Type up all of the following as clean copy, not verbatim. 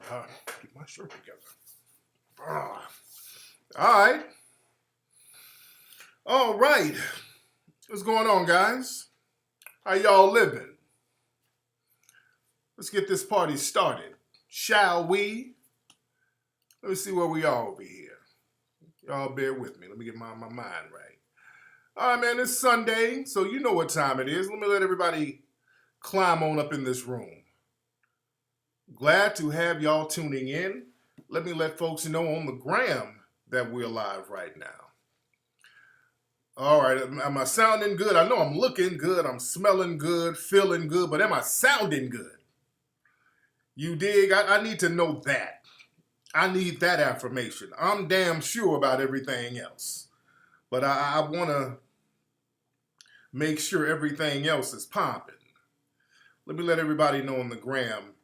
Get my shirt together. All right. All right. What's going on, guys? How y'all living? Let's get this party started, shall we? Let me see where we are over here. Y'all bear with me. Let me get my mind right. All right, man, it's Sunday, so you know what time it is. Let me let everybody climb on up in this room. Glad to have y'all tuning in. Let me let folks know on the gram that we're live right now. All right, am I sounding good? I know I'm looking good, I'm smelling good, feeling good, but am I sounding good? You dig? I need to know that. I need that affirmation. I'm damn sure about everything else, but I want to make sure everything else is popping. Let me let everybody know on the gram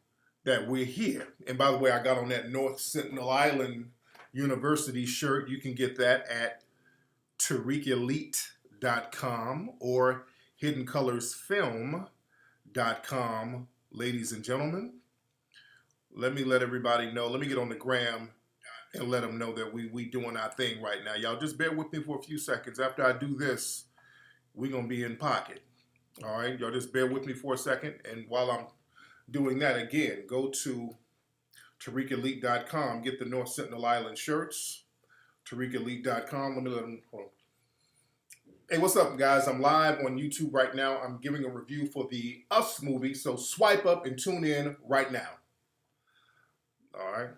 that we're here. And by the way, I got on that North Sentinel Island University shirt. You can get that at TariqElite.com or HiddenColorsFilm.com, ladies and gentlemen. Let me let everybody know. Let me get on the gram and let them know that we doing our thing right now. Y'all just bear with me for a few seconds. After I do this, we're going to be in pocket. All right? Y'all just bear with me for a second. And while I'm doing that, again, go to TariqElite.com. Get the North Sentinel Island shirts. TariqElite.com. Let me let them... Hold on. Hey, what's up, guys? I'm live on YouTube right now. I'm giving a review for the Us movie, so swipe up and tune in right now. All right.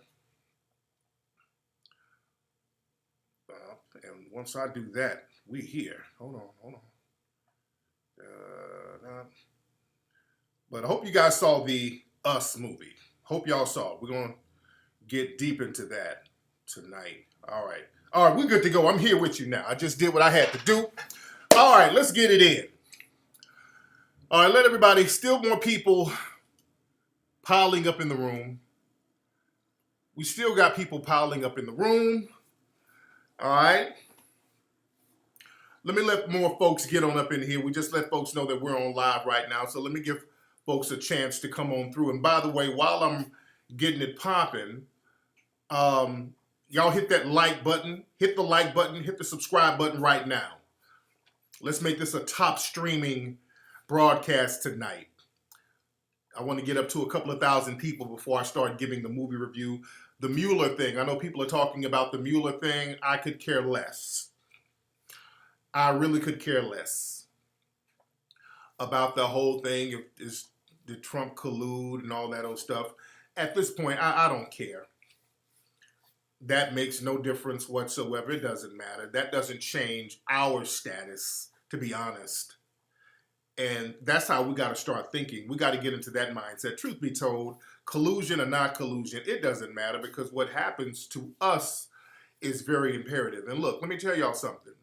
And once I do that, we here. Hold on. But I hope you guys saw the Us movie. Hope y'all saw it. We're going to get deep into that tonight. All right, we're good to go. I'm here with you now. I just did what I had to do. All right, let's get it in. All right, let everybody, still more people piling up in the room. We still got people piling up in the room. All right. Let me let more folks get on up in here. We just let folks know that we're on live right now. So let me give folks a chance to come on through. And by the way, while I'm getting it popping, y'all hit that like button. Hit the like button. Hit the subscribe button right now. Let's make this a top streaming broadcast tonight. I want to get up to a couple of thousand people before I start giving the movie review. The Mueller thing. I know people are talking about the Mueller thing. I could care less. I really could care less about the whole thing. Did Trump collude and all that old stuff? At this point, I don't care. That makes no difference whatsoever. It doesn't matter. That doesn't change our status, to be honest. And that's how we got to start thinking. We got to get into that mindset. Truth be told, collusion or not collusion, it doesn't matter, because what happens to us is very imperative. And look, let me tell y'all something.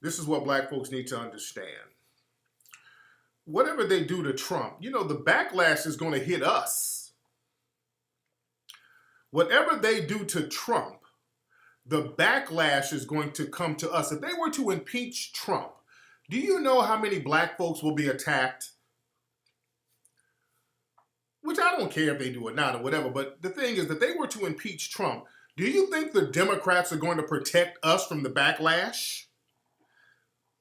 This is what black folks need to understand. Whatever they do to Trump, you know, the backlash is going to hit us. Whatever they do to Trump, the backlash is going to come to us. If they were to impeach Trump, do you know how many black folks will be attacked? Which I don't care if they do it not or whatever, but the thing is that they were to impeach Trump. Do you think the Democrats are going to protect us from the backlash?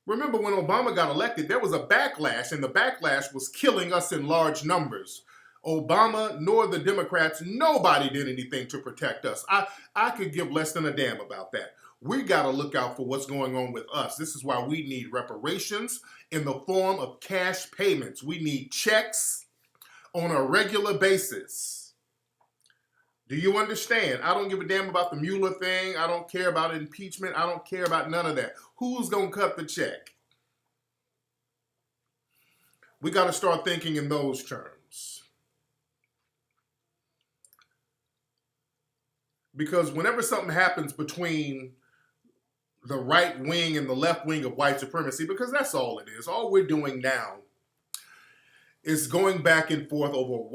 Remember when Obama got elected, there was a backlash, and the backlash was killing us in large numbers. Obama nor the Democrats, nobody did anything to protect us. I could give less than a damn about that. We got to look out for what's going on with us. This is why we need reparations in the form of cash payments. We need checks on a regular basis. Do you understand? I don't give a damn about the Mueller thing. I don't care about impeachment. I don't care about none of that. Who's going to cut the check? We got to start thinking in those terms. Because whenever something happens between the right wing and the left wing of white supremacy, because that's all it is. All we're doing now is going back and forth over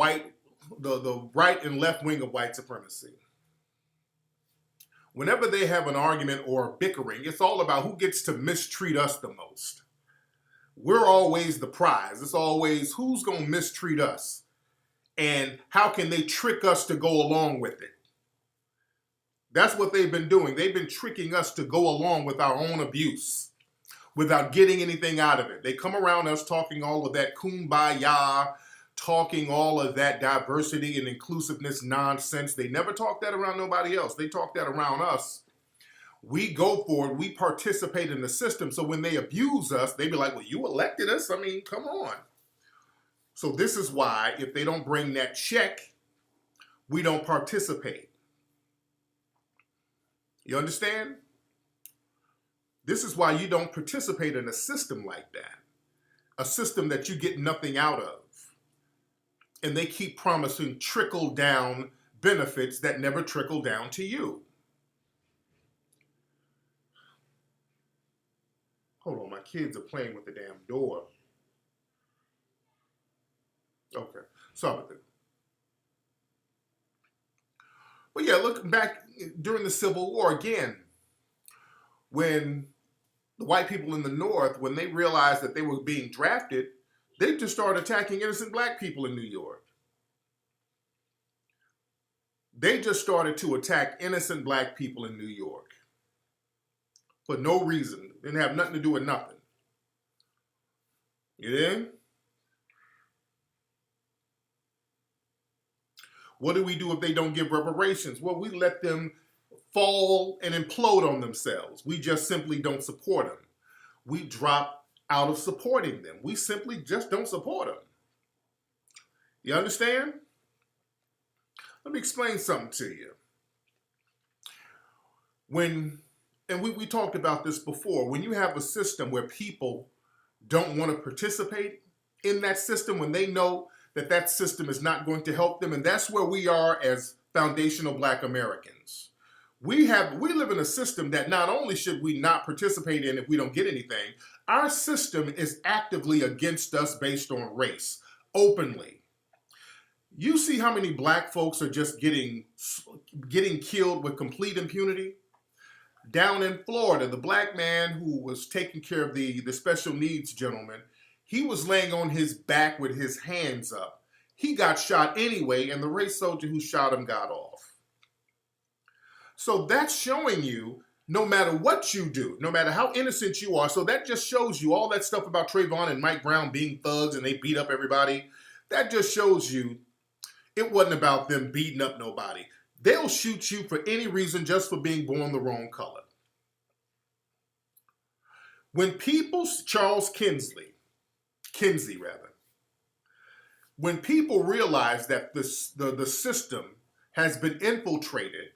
the right and left wing of white supremacy. Whenever they have an argument or bickering, it's all about who gets to mistreat us the most. We're always the prize. It's always who's going to mistreat us. And how can they trick us to go along with it? That's what they've been doing. They've been tricking us to go along with our own abuse without getting anything out of it. They come around us talking all of that kumbaya, talking all of that diversity and inclusiveness nonsense. They never talk that around nobody else. They talk that around us. We go for it. We participate in the system. So when they abuse us, they be like, well, you elected us. I mean, come on. So this is why if they don't bring that check, we don't participate. You understand? This is why you don't participate in a system like that. A system that you get nothing out of. And they keep promising trickle-down benefits that never trickle down to you. Hold on, my kids are playing with the damn door. Okay, sorry about that. But yeah, looking back during the Civil War again, when the white people in the North, when they realized that they were being drafted, they just started attacking innocent black people in New York. They just started to attack innocent black people in New York for no reason. Didn't have nothing to do with nothing. You in? What do we do if they don't give reparations? Well, we let them fall and implode on themselves. We just simply don't support them. We drop out of supporting them. We simply just don't support them. You understand? Let me explain something to you. We talked about this before, when you have a system where people don't want to participate in that system, when they know that that system is not going to help them, and that's where we are as foundational Black Americans. We live in a system that not only should we not participate in if we don't get anything, our system is actively against us based on race, openly. You see how many black folks are just getting killed with complete impunity? Down in Florida, the black man who was taking care of the special needs gentleman, he was laying on his back with his hands up. He got shot anyway, and the race soldier who shot him got off. So that's showing you, no matter what you do, no matter how innocent you are, so that just shows you all that stuff about Trayvon and Mike Brown being thugs and they beat up everybody. That just shows you it wasn't about them beating up nobody. They'll shoot you for any reason just for being born the wrong color. When people, Charles Kinsey, when people realize that the system has been infiltrated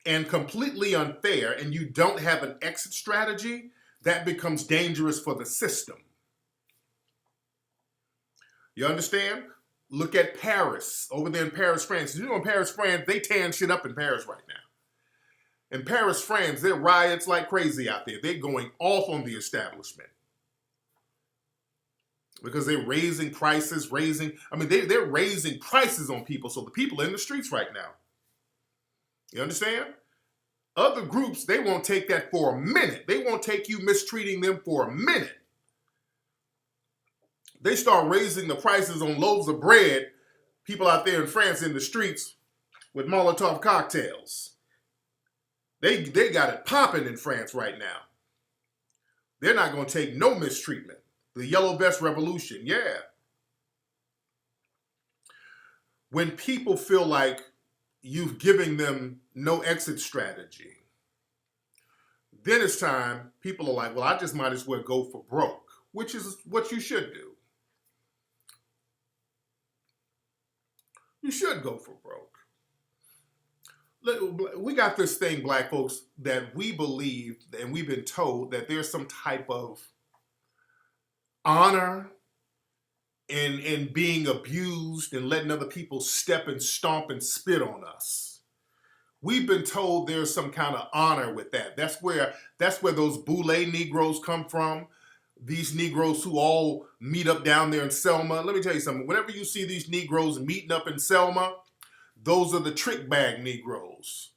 and completely unfair and you don't have an exit strategy, that becomes dangerous for the system. You understand? Look at Paris, over there in Paris, France. You know in Paris, France, they tearing shit up in Paris right now. In Paris, France, there are riots like crazy out there. They're going off on the establishment. Because they're raising prices, they're raising prices on people, so the people are in the streets right now. You understand? Other groups, they won't take that for a minute. They won't take you mistreating them for a minute. They start raising the prices on loaves of bread, people out there in France in the streets with Molotov cocktails. They got it popping in France right now. They're not going to take no mistreatment. The Yellow Vest Revolution, yeah. When people feel like you've given them no exit strategy, then it's time, people are like, well, I just might as well go for broke, which is what you should do. You should go for broke. We got this thing, black folks, that we believe, and we've been told that there's some type of honor in being abused and letting other people step and stomp and spit on us. We've been told there's some kind of honor with that. That's where those Boule Negroes come from. These Negroes who all meet up down there in Selma. Let me tell you something. Whenever you see these Negroes meeting up in Selma, those are the trick bag Negroes.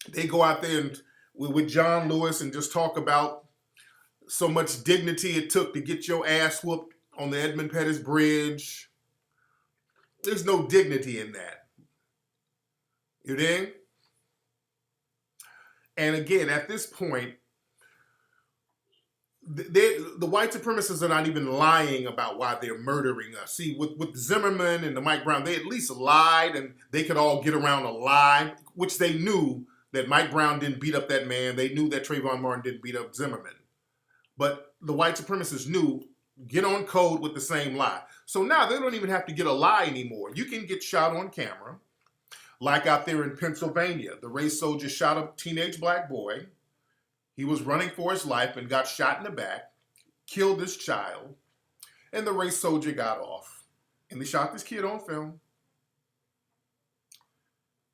They go out there with John Lewis and just talk about so much dignity it took to get your ass whooped on the Edmund Pettus Bridge. There's no dignity in that. You dig? And again, at this point, the white supremacists are not even lying about why they're murdering us. See, with Zimmerman and the Mike Brown, they at least lied, and they could all get around a lie, which they knew that Mike Brown didn't beat up that man. They knew that Trayvon Martin didn't beat up Zimmerman. But the white supremacists knew, get on code with the same lie. So now they don't even have to get a lie anymore. You can get shot on camera, like out there in Pennsylvania. The race soldier shot a teenage black boy. He was running for his life and got shot in the back, killed this child, and the race soldier got off. And they shot this kid on film.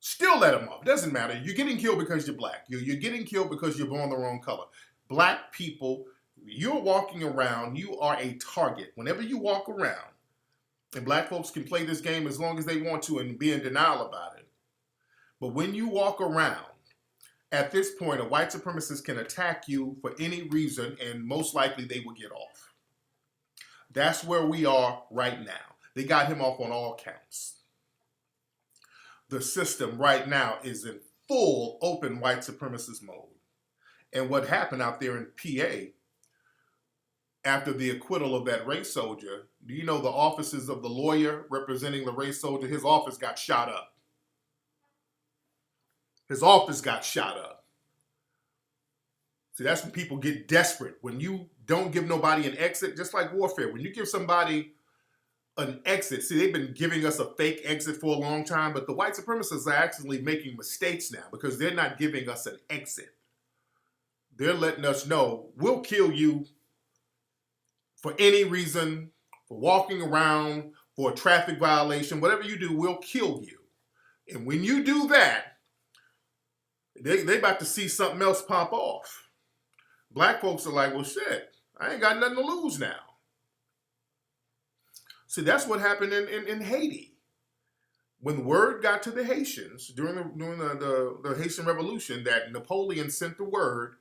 Still let him off. Doesn't matter. You're getting killed because you're black. You're getting killed because you're born the wrong color. Black people, you're walking around, you are a target. Whenever you walk around, and black folks can play this game as long as they want to and be in denial about it. But when you walk around, at this point, a white supremacist can attack you for any reason, and most likely they will get off. That's where we are right now. They got him off on all counts. The system right now is in full open white supremacist mode. And what happened out there in PA after the acquittal of that race soldier, do you know the offices of the lawyer representing the race soldier, his office got shot up. His office got shot up. See, that's when people get desperate. When you don't give nobody an exit, just like warfare, when you give somebody an exit, see, they've been giving us a fake exit for a long time, but the white supremacists are actually making mistakes now because they're not giving us an exit. They're letting us know, we'll kill you for any reason, for walking around, for a traffic violation, whatever you do, we'll kill you. And when you do that, they about to see something else pop off. Black folks are like, well, shit, I ain't got nothing to lose now. See, that's what happened in Haiti. When word got to the Haitians during the Haitian Revolution that Napoleon sent the word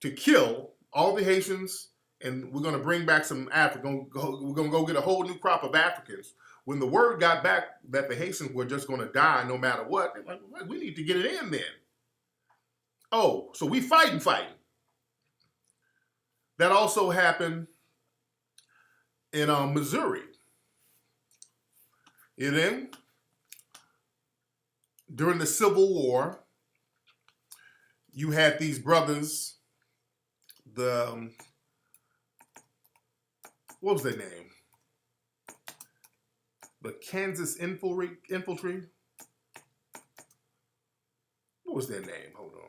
to kill all the Haitians, and we're going to bring back some Africans, we're going to go get a whole new crop of Africans. When the word got back that the Haitians were just going to die no matter what, they're like, we need to get it in then. Oh, so we fighting. That also happened in Missouri. And then, during the Civil War, you had these brothers, what was their name? The Kansas Infantry. What was their name? Hold on.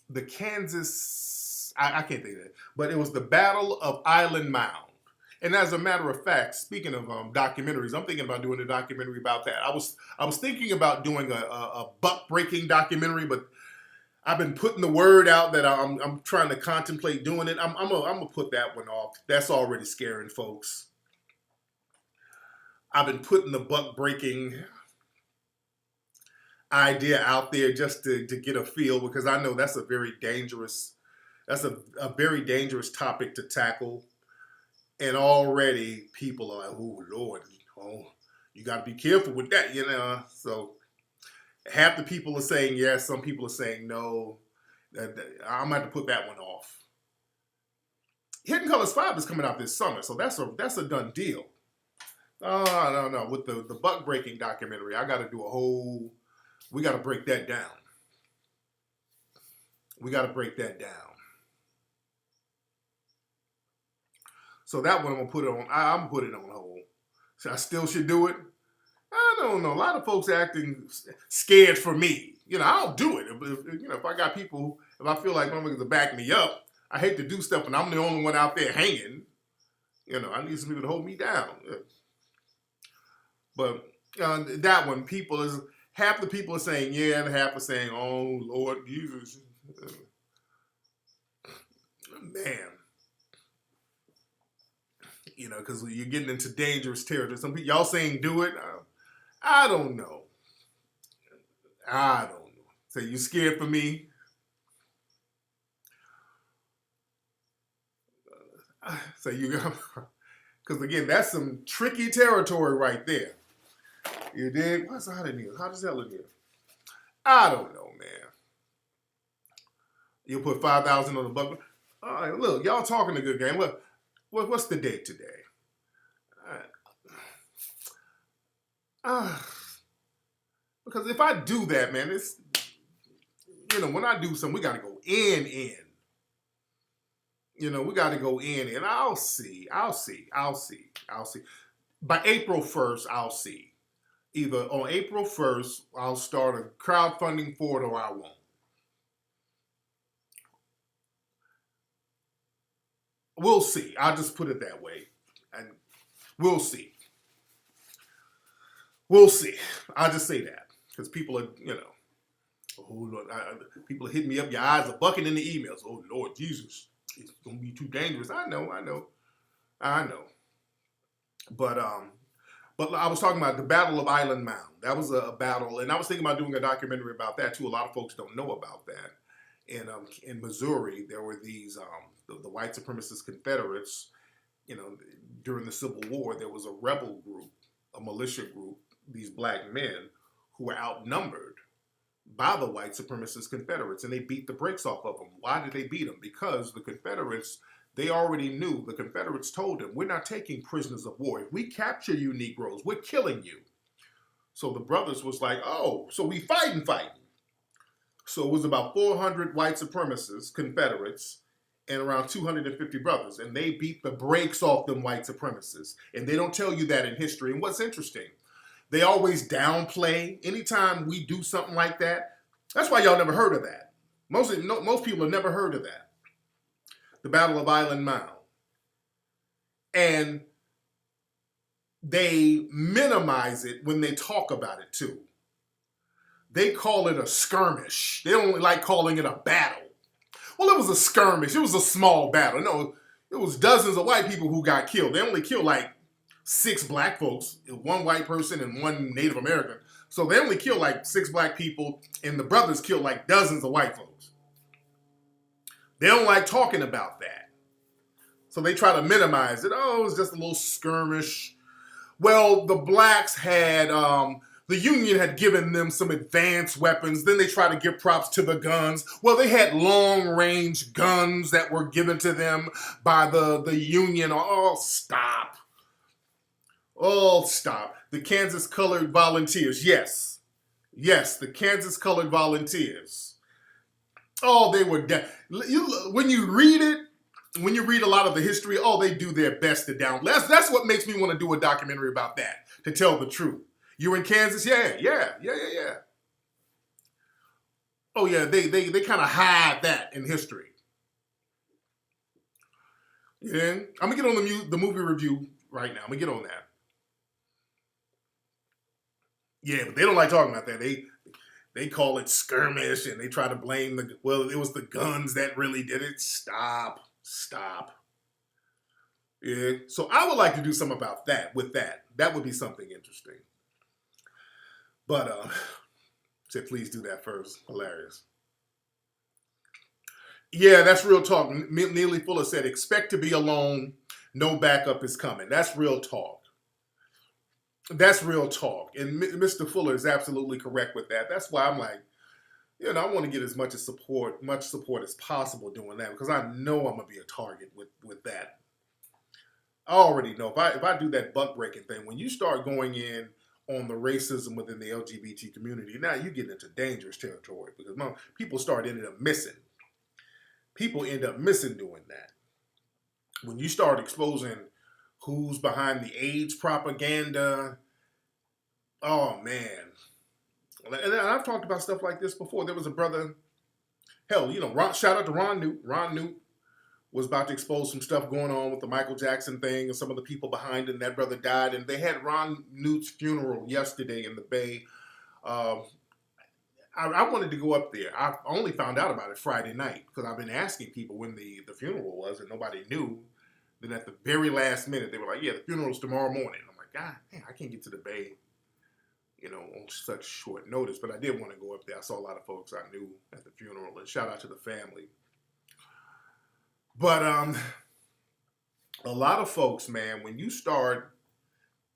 The Kansas, I can't think of it, but it was the Battle of Island Mound. And as a matter of fact, speaking of documentaries, I'm thinking about doing a documentary about that. I was thinking about doing a buck breaking documentary, but I've been putting the word out that I'm trying to contemplate doing it. I'm gonna put that one off. That's already scaring folks. I've been putting the buck breaking idea out there just to get a feel, because I know that's a very dangerous topic to tackle. And already people are like, oh, Lord, you got to be careful with that, you know. So half the people are saying yes, some people are saying no. I'm going to have to put that one off. Hidden Colors 5 is coming out this summer, so that's a done deal. Oh, no. With the buck breaking documentary, I got to do we got to break that down. So that one I'm gonna put it on. I'm putting it on hold. So I still should do it. I don't know. A lot of folks are acting scared for me. You know, I'll do it. If I got people, if I feel like motherfuckers to back me up, I hate to do stuff and I'm the only one out there hanging. You know, I need some people to hold me down. But that one, half the people are saying yeah, and half are saying, oh, Lord Jesus. Man. You know, because you're getting into dangerous territory. Some people, y'all saying do it. I don't know. So you scared for me? So Because again, that's some tricky territory right there. You dig? What's hot in here? How does that look here? I don't know, man. You'll put 5,000 on the bucket. All right, look, y'all talking a good game. Look, what's the date today? Because if I do that, man, it's, when I do something, we got to go in. We got to go in, and I'll see. By April 1st, I'll see. Either on April 1st, I'll start a crowdfunding for it, or I won't. We'll see. I'll just put it that way. And we'll see. We'll see. I'll just say that. Because people are, oh Lord, people are hitting me up. Your eyes are bucking in the emails. Oh Lord Jesus, it's gonna be too dangerous. I know. But I was talking about the Battle of Island Mound. That was a battle, and I was thinking about doing a documentary about that too. A lot of folks don't know about that. In Missouri, there were these the white supremacist Confederates. During the Civil War, there was a rebel group, a militia group, these black men who were outnumbered by the white supremacist Confederates, and they beat the brakes off of them. Why did they beat them? Because the Confederates, they already knew. The Confederates told them, we're not taking prisoners of war. If we capture you Negroes, we're killing you. So the brothers was like, oh, so we fighting. So it was about 400 white supremacists, Confederates, and around 250 brothers, and they beat the brakes off them white supremacists. And they don't tell you that in history. And what's interesting, they always downplay anytime we do something like that. That's why y'all never heard of that. Most people have never heard of that. The Battle of Island Mound. And they minimize it when they talk about it too. They call it a skirmish. They don't like calling it a battle. Well, it was a skirmish. It was a small battle. No, it was dozens of white people who got killed. They only killed like 6 black folks, 1 white person and 1 Native American. So they only killed like 6 black people, and the brothers killed like dozens of white folks. They don't like talking about that. So they try to minimize it. Oh, it was just a little skirmish. Well, the blacks had, the Union had given them some advanced weapons. Then they tried to give props to the guns. Well, they had long-range guns that were given to them by the Union. Oh, stop. Oh, stop. The Kansas Colored Volunteers. Yes, the Kansas Colored Volunteers. Oh, they were when you read it, when you read a lot of the history, they do their best to downplay. That's what makes me want to do a documentary about that, to tell the truth. You in Kansas? Yeah. Oh yeah, they kind of hide that in history. Yeah, I'm gonna get on the movie review right now. I'm gonna get on that. Yeah, but they don't like talking about that. They call it skirmish, and they try to blame it was the guns that really did it. Stop. Yeah, so I would like to do something about that with that. That would be something interesting. But said please do that first. Hilarious. Yeah, that's real talk. Neely Fuller said, expect to be alone. No backup is coming. That's real talk. That's real talk. And Mr. Fuller is absolutely correct with that. That's why I'm like, I want to get as much support as possible doing that, because I know I'm going to be a target with that. I already know. If I do that buck breaking thing, when you start going in on the racism within the LGBT community, now you get into dangerous territory, because people ended up missing. People end up missing doing that. When you start exposing who's behind the AIDS propaganda, oh man. And I've talked about stuff like this before. There was a brother, shout out to Ron Newt. Ron Newt was about to expose some stuff going on with the Michael Jackson thing and some of the people behind it, and that brother died. And they had Ron Newt's funeral yesterday in the Bay. I wanted to go up there. I only found out about it Friday night, because I've been asking people when the funeral was, and nobody knew. Then at the very last minute, they were like, yeah, the funeral's tomorrow morning. I'm like, God, man, I can't get to the Bay, on such short notice. But I did want to go up there. I saw a lot of folks I knew at the funeral, and shout out to the family. But a lot of folks, man, when you start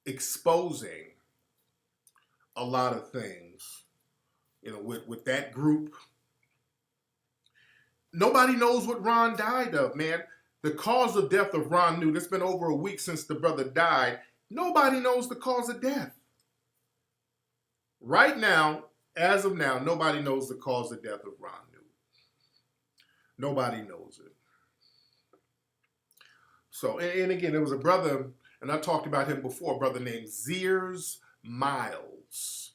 exposing a lot of things, with that group, nobody knows what Ron died of, man. The cause of death of Ron Newt, it's been over a week since the brother died. Nobody knows the cause of death. Right now, as of now, nobody knows the cause of death of Ron Newt. Nobody knows it. So, and again, there was a brother, and I talked about him before, a brother named Zeers Miles.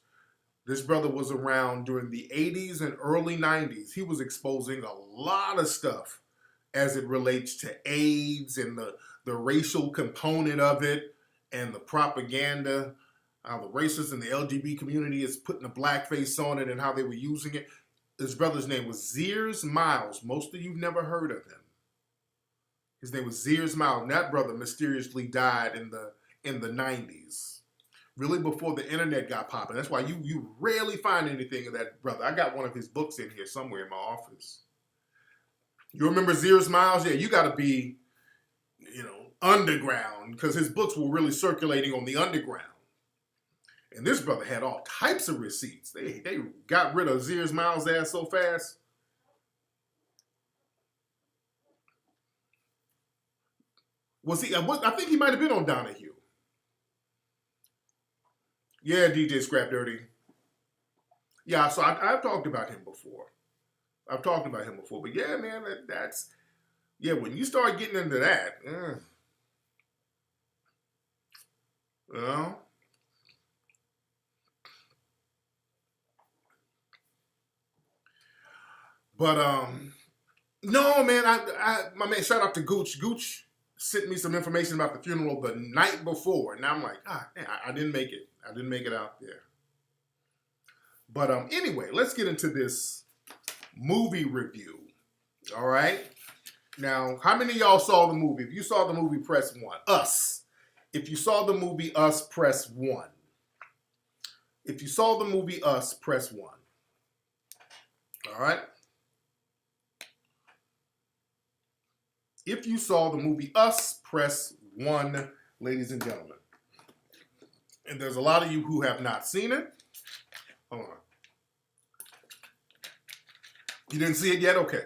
This brother was around during the 80s and early 90s. He was exposing a lot of stuff as it relates to AIDS and the racial component of it and the propaganda, how the racists and the LGBT community is putting a blackface on it and how they were using it. His brother's name was Zeers Miles. Most of you never heard of him. His name was Zeers Miles, and that brother mysteriously died in the 90s, really before the internet got popping. That's why you rarely find anything of that brother. I got one of his books in here somewhere in my office. You remember Zeers Miles? Yeah, you got to be, underground, because his books were really circulating on the underground. And this brother had all types of receipts. They got rid of Zeers Miles' ass so fast. Was he? I think he might have been on Donahue. Yeah, DJ Scrap Dirty. Yeah, so I've talked about him before. But yeah, man, when you start getting into that, but no, man, my man, shout out to Gooch. Gooch sent me some information about the funeral the night before, and I'm like, I didn't make it. I didn't make it out there. But anyway, let's get into this movie review. All right. Now, how many of y'all saw the movie? If you saw the movie, press 1. Us. If you saw the movie Us, press 1. If you saw the movie Us, press 1. All right. If you saw the movie Us, press 1, ladies and gentlemen. And there's a lot of you who have not seen it. Hold on. You didn't see it yet? Okay.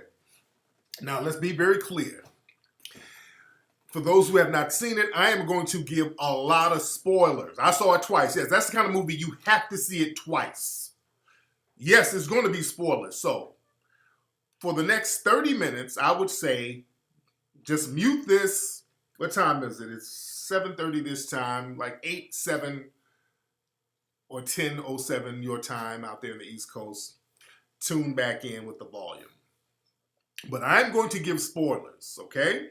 Now, let's be very clear. For those who have not seen it, I am going to give a lot of spoilers. I saw it twice. Yes, that's the kind of movie you have to see it twice. Yes, it's going to be spoilers. So, for the next 30 minutes, I would say just mute this. What time is it? It's 7:30 this time, like 8:07 or 10:07 your time out there in the East Coast. Tune back in with the volume. But I'm going to give spoilers, okay?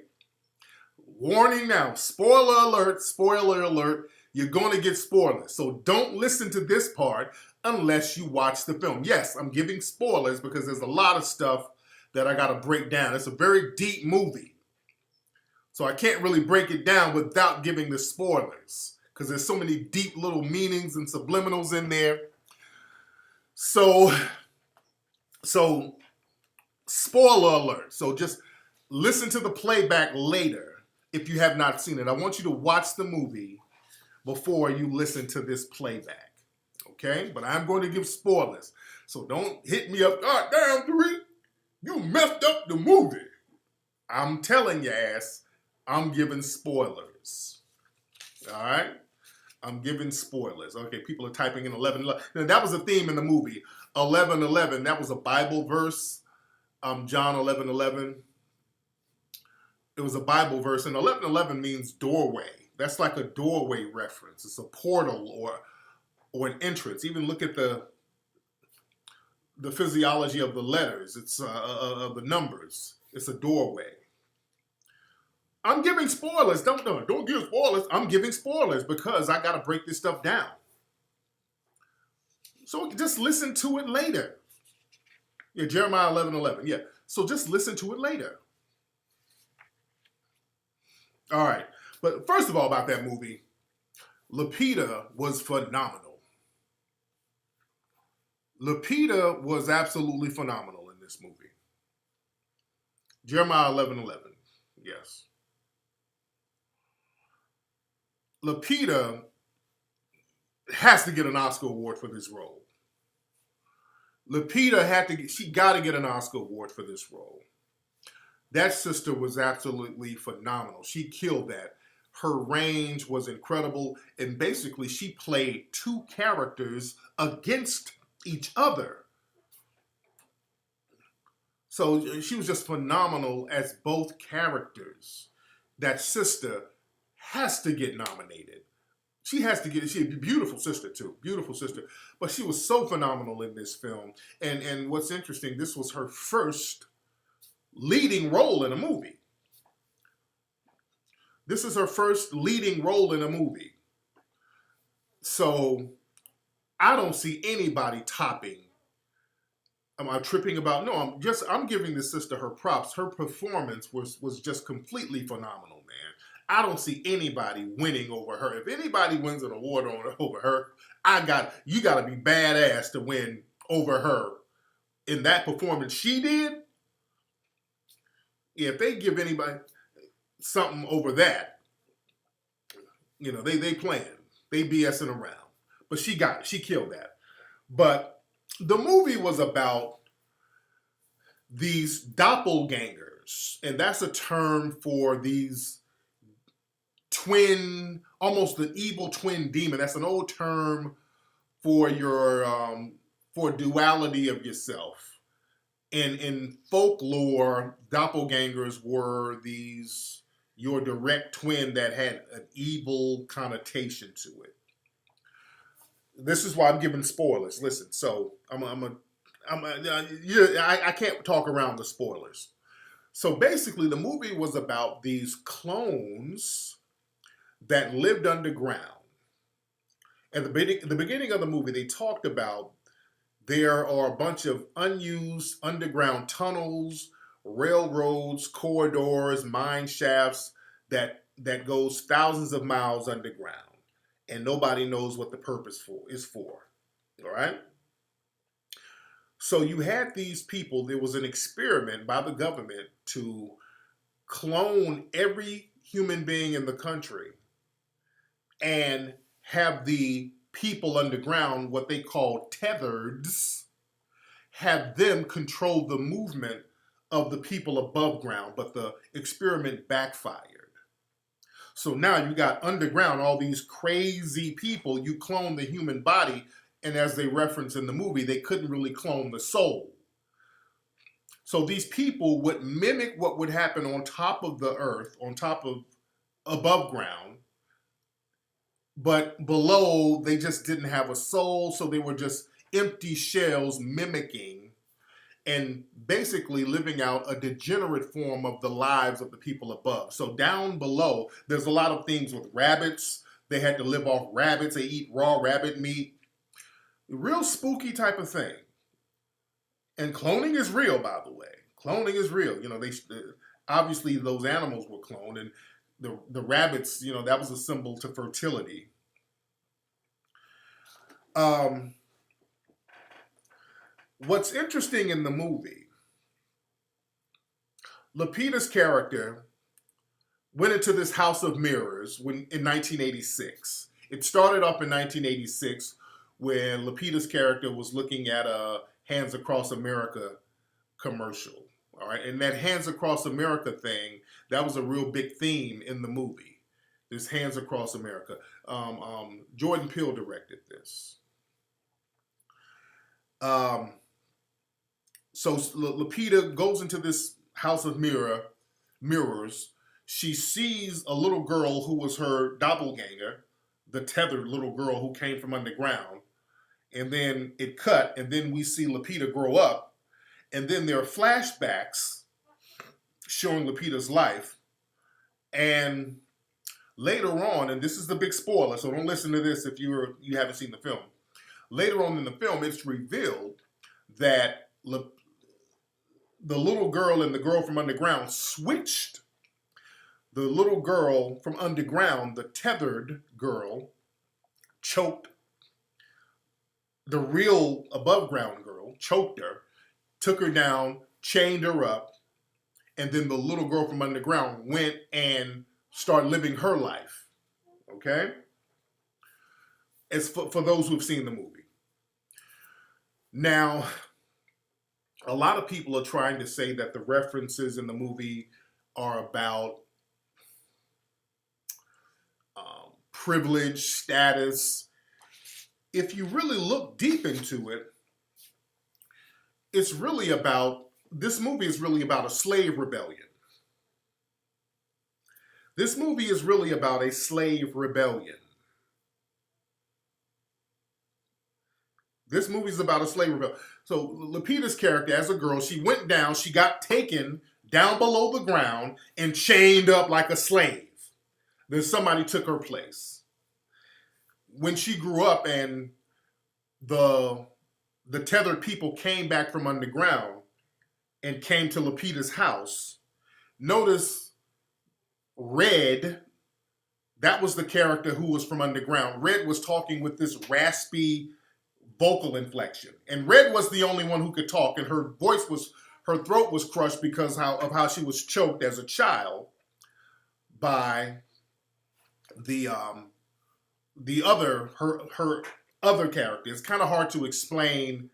Warning now, spoiler alert, you're going to get spoilers. So don't listen to this part unless you watch the film. Yes, I'm giving spoilers because there's a lot of stuff that I got to break down. It's a very deep movie. So I can't really break it down without giving the spoilers because there's so many deep little meanings and subliminals in there. So spoiler alert. So just listen to the playback later if you have not seen it. I want you to watch the movie before you listen to this playback. Okay? But I'm going to give spoilers. So don't hit me up. God damn, Tariq, you messed up the movie. I'm telling your ass, I'm giving spoilers. All right? I'm giving spoilers. Okay, people are typing in 11:11. Now, that was a theme in the movie. 11:11, that was a Bible verse. John 11:11. It was a Bible verse, and 11:11 means doorway. That's like a doorway reference. It's a portal or an entrance. Even look at the physiology of the letters. It's of the numbers. It's a doorway. I'm giving spoilers. Don't give spoilers. I'm giving spoilers because I got to break this stuff down. So just listen to it later. Yeah, Jeremiah 11:11. Yeah. So just listen to it later. All right. But first of all, about that movie, Lupita was phenomenal. Lupita was absolutely phenomenal in this movie. Jeremiah 11:11. Yes. Lupita has to get an Oscar award for this role. She got to get an Oscar award for this role. That sister was absolutely phenomenal. She killed that. Her range was incredible, and basically she played two characters against each other. So she was just phenomenal as both characters. That sister has to get nominated. She's a beautiful sister too, beautiful sister. But she was so phenomenal in this film. And what's interesting, this was her first leading role in a movie. This is her first leading role in a movie. So I don't see anybody topping. Am I tripping about? No, I'm giving this sister her props. Her performance was just completely phenomenal, man. I don't see anybody winning over her. If anybody wins an award over her, you got to be badass to win over her in that performance she did. Yeah, if they give anybody something over that, they playing, they BSing around. But she got it. She killed that. But the movie was about these doppelgangers, and that's a term for these twin, almost an evil twin demon. That's an old term for your for duality of yourself. And in folklore, doppelgangers were your direct twin that had an evil connotation to it. This is why I'm giving spoilers. Listen, so I can't talk around the spoilers. So basically, the movie was about these clones that lived underground. At the beginning of the movie, they talked about there are a bunch of unused underground tunnels, railroads, corridors, mine shafts that goes thousands of miles underground, and nobody knows what the purpose is for. All right. So you had these people. There was an experiment by the government to clone every human being in the country and have the people underground, what they call tethers, have them control the movement of the people above ground, but the experiment backfired. So now you got underground, all these crazy people, you clone the human body, and as they reference in the movie, they couldn't really clone the soul. So these people would mimic what would happen on top of the earth, on top of above ground, but below, they just didn't have a soul, so they were just empty shells mimicking and basically living out a degenerate form of the lives of the people above. So down below, there's a lot of things with rabbits. They had to live off rabbits. They eat raw rabbit meat. Real spooky type of thing. And cloning is real, by the way. Cloning is real. Obviously those animals were cloned, and the rabbits, that was a symbol to fertility. What's interesting in the movie, Lupita's character went into this house of mirrors in 1986. It started off in 1986 when Lupita's character was looking at a Hands Across America commercial. All right, and that Hands Across America thing, that was a real big theme in the movie. This Hands Across America. Jordan Peele directed this. So Lupita goes into this house of mirrors. She sees a little girl who was her doppelganger, the tethered little girl who came from underground. And then it cut, and then we see Lupita grow up. And then there are flashbacks showing Lupita's life. And later on, and this is the big spoiler, so don't listen to this if you haven't seen the film. Later on in the film, it's revealed that the little girl and the girl from underground switched. The little girl from underground, the tethered girl, choked the real above ground girl, choked her, took her down, chained her up, and then the little girl from underground went and started living her life. Okay? As for those who've seen the movie. Now, a lot of people are trying to say that the references in the movie are about privilege, status. If you really look deep into it, this movie is really about a slave rebellion. This movie is really about a slave rebellion. This movie is about a slave rebellion. So Lupita's character, as a girl, she went down, she got taken down below the ground and chained up like a slave. Then somebody took her place. When she grew up and the tethered people came back from underground and came to Lupita's house, notice Red, that was the character who was from underground. Red was talking with this raspy vocal inflection. And Red was the only one who could talk, and her throat was crushed because of how she was choked as a child by her other character. It's kind of hard to explain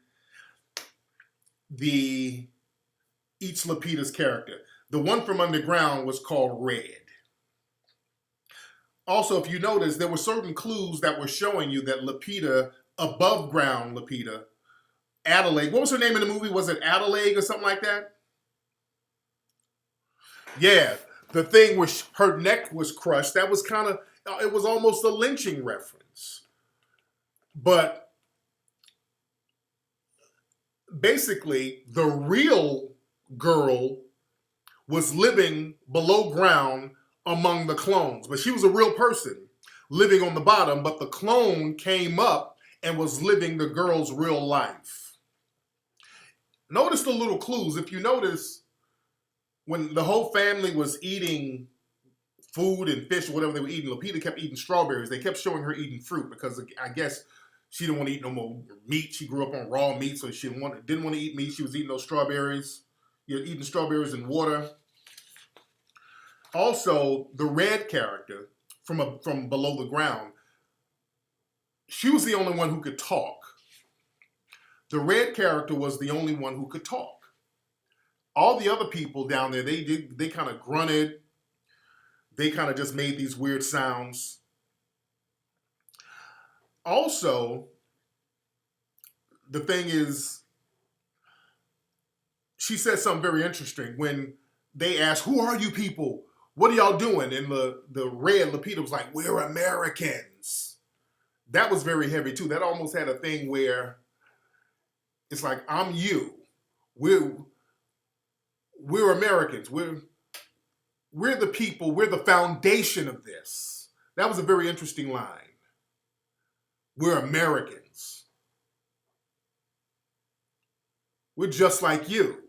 each Lupita's character. The one from underground was called Red. Also, if you notice, there were certain clues that were showing you that Lupita, above ground Lupita, Adelaide, what was her name in the movie? Was it Adelaide or something like that? Yeah, the thing where her neck was crushed, that was it was almost a lynching reference. But basically, the real girl was living below ground among the clones. But she was a real person living on the bottom, but the clone came up and was living the girl's real life. Notice the little clues. If you notice, when the whole family was eating food and fish or whatever they were eating, Lupita kept eating strawberries. They kept showing her eating fruit because I guess she didn't want to eat no more meat. She grew up on raw meat, so she didn't want to eat meat. She was eating those strawberries. Eating strawberries and water. Also, the Red character from below the ground, she was the only one who could talk. The Red character was the only one who could talk. All the other people down there, they kind of grunted. They kind of just made these weird sounds. Also, the thing is, she said something very interesting when they asked, "Who are you people? What are y'all doing?" And the Red Lupita was like, "We're Americans." That was very heavy too. That almost had a thing where it's like, "I'm you. We're Americans. We're the people. We're the foundation of this." That was a very interesting line. We're Americans. We're just like you.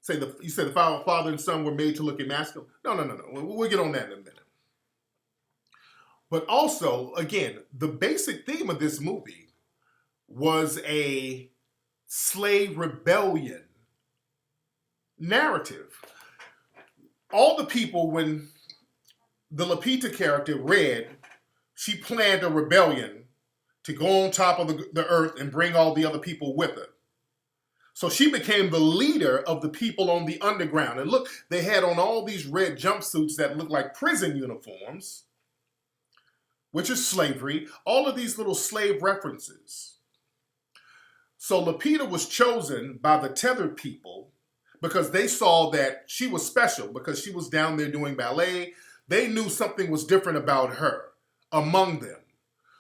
You said the father and son were made to look emasculate? No. We'll get on that in a minute. But also, again, the basic theme of this movie was a slave rebellion narrative. All the people, when the Lupita character, Red, she planned a rebellion to go on top of the earth and bring all the other people with her. So she became the leader of the people on the underground. And look, they had on all these red jumpsuits that looked like prison uniforms, which is slavery, all of these little slave references. So Lupita was chosen by the tethered people because they saw that she was special because she was down there doing ballet. They knew something was different about her among them.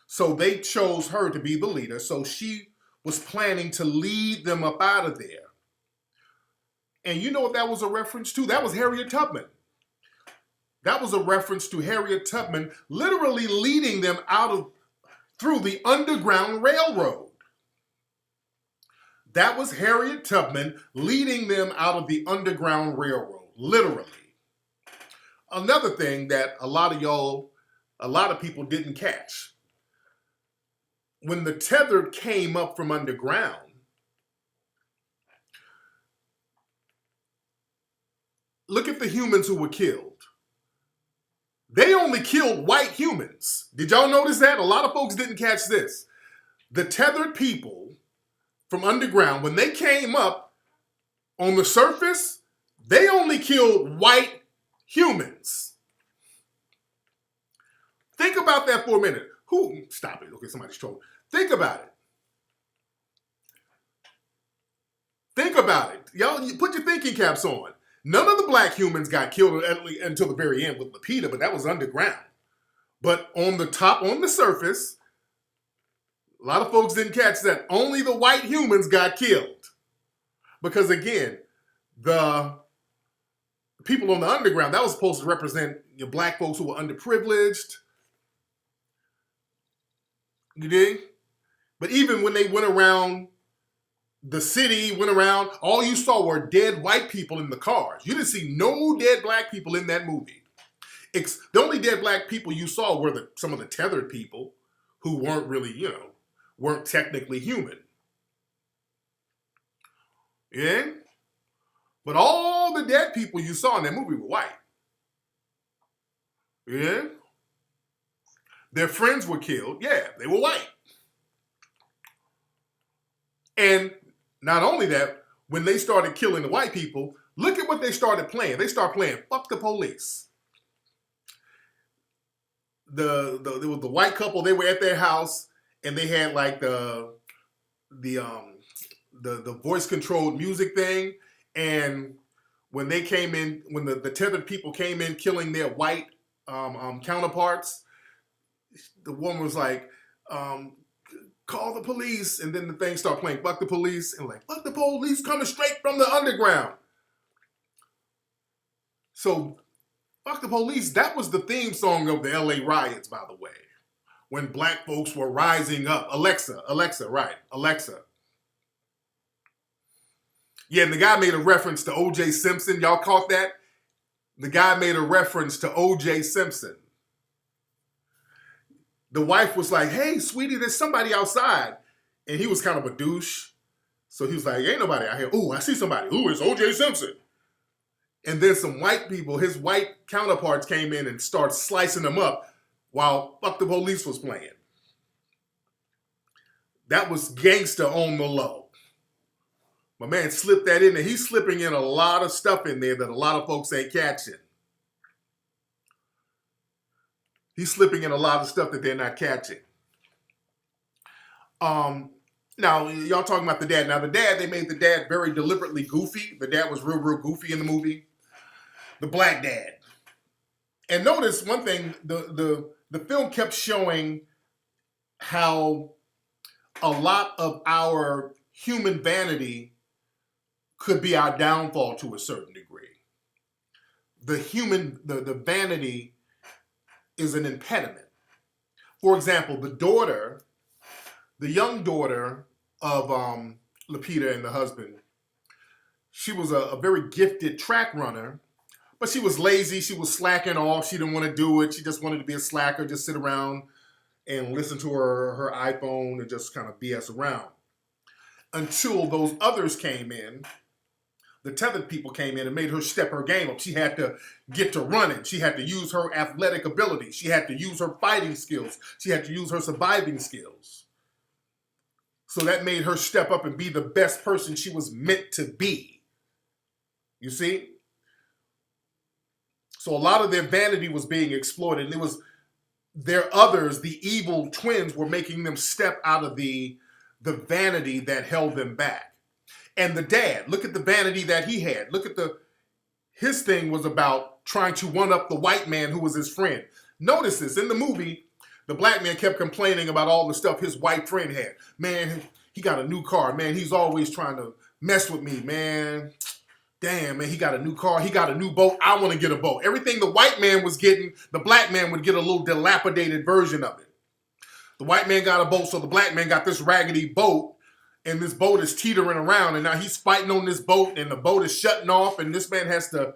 So they chose her to be the leader. So she was planning to lead them up out of there. And you know what that was a reference to? That was Harriet Tubman. That was a reference to Harriet Tubman literally leading them through the Underground Railroad. That was Harriet Tubman leading them out of the Underground Railroad, literally. Another thing that a lot of people didn't catch. When the tethered came up from underground, look at the humans who were killed. They only killed white humans. Did y'all notice that? A lot of folks didn't catch this. The tethered people from underground, when they came up on the surface, they only killed white humans. Think about that for a minute. Stop it. Okay, somebody's trolling. Think about it. Think about it. Y'all, you put your thinking caps on. None of the black humans got killed until the very end with Lapita, but that was underground. But on the top, on the surface, a lot of folks didn't catch that. Only the white humans got killed. Because again, the people on the underground, that was supposed to represent your black folks who were underprivileged. You dig? But even when they went around the city, all you saw were dead white people in the cars. You didn't see no dead black people in that movie. The only dead black people you saw were some of the tethered people who weren't really, weren't technically human. Yeah? But all the dead people you saw in that movie were white. Yeah? Their friends were killed. Yeah, they were white. And not only that, when they started killing the white people, look at what they started playing. They started playing "Fuck the Police." There was the white couple. They were at their house, and they had like the voice controlled music thing. And when they came in, when the tethered people came in, killing their white counterparts, the woman was like, call the police. And then the thing started playing "Fuck the Police," and like, "Fuck the police coming straight from the underground." So "Fuck the Police," that was the theme song of the LA riots, by the way. When black folks were rising up. Alexa, right. Alexa. Yeah, and the guy made a reference to O.J. Simpson. Y'all caught that? The guy made a reference to O.J. Simpson. The wife was like, "Hey, sweetie, there's somebody outside." And he was kind of a douche. So he was like, "Ain't nobody out here." "Ooh, I see somebody." "Ooh, it's O.J. Simpson." And then some white people, his white counterparts, came in and started slicing them up while "Fuck the Police" was playing. That was gangster on the low. My man slipped that in there. He's slipping in a lot of stuff in there that a lot of folks ain't catching. He's slipping in a lot of stuff that they're not catching. Now, y'all talking about the dad. Now, the dad, they made the dad very deliberately goofy. The dad was real goofy in the movie. The black dad. And notice one thing, the film kept showing how a lot of our human vanity could be our downfall to a certain degree. The vanity is an impediment. For example, the young daughter of Lapita and the husband, she was a very gifted track runner, but she was lazy. She was slacking off. She didn't want to do it. She just wanted to be a slacker, just sit around and listen to her iPhone and just kind of BS around. Until those others came in, the tethered people came in and made her step her game up. She had to get to running. She had to use her athletic ability. She had to use her fighting skills. She had to use her surviving skills. So that made her step up and be the best person she was meant to be. You see? So a lot of their vanity was being exploited. And it was their others, the evil twins, were making them step out of the vanity that held them back. And the dad, look at the vanity that he had. Look at his thing was about trying to one-up the white man who was his friend. Notice this, in the movie, the black man kept complaining about all the stuff his white friend had. "Man, he got a new car. Man, he's always trying to mess with me, man. Damn, man, he got a new car. He got a new boat. I want to get a boat." Everything the white man was getting, the black man would get a little dilapidated version of it. The white man got a boat, so the black man got this raggedy boat, and this boat is teetering around, and now he's fighting on this boat, and the boat is shutting off, and this man has to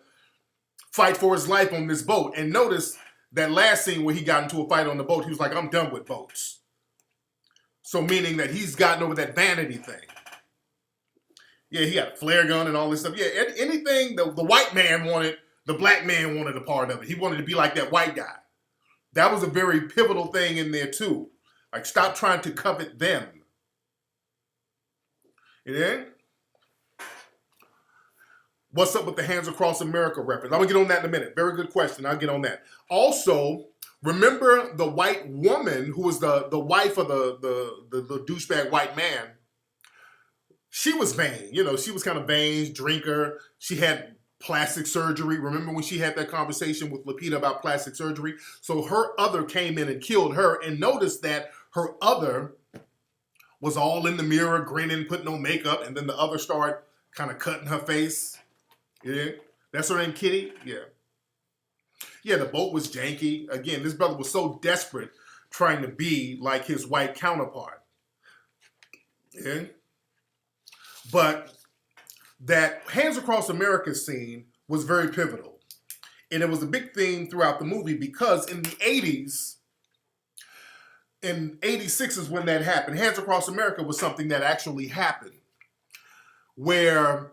fight for his life on this boat. And notice that last scene where he got into a fight on the boat, he was like, "I'm done with boats." So meaning that he's gotten over that vanity thing. Yeah, he got a flare gun and all this stuff. Yeah, anything the white man wanted, the black man wanted a part of it. He wanted to be like that white guy. That was a very pivotal thing in there too. Like, stop trying to covet them. Yeah? What's up with the Hands Across America reference? I'm gonna get on that in a minute. Very good question. I'll get on that. Also, remember the white woman who was the wife of the douchebag white man? She was vain. You know, she was kind of vain, drinker. She had plastic surgery. Remember when she had that conversation with Lupita about plastic surgery? So her other came in and killed her, and noticed that her other was all in the mirror, grinning, putting on makeup, and then the other started kind of cutting her face. Yeah, that's her name, Kitty? Yeah. Yeah, the boat was janky. Again, this brother was so desperate trying to be like his white counterpart. Yeah. But that Hands Across America scene was very pivotal. And it was a big theme throughout the movie because in the 80s, in 86 is when that happened. Hands Across America was something that actually happened where,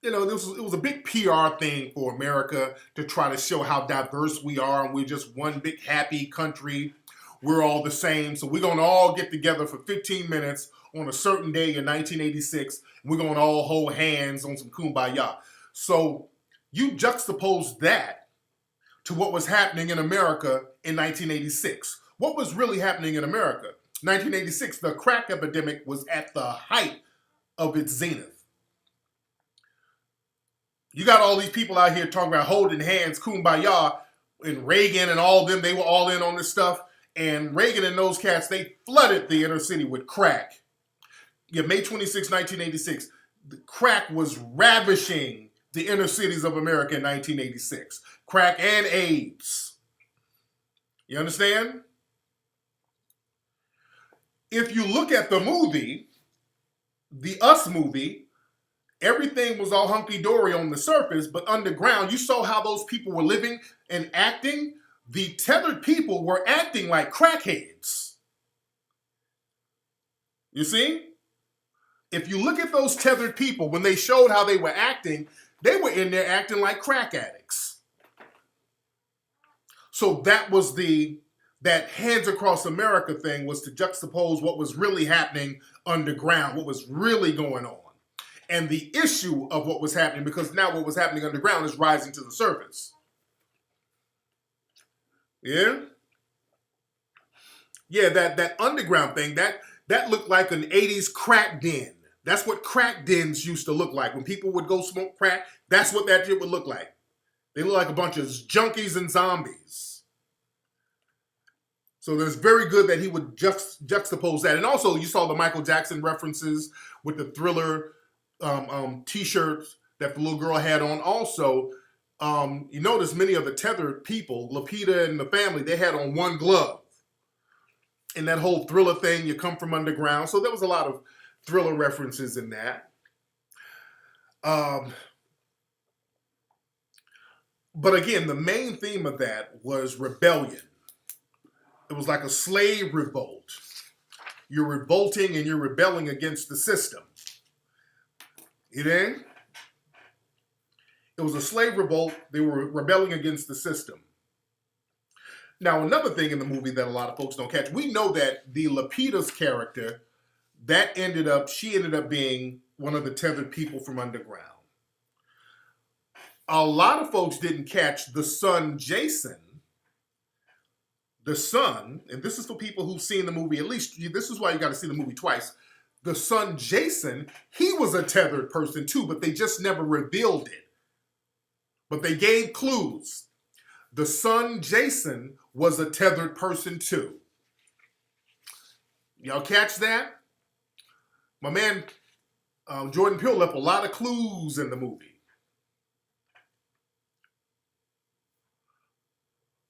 you know, it was a big PR thing for America to try to show how diverse we are, and we're just one big happy country. We're all the same. So we're going to all get together for 15 minutes on a certain day in 1986. And we're going to all hold hands on some kumbaya. So you juxtapose that to what was happening in America in 1986. What was really happening in America? 1986, the crack epidemic was at the height of its zenith. You got all these people out here talking about holding hands, kumbaya, and Reagan and all of them, they were all in on this stuff. And Reagan and those cats, they flooded the inner city with crack. Yeah, May 26, 1986, the crack was ravishing the inner cities of America in 1986. Crack and AIDS. You understand? If you look at the movie, the Us movie, everything was all hunky-dory on the surface, but underground, you saw how those people were living and acting. The tethered people were acting like crackheads. You see? If you look at those tethered people, when they showed how they were they were in there acting like crack addicts. So that was that Hands Across America thing, was to juxtapose what was really happening underground, what was really going on. And the issue of what was happening, because now what was happening underground is rising to the surface. Yeah? Yeah, that underground thing, that looked like an 80s crack den. That's what crack dens used to look like. When people would go smoke crack, that's what that shit would look like. They look like a bunch of junkies and zombies. So it's very good that he would juxtapose that. And also, you saw the Michael Jackson references with the Thriller t-shirts that the little girl had on. Also, you notice many of the tethered people, Lupita and the family, they had on one glove. And that whole Thriller thing, you come from underground. So there was a lot of Thriller references in that. But again, the main theme of that was rebellion. It was like a slave revolt. You're revolting and you're rebelling against the system. You know? It was a slave revolt. They were rebelling against the system. Now, another thing in the movie that a lot of folks don't catch, we know that the Lupita's character, she ended up being one of the tethered people from underground. A lot of folks didn't catch the son, Jason. The son, and this is for people who've seen the movie, at least this is why you got to see the movie twice. The son, Jason, he was a tethered person too, but they just never revealed it. But they gave clues. The son, Jason, was a tethered person too. Y'all catch that? My man, Jordan Peele left a lot of clues in the movie.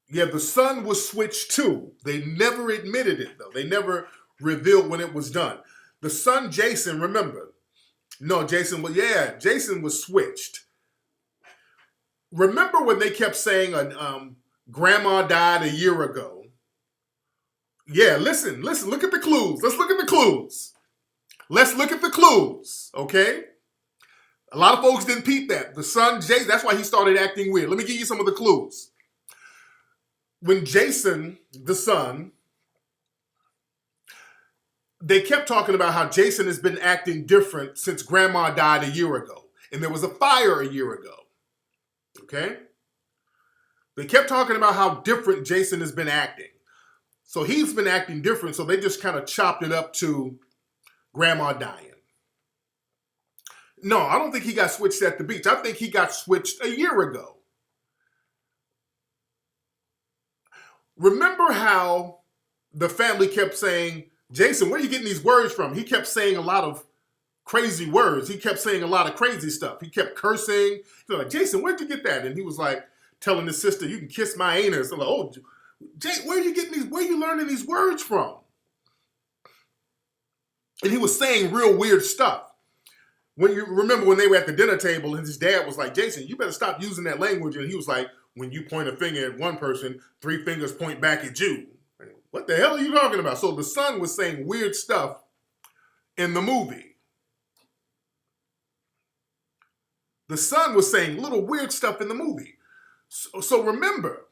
Yeah, the son was switched too. They never admitted it though. They never revealed when it was done. The son, Jason, remember. No, Jason was switched. Remember when they kept saying grandma died a year ago? Yeah, listen, look at the clues. Let's look at the clues, okay? A lot of folks didn't peep that. The son, Jason, that's why he started acting weird. Let me give you some of the clues. when Jason, the son, they kept talking about how Jason has been acting different since grandma died a year ago. And there was a fire a year ago. Okay? They kept talking about how different Jason has been acting. So he's been acting different, so they just kind of chopped it up to grandma dying. No, I don't think he got switched at the beach. I think he got switched a year ago. Remember how the family kept saying, Jason, where are you getting these words from? He kept saying a lot of crazy words. He kept saying a lot of crazy stuff. He kept cursing. They're like, Jason, where'd you get that? And he was like telling his sister, you can kiss my anus. I'm like, oh, Jay, where are you getting these? Where are you learning these words from? And he was saying real weird stuff. When you remember when they were at the dinner table and his dad was like, Jason, you better stop using that language. And he was like, when you point a finger at one person, 3 fingers point back at you. What the hell are you talking about? So the son was saying weird stuff in the movie. The son was saying little weird stuff in the movie. So remember,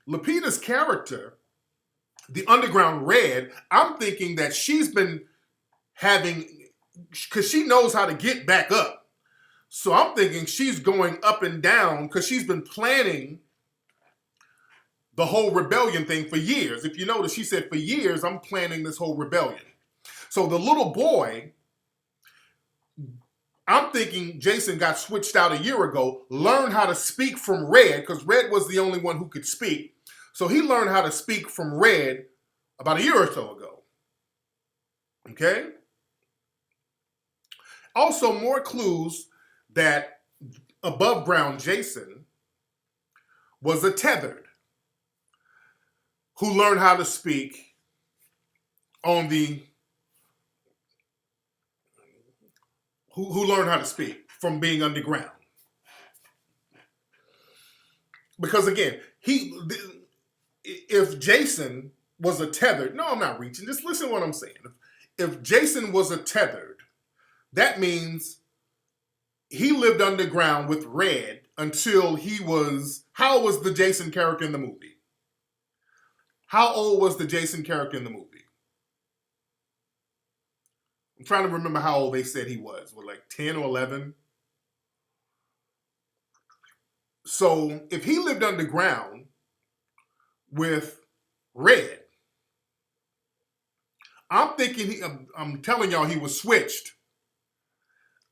Lupita's character, the Underground Red, I'm thinking that she's been having, because she knows how to get back up. So I'm thinking she's going up and down because she's been planning the whole rebellion thing for years. If you notice, she said, for years, I'm planning this whole rebellion. So the little boy, I'm thinking Jason got switched out a year ago, learned how to speak from Red, because Red was the only one who could speak. So he learned how to speak from Red about a year or so ago. Okay? Also, more clues that above ground Jason was a tethered who learned how to speak on the who learned how to speak from being underground. Because again, if Jason was a tethered, no, I'm not reaching, just listen to what I'm saying. If Jason was a tethered, that means he lived underground with Red until he was, how old was the Jason character in the movie? How old was the Jason character in the movie? I'm trying to remember how old they said he was. What, like 10 or 11? So if he lived underground with Red, I'm thinking, I'm telling y'all he was switched.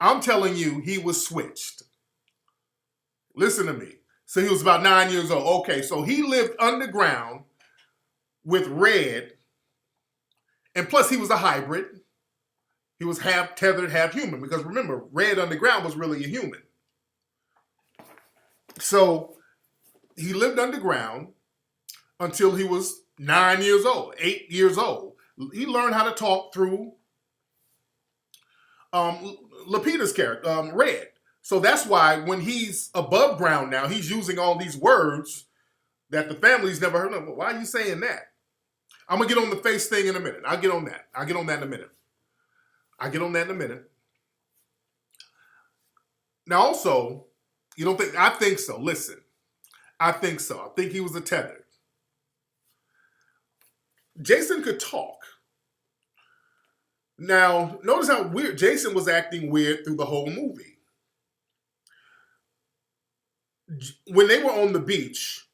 I'm telling you he was switched. Listen to me. So he was about 9 years old. Okay, so he lived underground with Red, and plus he was a hybrid. He was half tethered, half human, because remember, Red underground was really a human. So he lived underground until he was 9 years old, 8 years old. He learned how to talk through Lupita's character, Red. So that's why when he's above ground now, he's using all these words that the family's never heard of. Well, why are you saying that? I'm going to get on the face thing in a minute. I'll get on that. I'll get on that in a minute. Now also, you don't think, I think so. Listen, I think so. I think he was a tethered. Jason could talk. Now, notice how weird Jason was acting weird through the whole movie. When they were on the beach,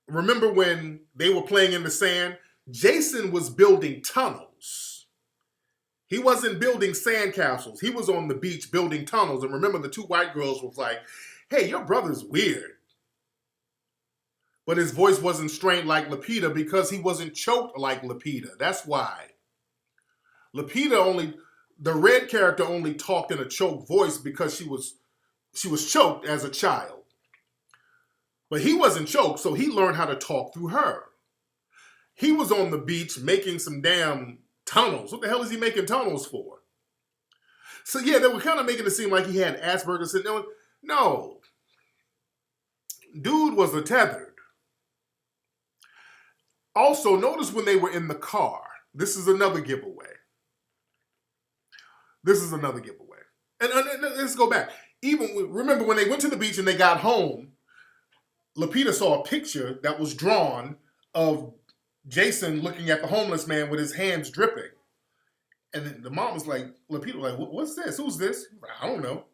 remember when they were playing in the sand? Jason was building tunnels. He wasn't building sandcastles. He was on the beach building tunnels. And remember, the two white girls was like, hey, your brother's weird. But his voice wasn't strained like Lupita because he wasn't choked like Lupita. That's why. Lupita the Red character only talked in a choked voice because she was choked as a child. But he wasn't choked, so he learned how to talk through her. He was on the beach making some damn tunnels. What the hell is he making tunnels for? So yeah, they were kind of making it seem like he had Asperger's syndrome. No. Dude was a tethered. Also, notice when they were in the car. This is another giveaway. And let's go back. Even remember when they went to the beach and they got home, Lapita saw a picture that was drawn of Jason looking at the homeless man with his hands dripping. And then the mom was like, Lapita was like, what's this? Who's this? I don't know.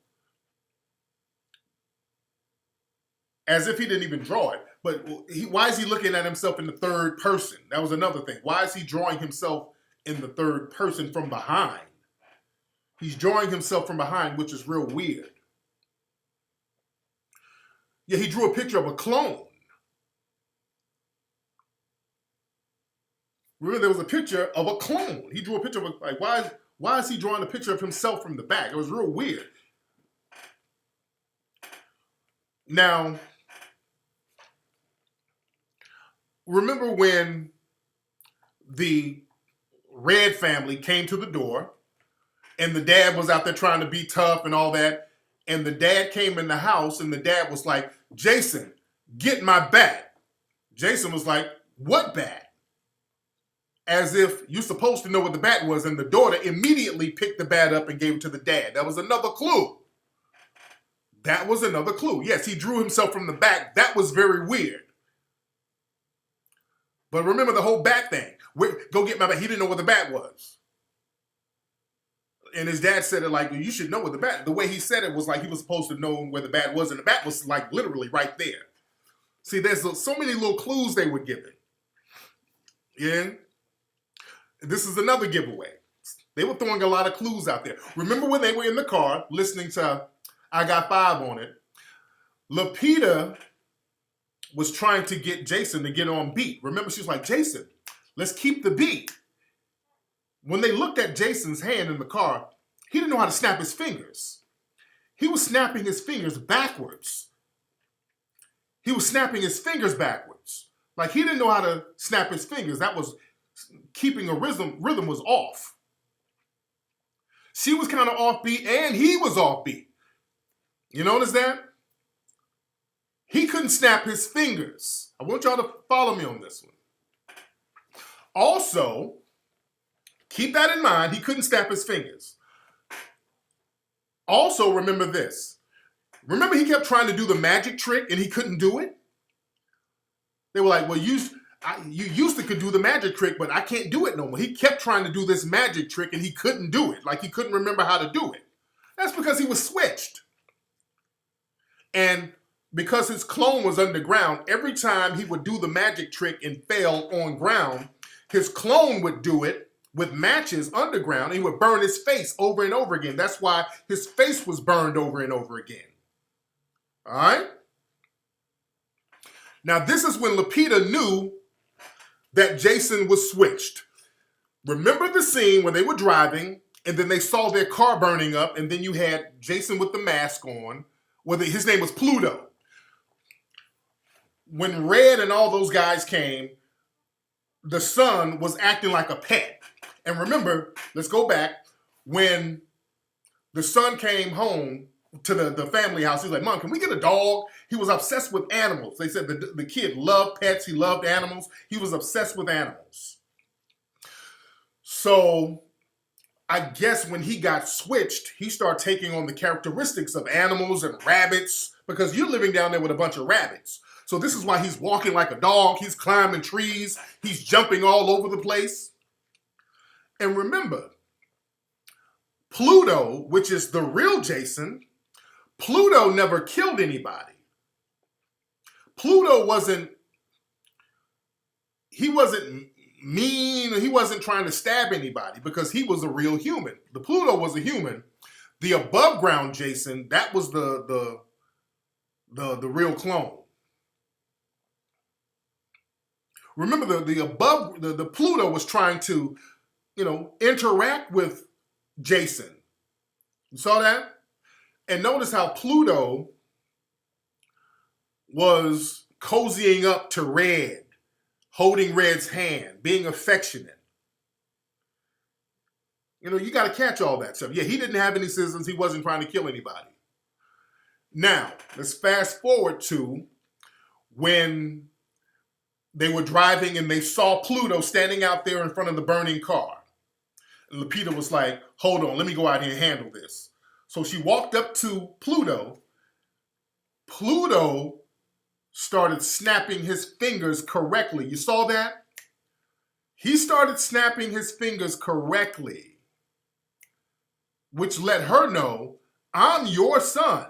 As if he didn't even draw it. But why is he looking at himself in the third person? That was another thing. Why is he drawing himself in the third person from behind? He's drawing himself from behind, which is real weird. Yeah, he drew a picture of a clone. Remember, there was a picture of a clone. He drew a picture of like, why is he drawing a picture of himself from the back? It was real weird. Now, remember when the Red family came to the door and the dad was out there trying to be tough and all that, and the dad came in the house and the dad was like, Jason, get my bat. Jason was like, what bat? As if you're supposed to know what the bat was, and the daughter immediately picked the bat up and gave it to the dad. That was another clue. That was another clue. Yes, he drew himself from the back. That was very weird. But remember the whole bat thing. Go get my bat. He didn't know what the bat was. And his dad said it like, you should know what the bat. The way he said it was like he was supposed to know where the bat was, and the bat was like literally right there. See, there's so many little clues they were giving. Yeah? This is another giveaway. They were throwing a lot of clues out there. Remember when they were in the car listening to I Got Five on it? Lapita was trying to get Jason to get on beat. Remember, she was like, Jason, let's keep the beat. When they looked at Jason's hand in the car, he didn't know how to snap his fingers. He was snapping his fingers backwards. He was snapping his fingers backwards. Like he didn't know how to snap his fingers. That was keeping a rhythm was off. She was kind of offbeat and he was offbeat. You notice that? He couldn't snap his fingers. I want y'all to follow me on this one. Also, keep that in mind. He couldn't snap his fingers. Also, remember this. Remember he kept trying to do the magic trick and he couldn't do it? They were like, well, you used to could do the magic trick, but I can't do it no more. He kept trying to do this magic trick and he couldn't do it. Like he couldn't remember how to do it. That's because he was switched. And because his clone was underground, every time he would do the magic trick and fail on ground, his clone would do it with matches underground and he would burn his face over and over again. That's why his face was burned over and over again. All right? Now, this is when Lapita knew that Jason was switched. Remember the scene when they were driving and then they saw their car burning up and then you had Jason with the mask on. His name was Pluto. When Red and all those guys came, the son was acting like a pet. And remember, let's go back, when the son came home to the family house, he was like, Mom, can we get a dog? He was obsessed with animals. They said the kid loved pets, he loved animals. He was obsessed with animals. So I guess when he got switched, he started taking on the characteristics of animals and rabbits, because you're living down there with a bunch of rabbits. So this is why he's walking like a dog. He's climbing trees. He's jumping all over the place. And remember, Pluto, which is the real Jason, Pluto never killed anybody. Pluto wasn't mean, he wasn't trying to stab anybody because he was a real human. The Pluto was a human. The above ground Jason, that was the real clone. Remember the Pluto was trying to, interact with Jason. You saw that? And notice how Pluto was cozying up to Red, holding Red's hand, being affectionate. You got to catch all that stuff. Yeah, he didn't have any scissors. He wasn't trying to kill anybody. Now, let's fast forward to when they were driving and they saw Pluto standing out there in front of the burning car. And Lapita was like, hold on, let me go out here and handle this. So she walked up to Pluto. Pluto started snapping his fingers correctly. You saw that? He started snapping his fingers correctly, which let her know, I'm your son.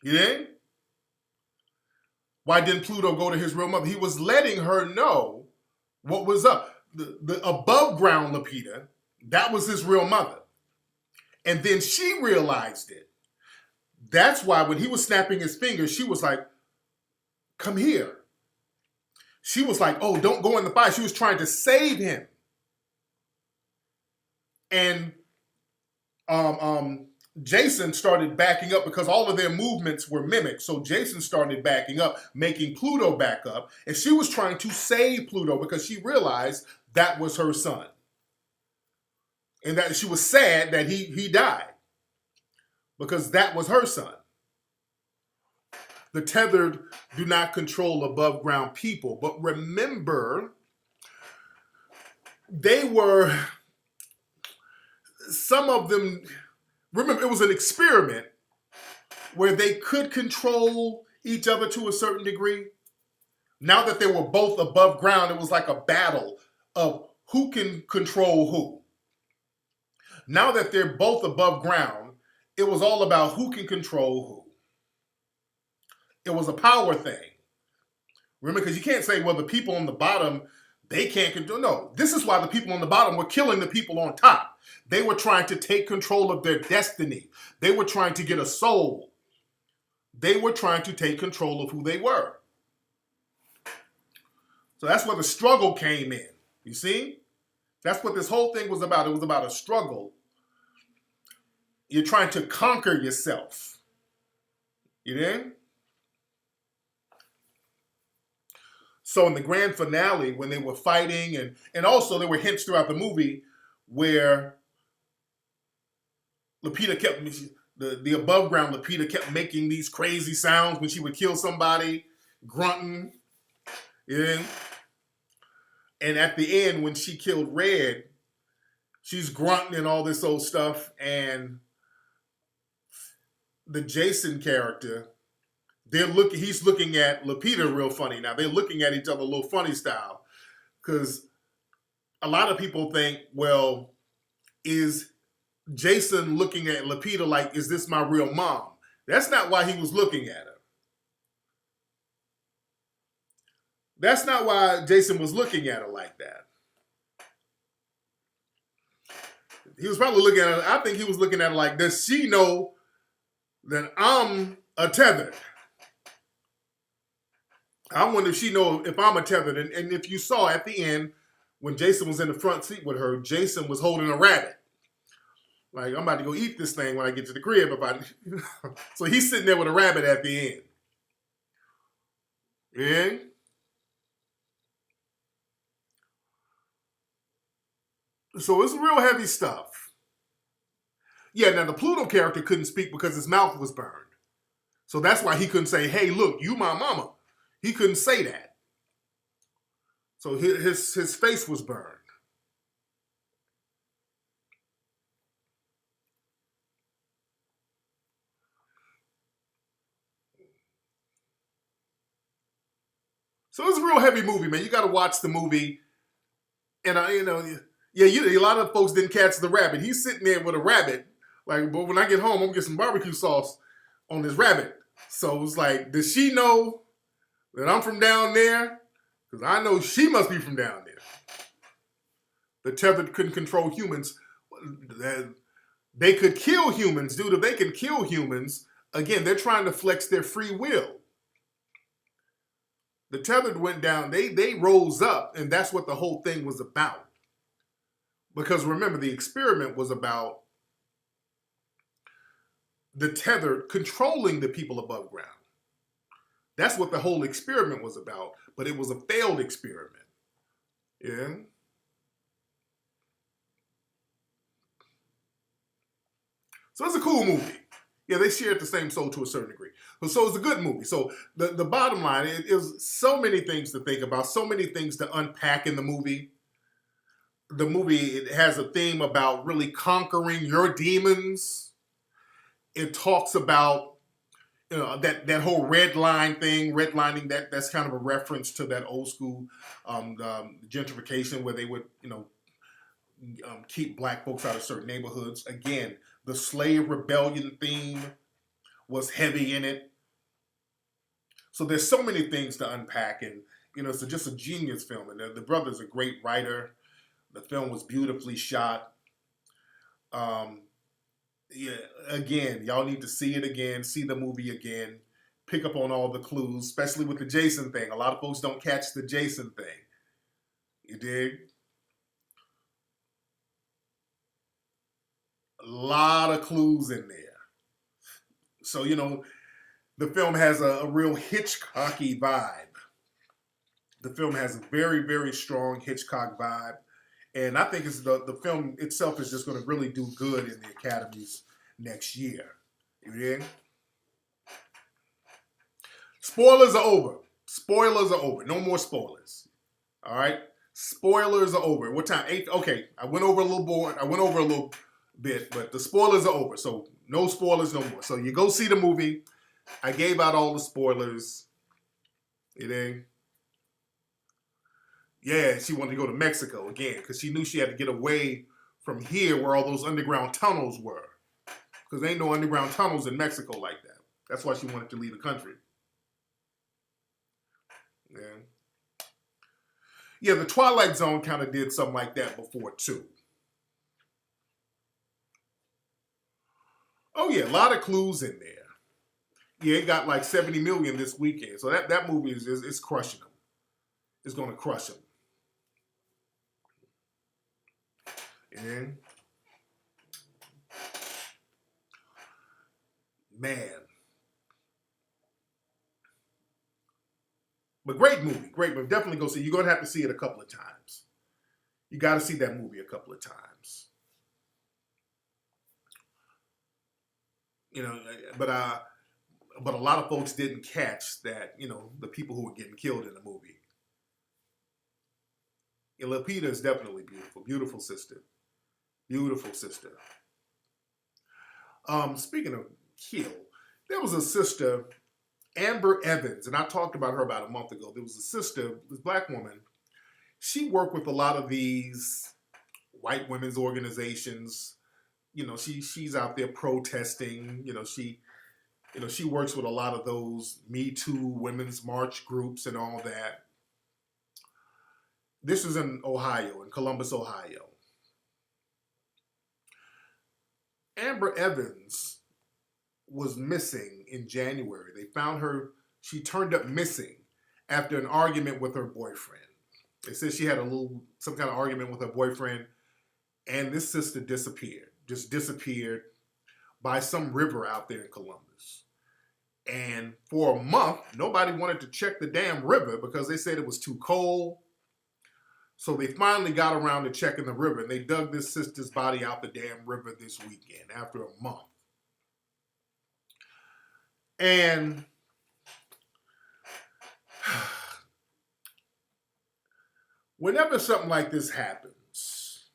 You know? Why didn't Pluto go to his real mother? He was letting her know what was up. The above ground Lapita, that was his real mother. And then she realized it. That's why when he was snapping his fingers, she was like, come here. She was like, oh, don't go in the fire. She was trying to save him. And Jason started backing up because all of their movements were mimicked. So Jason started backing up, making Pluto back up. And she was trying to save Pluto because she realized that was her son. And that she was sad that he died because that was her son. The tethered do not control above ground people. But remember, some of them, remember, it was an experiment where they could control each other to a certain degree. Now that they were both above ground, it was like a battle of who can control who. Now that they're both above ground, it was all about who can control who. It was a power thing. Remember, because you can't say, well, the people on the bottom, they can't control. No, this is why the people on the bottom were killing the people on top. They were trying to take control of their destiny. They were trying to get a soul. They were trying to take control of who they were. So that's where the struggle came in. You see? That's what this whole thing was about. It was about a struggle. You're trying to conquer yourself. You know? So in the grand finale, when they were fighting, and also there were hints throughout the movie where Lapita kept, the above ground Lapita kept making these crazy sounds when she would kill somebody, grunting. Yeah. And at the end, when she killed Red, she's grunting and all this old stuff. And the Jason character, he's looking at Lapita real funny. Now they're looking at each other a little funny style. Because a lot of people think, well, is Jason looking at Lapita like, is this my real mom? That's not why he was looking at her. That's not why Jason was looking at her like that. He was probably looking at her, I think he was looking at her like, does she know that I'm a tethered? I wonder if she knows if I'm a tethered. And if you saw at the end, when Jason was in the front seat with her, Jason was holding a rabbit. Like, I'm about to go eat this thing when I get to the crib. So he's sitting there with a rabbit at the end. Yeah? So it's real heavy stuff. Yeah, now the Pluto character couldn't speak because his mouth was burned. So that's why he couldn't say, hey, look, you my mama. He couldn't say that. So his face was burned. So it's a real heavy movie, man. You got to watch the movie. And, a lot of folks didn't catch the rabbit. He's sitting there with a rabbit. Like, but when I get home, I'm going to get some barbecue sauce on this rabbit. So it's like, does she know that I'm from down there? Because I know she must be from down there. The tethered couldn't control humans. They could kill humans, dude. If they can kill humans, again, they're trying to flex their free will. The tethered went down, they rose up, and that's what the whole thing was about. Because remember, the experiment was about the tethered controlling the people above ground. That's what the whole experiment was about, but it was a failed experiment. Yeah? So it's a cool movie. Yeah, they shared the same soul to a certain degree. So it's a good movie. So the bottom line is so many things to think about, so many things to unpack in the movie. The movie, it has a theme about really conquering your demons. It talks about that whole red line thing, redlining, that's kind of a reference to that old school gentrification where they would, keep black folks out of certain neighborhoods. Again, the slave rebellion theme was heavy in it. So there's so many things to unpack, and it's just a genius film. And the brother's a great writer. The film was beautifully shot. Yeah, again, y'all need to see it again, see the movie again, pick up on all the clues, especially with the Jason thing. A lot of folks don't catch the Jason thing. You dig? A lot of clues in there. So, the film has a real Hitchcocky vibe. The film has a very, very strong Hitchcock vibe. And I think it's the film itself is just going to really do good in the Academies next year. You dig? Spoilers are over. Spoilers are over. No more spoilers. All right? Spoilers are over. What time? 8? Okay, I went over a little bit, but the spoilers are over. So no spoilers no more. So you go see the movie. I gave out all the spoilers. You dig? Yeah, she wanted to go to Mexico again because she knew she had to get away from here where all those underground tunnels were. Because there ain't no underground tunnels in Mexico like that. That's why she wanted to leave the country. Yeah. Yeah, the Twilight Zone kind of did something like that before, too. Oh, yeah, a lot of clues in there. Yeah, it got like 70 million this weekend. So that movie is crushing them. It's going to crush them. And man. But great movie. Great movie. Definitely go see it. You're going to have to see it a couple of times. You got to see that movie a couple of times. But a lot of folks didn't catch that, the people who were getting killed in the movie. And Lupita is definitely beautiful. Beautiful sister. Beautiful sister. Speaking of kill, there was a sister, Amber Evans, and I talked about her about a month ago. There was a sister, this black woman. She worked with a lot of these white women's organizations. She's out there protesting. She works with a lot of those Me Too women's march groups and all that. This is in Ohio, in Columbus, Ohio. Amber Evans was missing in January. They found her, she turned up missing after an argument with her boyfriend. They said she had some kind of argument with her boyfriend, and this sister just disappeared by some river out there in Columbus. And for a month, nobody wanted to check the damn river because they said it was too cold. So they finally got around to checking the river, and they dug this sister's body out the damn river this weekend after a month. And whenever something like this happens,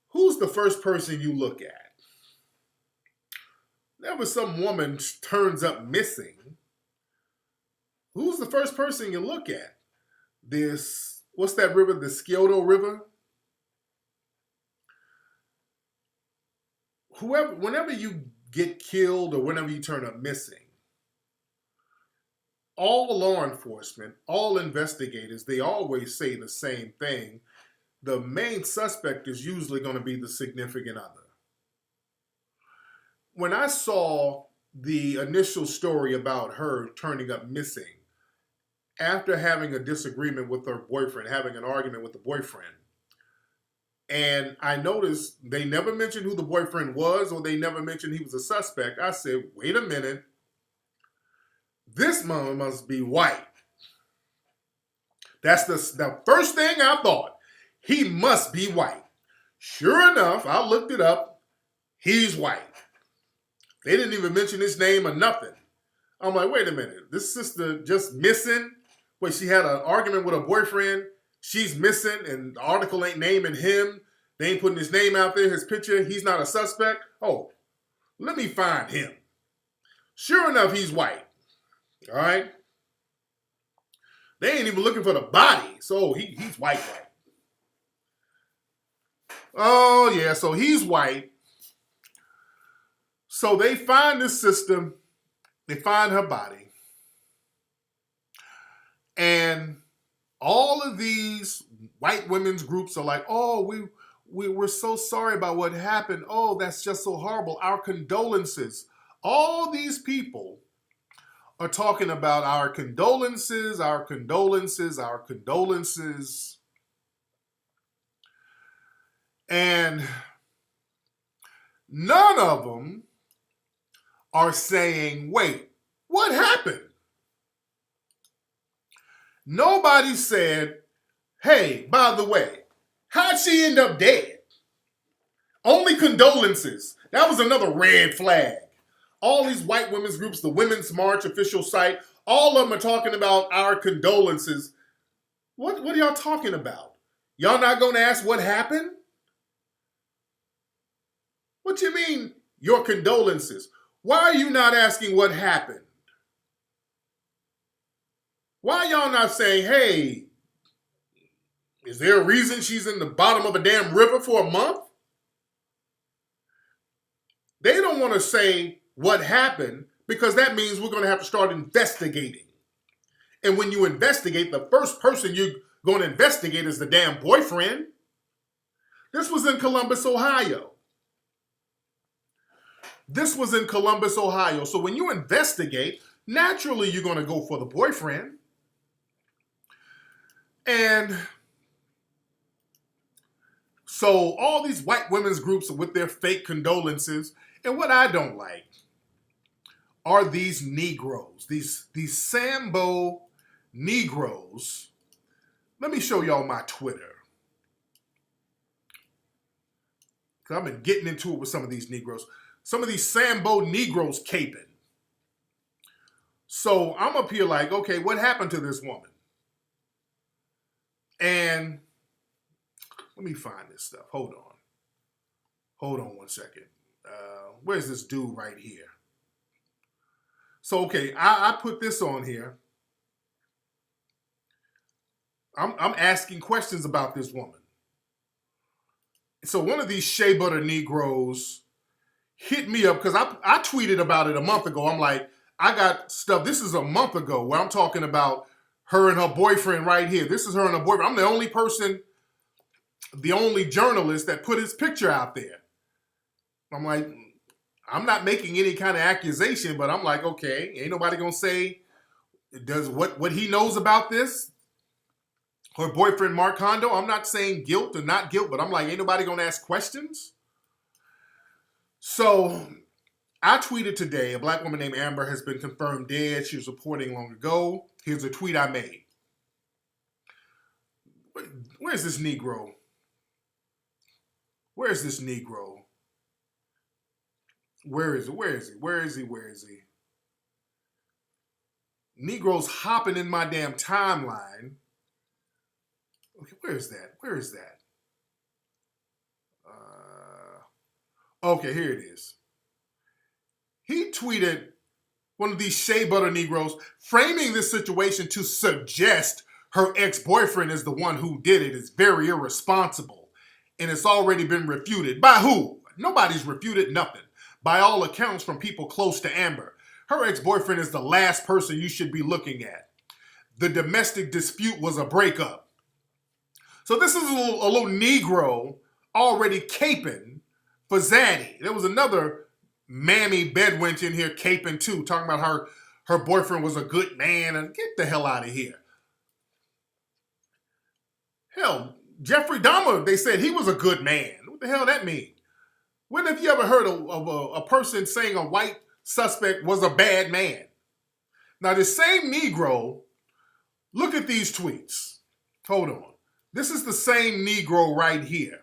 who's the first person you look at? Whenever some woman turns up missing, who's the first person you look at? What's that river? The Scioto River? Whenever you get killed or whenever you turn up missing, all law enforcement, all investigators, they always say the same thing. The main suspect is usually going to be the significant other. When I saw the initial story about her turning up missing, after having a disagreement with her boyfriend, having an argument with the boyfriend, and I noticed they never mentioned who the boyfriend was or they never mentioned he was a suspect, I said, wait a minute, this mama must be white. That's the first thing I thought. He must be white. Sure enough, I looked it up. He's white. They didn't even mention his name or nothing. I'm like, wait a minute, this sister just missing? Wait, she had an argument with her boyfriend. She's missing, and the article ain't naming him. They ain't putting his name out there, his picture. He's not a suspect. Oh, Let me find him. Sure enough, he's white. All right. They ain't even looking for the body. So he's white. Oh, yeah. So he's white. So they find this system. They find her body. And all of these white women's groups are like, oh, we're so sorry about what happened. Oh, that's just so horrible. Our condolences. All these people are talking about our condolences, our condolences, our condolences. And none of them are saying, wait, what happened? Nobody said, hey, by the way, how'd she end up dead? Only condolences. That was another red flag. All these white women's groups, the Women's March official site, all of them are talking about our condolences. What are y'all talking about? Y'all not going to ask what happened? What you mean, your condolences? Why are you not asking what happened? Why y'all not saying, hey, is there a reason she's in the bottom of a damn river for a month? They don't want to say what happened because that means we're going to have to start investigating. And when you investigate, the first person you're going to investigate is the damn boyfriend. This was in Columbus, Ohio. This was in Columbus, Ohio. So when you investigate, naturally you're going to go for the boyfriend. And so all these white women's groups with their fake condolences. And what I don't like are these Negroes, these Sambo Negroes. Let me show y'all my Twitter. Because I've been getting into it with some of these Negroes. Some of these Sambo Negroes caping. So I'm up here like, okay, what happened to this woman? And let me find this stuff. Hold on. Hold on one second. Where's this dude right here? So, okay, I put this on here. I'm asking questions about this woman. So one of these shea butter Negroes hit me up because I tweeted about it a month ago. I'm like, I got stuff. This is a month ago where I'm talking about her and her boyfriend right here. This is her and her boyfriend. I'm the only person, the only journalist that put his picture out there. I'm like, I'm not making any kind of accusation, but I'm like, okay, ain't nobody gonna say does what he knows about this. Her boyfriend, Mark Hondo, I'm not saying guilt or not guilt, but I'm like, ain't nobody gonna ask questions. So I tweeted today, a black woman named Amber has been confirmed dead. She was reporting long ago. Here's a tweet I made. Where's this Negro? Where's this Negro? Where is he? Where is he? Where is he? Where is he? Negroes hopping in my damn timeline. Okay, where is that? Where is that? Okay, here it is. He tweeted one of these shea butter Negroes framing this situation to suggest her ex-boyfriend is the one who did it is very irresponsible. And it's already been refuted. By who? Nobody's refuted nothing. By all accounts from people close to Amber. Her ex-boyfriend is the last person you should be looking at. The domestic dispute was a breakup. So this is a little Negro already caping for Zaddy. There was another mammy bedwench in here caping too, talking about her boyfriend was a good man, and get the hell out of here. Hell, Jeffrey Dahmer, they said he was a good man. What the hell that mean? When have you ever heard of a person saying a white suspect was a bad man? Now, this same Negro, look at these tweets. Hold on. This is the same Negro right here.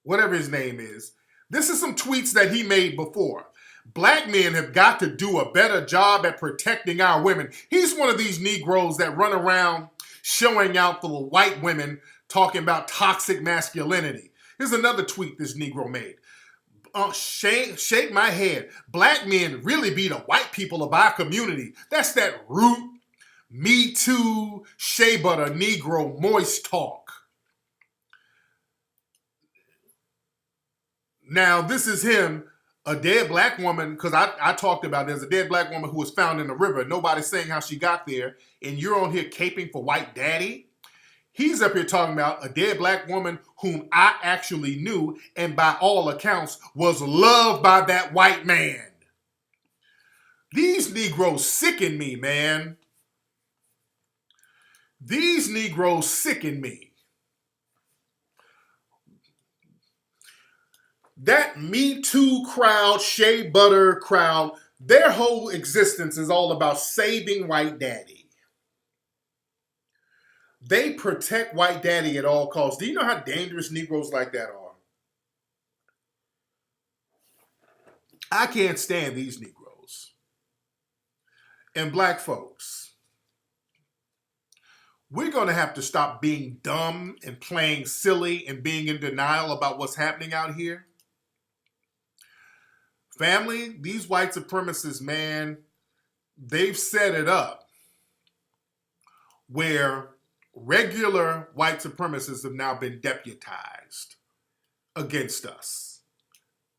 Whatever his name is. This is some tweets that he made before. Black men have got to do a better job at protecting our women. He's one of these Negroes that run around showing out for the white women talking about toxic masculinity. Here's another tweet this Negro made. Shake my head. Black men really be the white people of our community. That's that root, Me Too, shea butter, Negro, moist talk. Now, this is him, a dead black woman, because I talked about there's a dead black woman who was found in the river. Nobody's saying how she got there, and you're on here caping for white daddy. He's up here talking about a dead black woman whom I actually knew and by all accounts was loved by that white man. These Negroes sicken me, man. These Negroes sicken me. That Me Too crowd, shea butter crowd, their whole existence is all about saving white daddy. They protect white daddy at all costs. Do you know how dangerous Negroes like that are? I can't stand these Negroes. And black folks, we're going to have to stop being dumb and playing silly and being in denial about what's happening out here. Family, these white supremacists, man, they've set it up where regular white supremacists have now been deputized against us.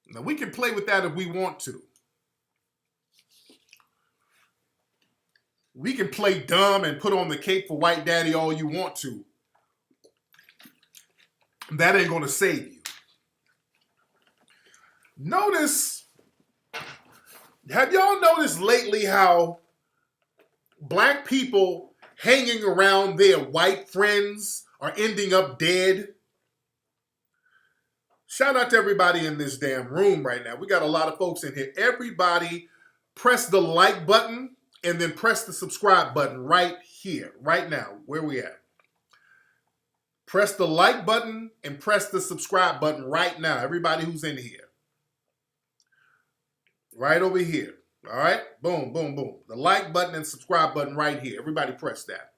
Now, we can play with that if we want to. We can play dumb and put on the cape for white daddy all you want to. That ain't going to save you. Have y'all noticed lately how black people hanging around their white friends are ending up dead? Shout out to everybody in this damn room right now. We got a lot of folks in here. Everybody press the like button and then press the subscribe button right here, right now, where we at. Press the like button and press the subscribe button right now. Everybody who's in here. Right over here. All right? Boom, boom, boom. The like button and subscribe button right here. Everybody press that.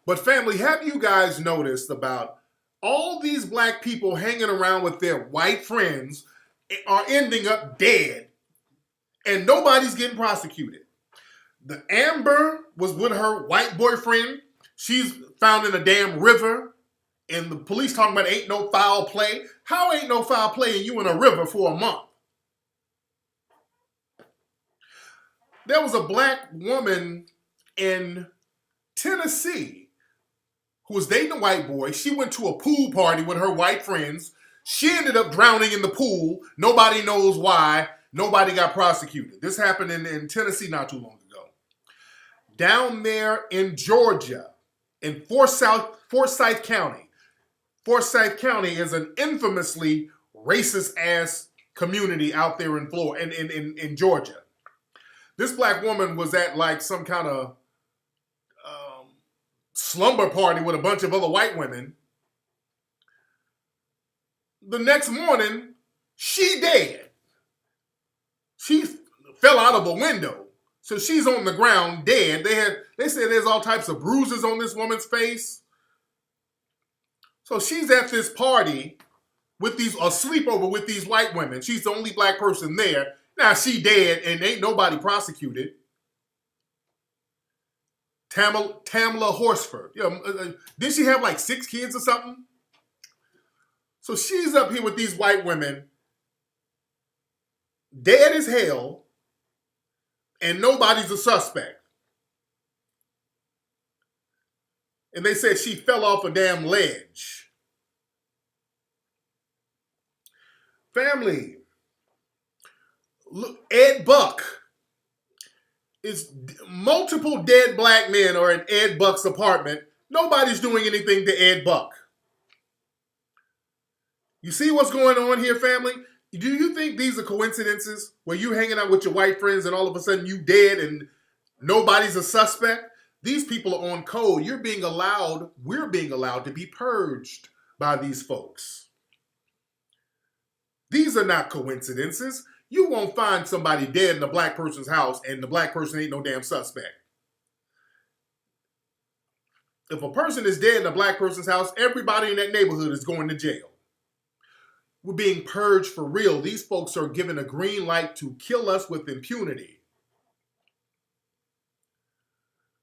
But family, have you guys noticed about all these black people hanging around with their white friends are ending up dead and nobody's getting prosecuted? The Amber was with her white boyfriend. She's found in a damn river. And the police talking about ain't no foul play. How ain't no foul play and you in a river for a month? There was a black woman in Tennessee who was dating a white boy. She went to a pool party with her white friends. She ended up drowning in the pool. Nobody knows why. Nobody got prosecuted. This happened in Tennessee not too long ago. Down there in Georgia, in Forsyth County. Forsyth County is an infamously racist-ass community out there in Florida, in Georgia. This black woman was at like some kind of slumber party with a bunch of other white women. The next morning, she dead. She fell out of a window. So she's on the ground dead. They said there's all types of bruises on this woman's face. So she's at this party with a sleepover with these white women. She's the only black person there. Now she dead and ain't nobody prosecuted. Tamla Horsford. Did she have like 6 kids or something? So she's up here with these white women, dead as hell, and nobody's a suspect. And they said she fell off a damn ledge. Family. Look, Ed Buck is multiple dead black men are in Ed Buck's apartment. Nobody's doing anything to Ed Buck. You see what's going on here, family? Do you think these are coincidences where you hanging out with your white friends and all of a sudden you dead and nobody's a suspect? These people are on code. We're being allowed to be purged by these folks. These are not coincidences. You won't find somebody dead in a black person's house and the black person ain't no damn suspect. If a person is dead in a black person's house, everybody in that neighborhood is going to jail. We're being purged for real. These folks are given a green light to kill us with impunity.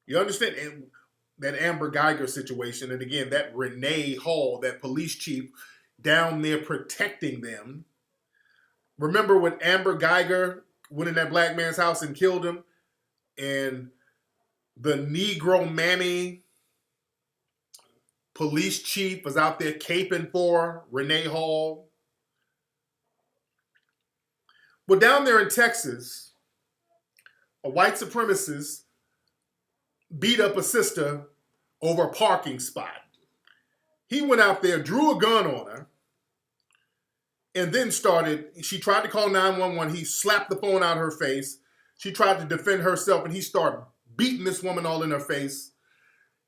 You understand? And that Amber Geiger situation, and again, that Renee Hall, that police chief down there protecting them. Remember when Amber Geiger went in that black man's house and killed him? And the Negro Mammy police chief was out there caping for Renee Hall. Well, down there in Texas, a white supremacist beat up a sister over a parking spot. He went out there, drew a gun on her, and then she tried to call 911. He slapped the phone out of her face. She tried to defend herself, and he started beating this woman all in her face.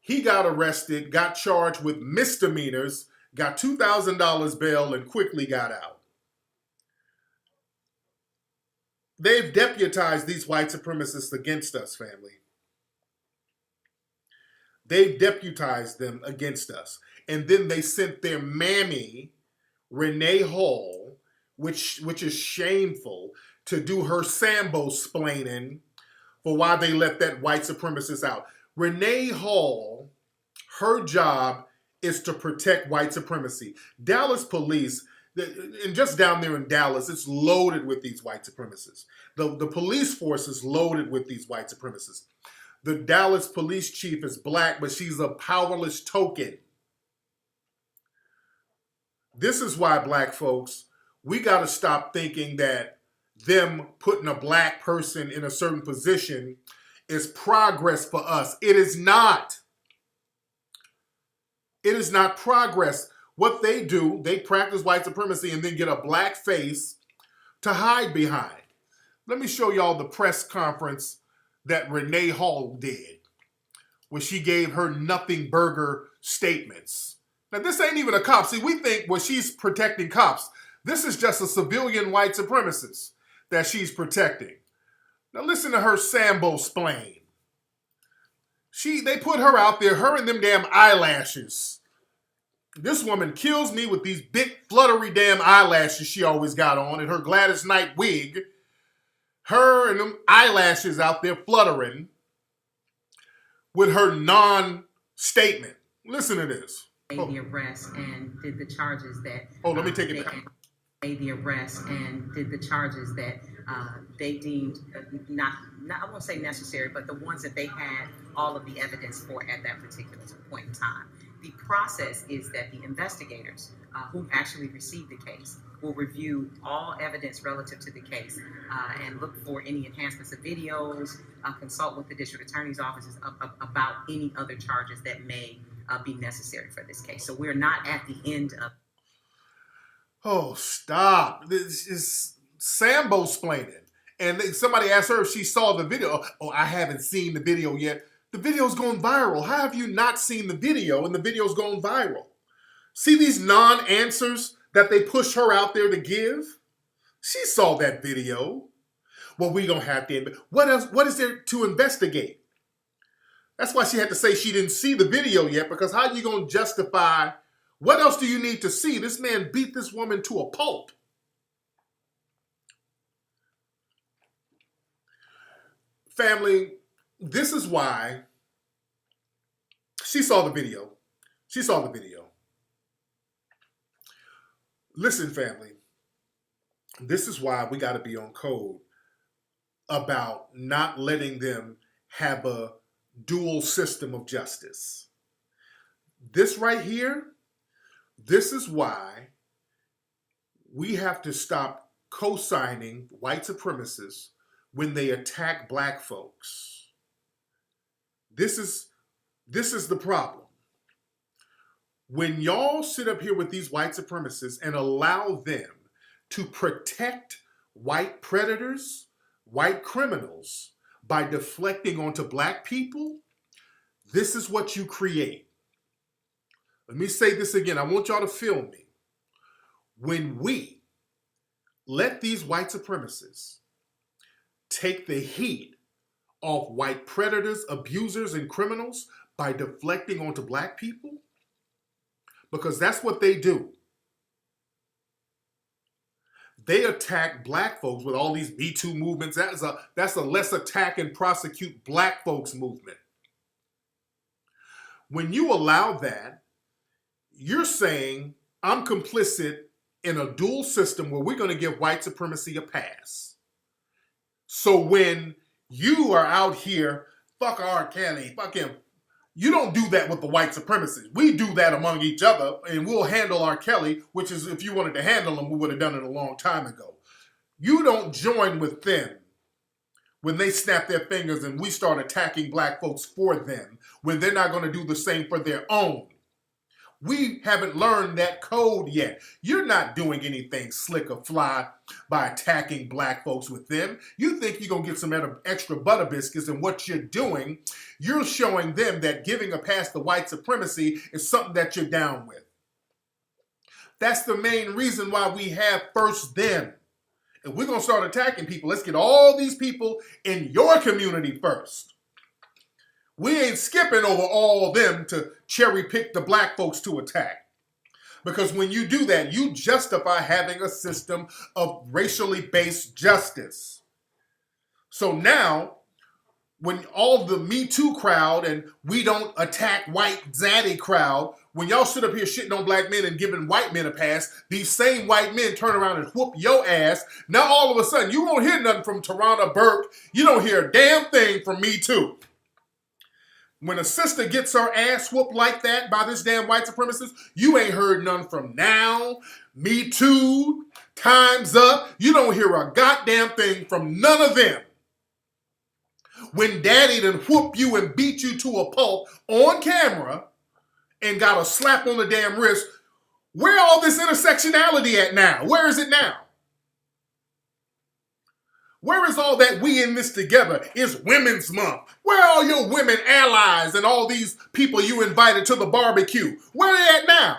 He got arrested, got charged with misdemeanors, got $2,000 bail, and quickly got out. They've deputized these white supremacists against us, family. They've deputized them against us. And then they sent their mammy, Renee Hall, which is shameful, to do her Symbolis for why they let that white supremacist out. Renee Hall, her job is to protect white supremacy. Dallas police, and just down there in Dallas, it's loaded with these white supremacists. The police force is loaded with these white supremacists. The Dallas police chief is black, but she's a powerless token. This is why, black folks, we got to stop thinking that them putting a black person in a certain position is progress for us. It is not. It is not progress. What they do, they practice white supremacy and then get a black face to hide behind. Let me show y'all the press conference that Renee Hall did, where she gave her nothing burger statements. Now, this ain't even a cop. See, we think, well, she's protecting cops. This is just a civilian white supremacist that she's protecting. Now, listen to her Symbolis. They put her out there, her and them damn eyelashes. This woman kills me with these big fluttery damn eyelashes she always got on and her Gladys Knight wig. Her and them eyelashes out there fluttering with her non-statement. Listen to this. Made the arrest and did the charges that... let me take it back. Made the arrest and did the charges that they deemed not I won't say necessary, but the ones that they had all of the evidence for at that particular point in time. The process is that the investigators who actually received the case will review all evidence relative to the case and look for any enhancements of videos, consult with the district attorney's offices about any other charges that may be necessary for this case. So we're not at the end of... Oh, stop. This is Symbolis. And somebody asked her if she saw the video. Oh, I haven't seen the video yet. The video's going viral. How have you not seen the video and the video's going viral? See these non-answers that they push her out there to give? She saw that video. Well, we don't have to. What else? What is there to investigate? That's why she had to say she didn't see the video yet, because how are you going to justify? What else do you need to see? This man beat this woman to a pulp. Family, this is why she saw the video. She saw the video. Listen, family, this is why we got to be on code about not letting them have a dual system of justice. This right here, this is why we have to stop co-signing white supremacists when they attack black folks. This is the problem. When y'all sit up here with these white supremacists and allow them to protect white predators, white criminals, by deflecting onto black people, this is what you create. Let me say this again. I want y'all to feel me. When we let these white supremacists take the heat off white predators, abusers, and criminals by deflecting onto black people, because that's what they do. They attack black folks with all these Me Too movements. That's a let's attack and prosecute black folks movement. When you allow that, you're saying I'm complicit in a dual system where we're going to give white supremacy a pass. So when you are out here, fuck R. Kelly, fuck him, you don't do that with the white supremacists. We do that among each other, and we'll handle R. Kelly, which is, if you wanted to handle him, we would have done it a long time ago. You don't join with them when they snap their fingers and we start attacking black folks for them, when they're not going to do the same for their own. We haven't learned that code yet. You're not doing anything slick or fly by attacking black folks with them. You think you're going to get some extra butter biscuits, and what you're doing, you're showing them that giving a pass to white supremacy is something that you're down with. That's the main reason why we have first them. If we're going to start attacking people, let's get all these people in your community first. We ain't skipping over all them to cherry pick the black folks to attack. Because when you do that, you justify having a system of racially based justice. So now, when all the Me Too crowd and we don't attack white zaddy crowd, when y'all sit up here shitting on black men and giving white men a pass, these same white men turn around and whoop your ass. Now all of a sudden, you won't hear nothing from Tarana Burke. You don't hear a damn thing from Me Too. When a sister gets her ass whooped like that by this damn white supremacist, you ain't heard none from Now, Me Too, Time's Up. You don't hear a goddamn thing from none of them. When daddy done whoop you and beat you to a pulp on camera and got a slap on the damn wrist, where all this intersectionality at now? Where is it now? Where is all that we in this together? It's Women's Month. Where are all your women allies and all these people you invited to the barbecue? Where are they at now?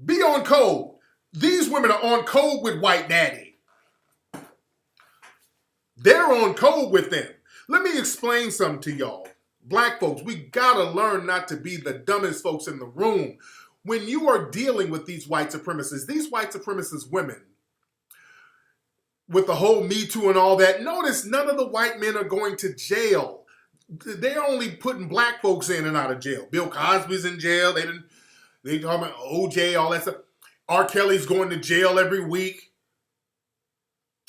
Be on code. These women are on code with white daddy. They're on code with them. Let me explain something to y'all. Black folks, we gotta learn not to be the dumbest folks in the room. When you are dealing with these white supremacist women, with the whole Me Too and all that, notice none of the white men are going to jail. They're only putting black folks in and out of jail. Bill Cosby's in jail. They talking about OJ, all that stuff. R. Kelly's going to jail every week.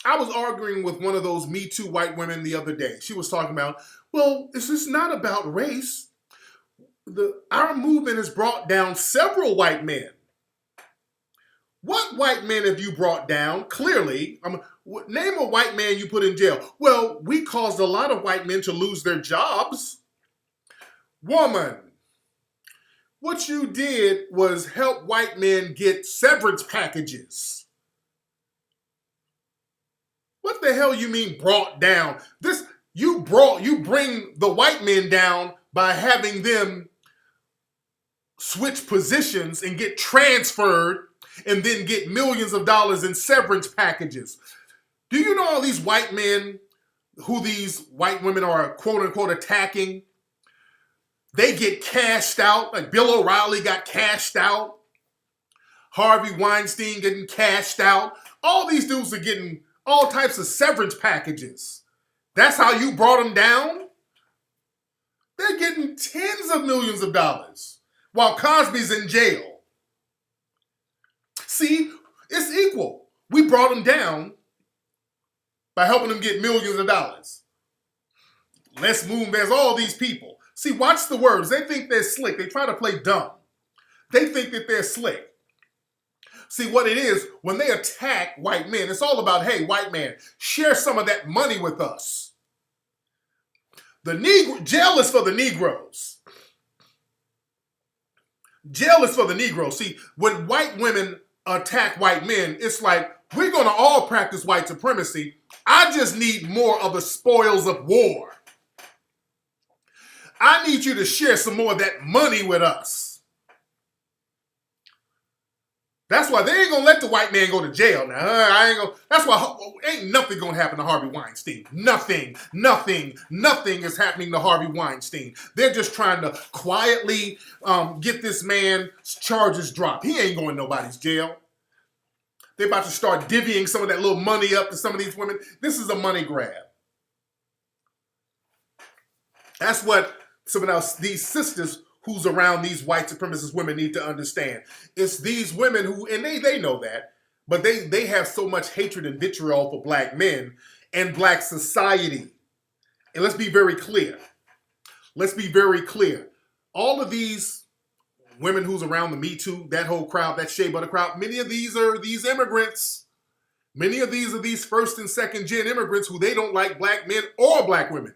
I was arguing with one of those Me Too white women the other day. She was talking about, well, this is not about race. Our movement has brought down several white men. What white men have you brought down? Clearly, name a white man you put in jail. Well, we caused a lot of white men to lose their jobs. Woman, what you did was help white men get severance packages. What the hell you mean brought down? You bring the white men down by having them switch positions and get transferred and then get millions of dollars in severance packages. Do you know all these white men who these white women are quote unquote attacking? They get cashed out, like Bill O'Reilly got cashed out. Harvey Weinstein getting cashed out. All these dudes are getting all types of severance packages. That's how you brought them down? They're getting tens of millions of dollars while Cosby's in jail. See, it's equal. We brought them down by helping them get millions of dollars. Let's move as all these people. See, watch the words. They think they're slick. They try to play dumb. They think that they're slick. See, what it is, when they attack white men, it's all about, hey, white man, share some of that money with us. Jail is for the Negroes. Jail is for the Negroes. See, when white women attack white men, it's like, we're going to all practice white supremacy. I just need more of the spoils of war. I need you to share some more of that money with us. That's why they ain't gonna let the white man go to jail now. I ain't gonna. That's why ain't nothing gonna happen to Harvey Weinstein. Nothing is happening to Harvey Weinstein. They're just trying to quietly get this man's charges dropped. He ain't going to nobody's jail. They're about to start divvying some of that little money up to some of these women. This is a money grab. That's what some of these sisters who's around these white supremacist women need to understand. It's these women who, and they know that, but they have so much hatred and vitriol for black men and black society. And let's be very clear. Let's be very clear. All of these women who's around the Me Too, that whole crowd, that shea butter crowd, many of these are these immigrants. Many of these are these first and second gen immigrants who they don't like black men or black women.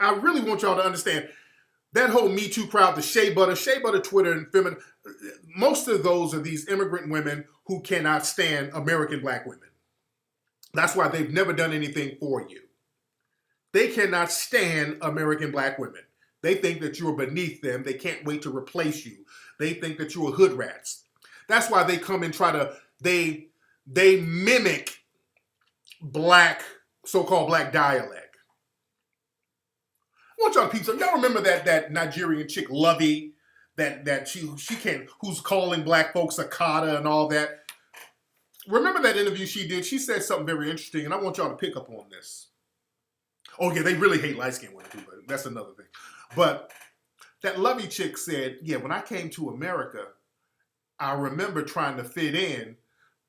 I really want y'all to understand that whole Me Too crowd, the shea butter Twitter and feminine, most of those are these immigrant women who cannot stand American black women. That's why they've never done anything for you. They cannot stand American black women. They think that you're beneath them. They can't wait to replace you. They think that you're hood rats. That's why they come and try to, they mimic black, so-called black dialect. I want y'all to peep something. Y'all remember that Nigerian chick, Lovey, that she can, who's calling black folks Akata and all that. Remember that interview she did? She said something very interesting, and I want y'all to pick up on this. Oh yeah, they really hate light-skinned women too, but that's another thing. But that Lovey chick said, yeah, when I came to America, I remember trying to fit in,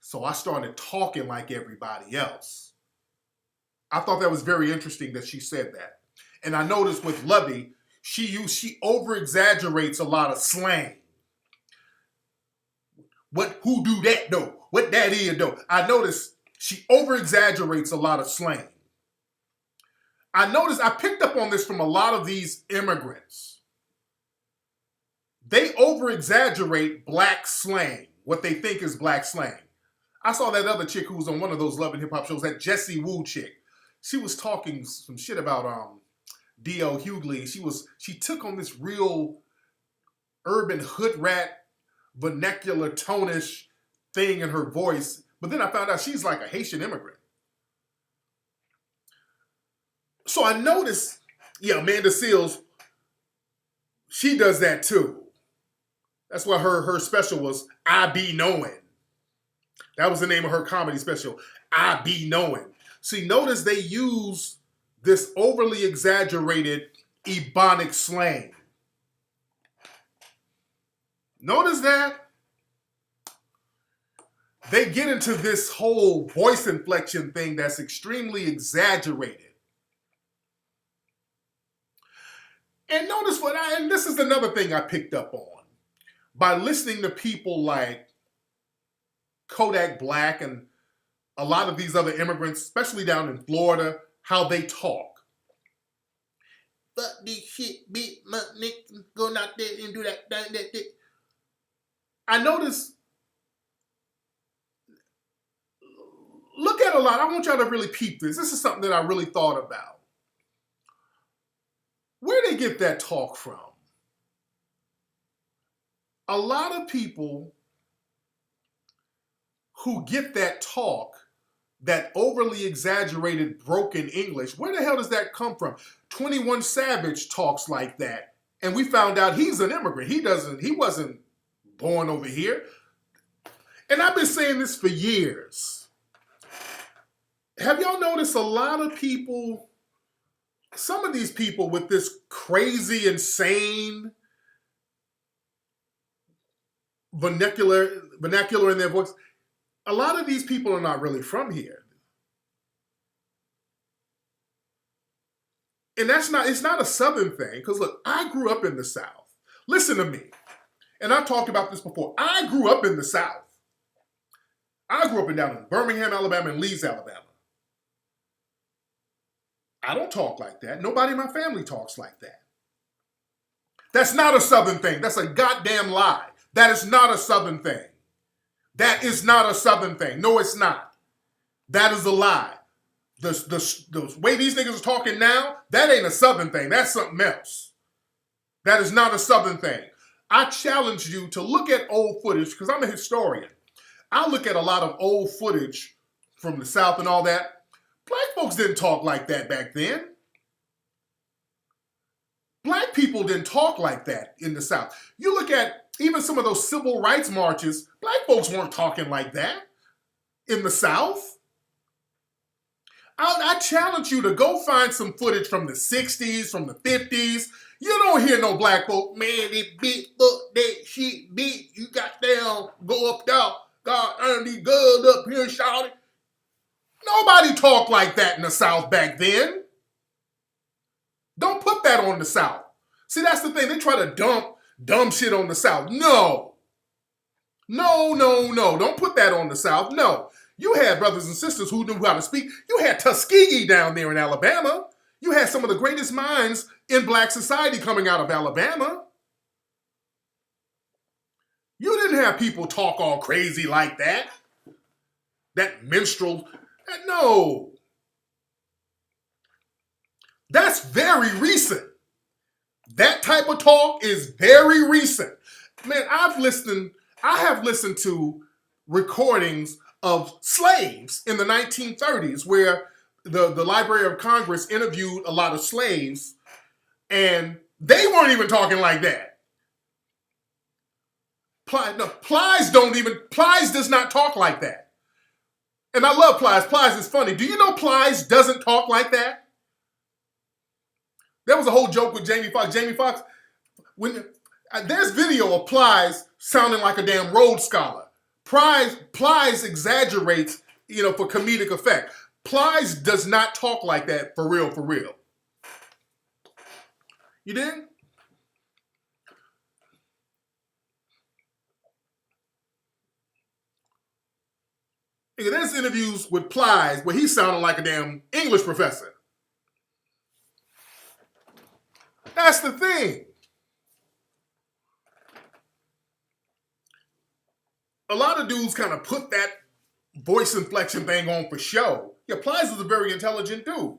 so I started talking like everybody else. I thought that was very interesting that she said that. And I noticed with Lovey, she over-exaggerates a lot of slang. Who do that though? What that is though? I noticed she over-exaggerates a lot of slang. I picked up on this from a lot of these immigrants. They over-exaggerate black slang, what they think is black slang. I saw that other chick who was on one of those Love and Hip Hop shows, that Jessie Wu chick. She was talking some shit about D.L. Hughley. She took on this real urban hood rat, vernacular, tonish thing in her voice. But then I found out she's like a Haitian immigrant. So I noticed, yeah, Amanda Seales, she does that too. That's why her special was I Be Knowing. That was the name of her comedy special, I Be Knowing. See, notice they use this overly exaggerated Ebonic slang. Notice that? They get into this whole voice inflection thing that's extremely exaggerated. And notice and this is another thing I picked up on. By listening to people like Kodak Black and a lot of these other immigrants, especially down in Florida, how they talk. Fuck this shit, bitch, nigga, go out there and do that. I noticed, look at a lot, I want y'all to really peep this. This is something that I really thought about. Where they get that talk from? A lot of people who get that talk, that overly exaggerated broken English, where the hell does that come from? 21 Savage talks like that. And we found out he's an immigrant. He wasn't born over here. And I've been saying this for years. Have y'all noticed a lot of people, some of these people with this crazy, insane vernacular in their voice, a lot of these people are not really from here. And it's not a Southern thing, because look, I grew up in the South. Listen to me. And I've talked about this before. I grew up in the South. I grew up down in Birmingham, Alabama, and Leeds, Alabama. I don't talk like that. Nobody in my family talks like that. That's not a Southern thing. That's a goddamn lie. That is not a Southern thing. That is not a Southern thing. No, it's not. That is a lie. The way these niggas are talking now, that ain't a Southern thing. That's something else. That is not a Southern thing. I challenge you to look at old footage, because I'm a historian. I look at a lot of old footage from the South and all that. Black folks didn't talk like that back then. Black people didn't talk like that in the South. You look at even some of those civil rights marches, black folks weren't talking like that in the South. I challenge you to go find some footage from the 60s, from the 50s. You don't hear no black folk, man, they beat, look, that shit beat, you got down, go up there, God, earn these good up here, shouting. Nobody talked like that in the South back then. Don't put that on the South. See, that's the thing. They try to dump dumb shit on the South. No. No. Don't put that on the South. No. You had brothers and sisters who knew how to speak. You had Tuskegee down there in Alabama. You had some of the greatest minds in black society coming out of Alabama. You didn't have people talk all crazy like that. That minstrel. No. That's very recent. That type of talk is very recent. Man, I have listened to recordings of slaves in the 1930s where the Library of Congress interviewed a lot of slaves, and they weren't even talking like that. Plies does not talk like that. And I love Plies. Plies is funny. Do you know Plies doesn't talk like that? There was a whole joke with Jamie Foxx. Jamie Foxx, there's video of Plies sounding like a damn Rhodes Scholar. Plies exaggerates, for comedic effect. Plies does not talk like that for real, for real. You did? There's interviews with Plies where he's sounding like a damn English professor. That's the thing. A lot of dudes kind of put that voice inflection thing on for show. Yeah, Plies is a very intelligent dude.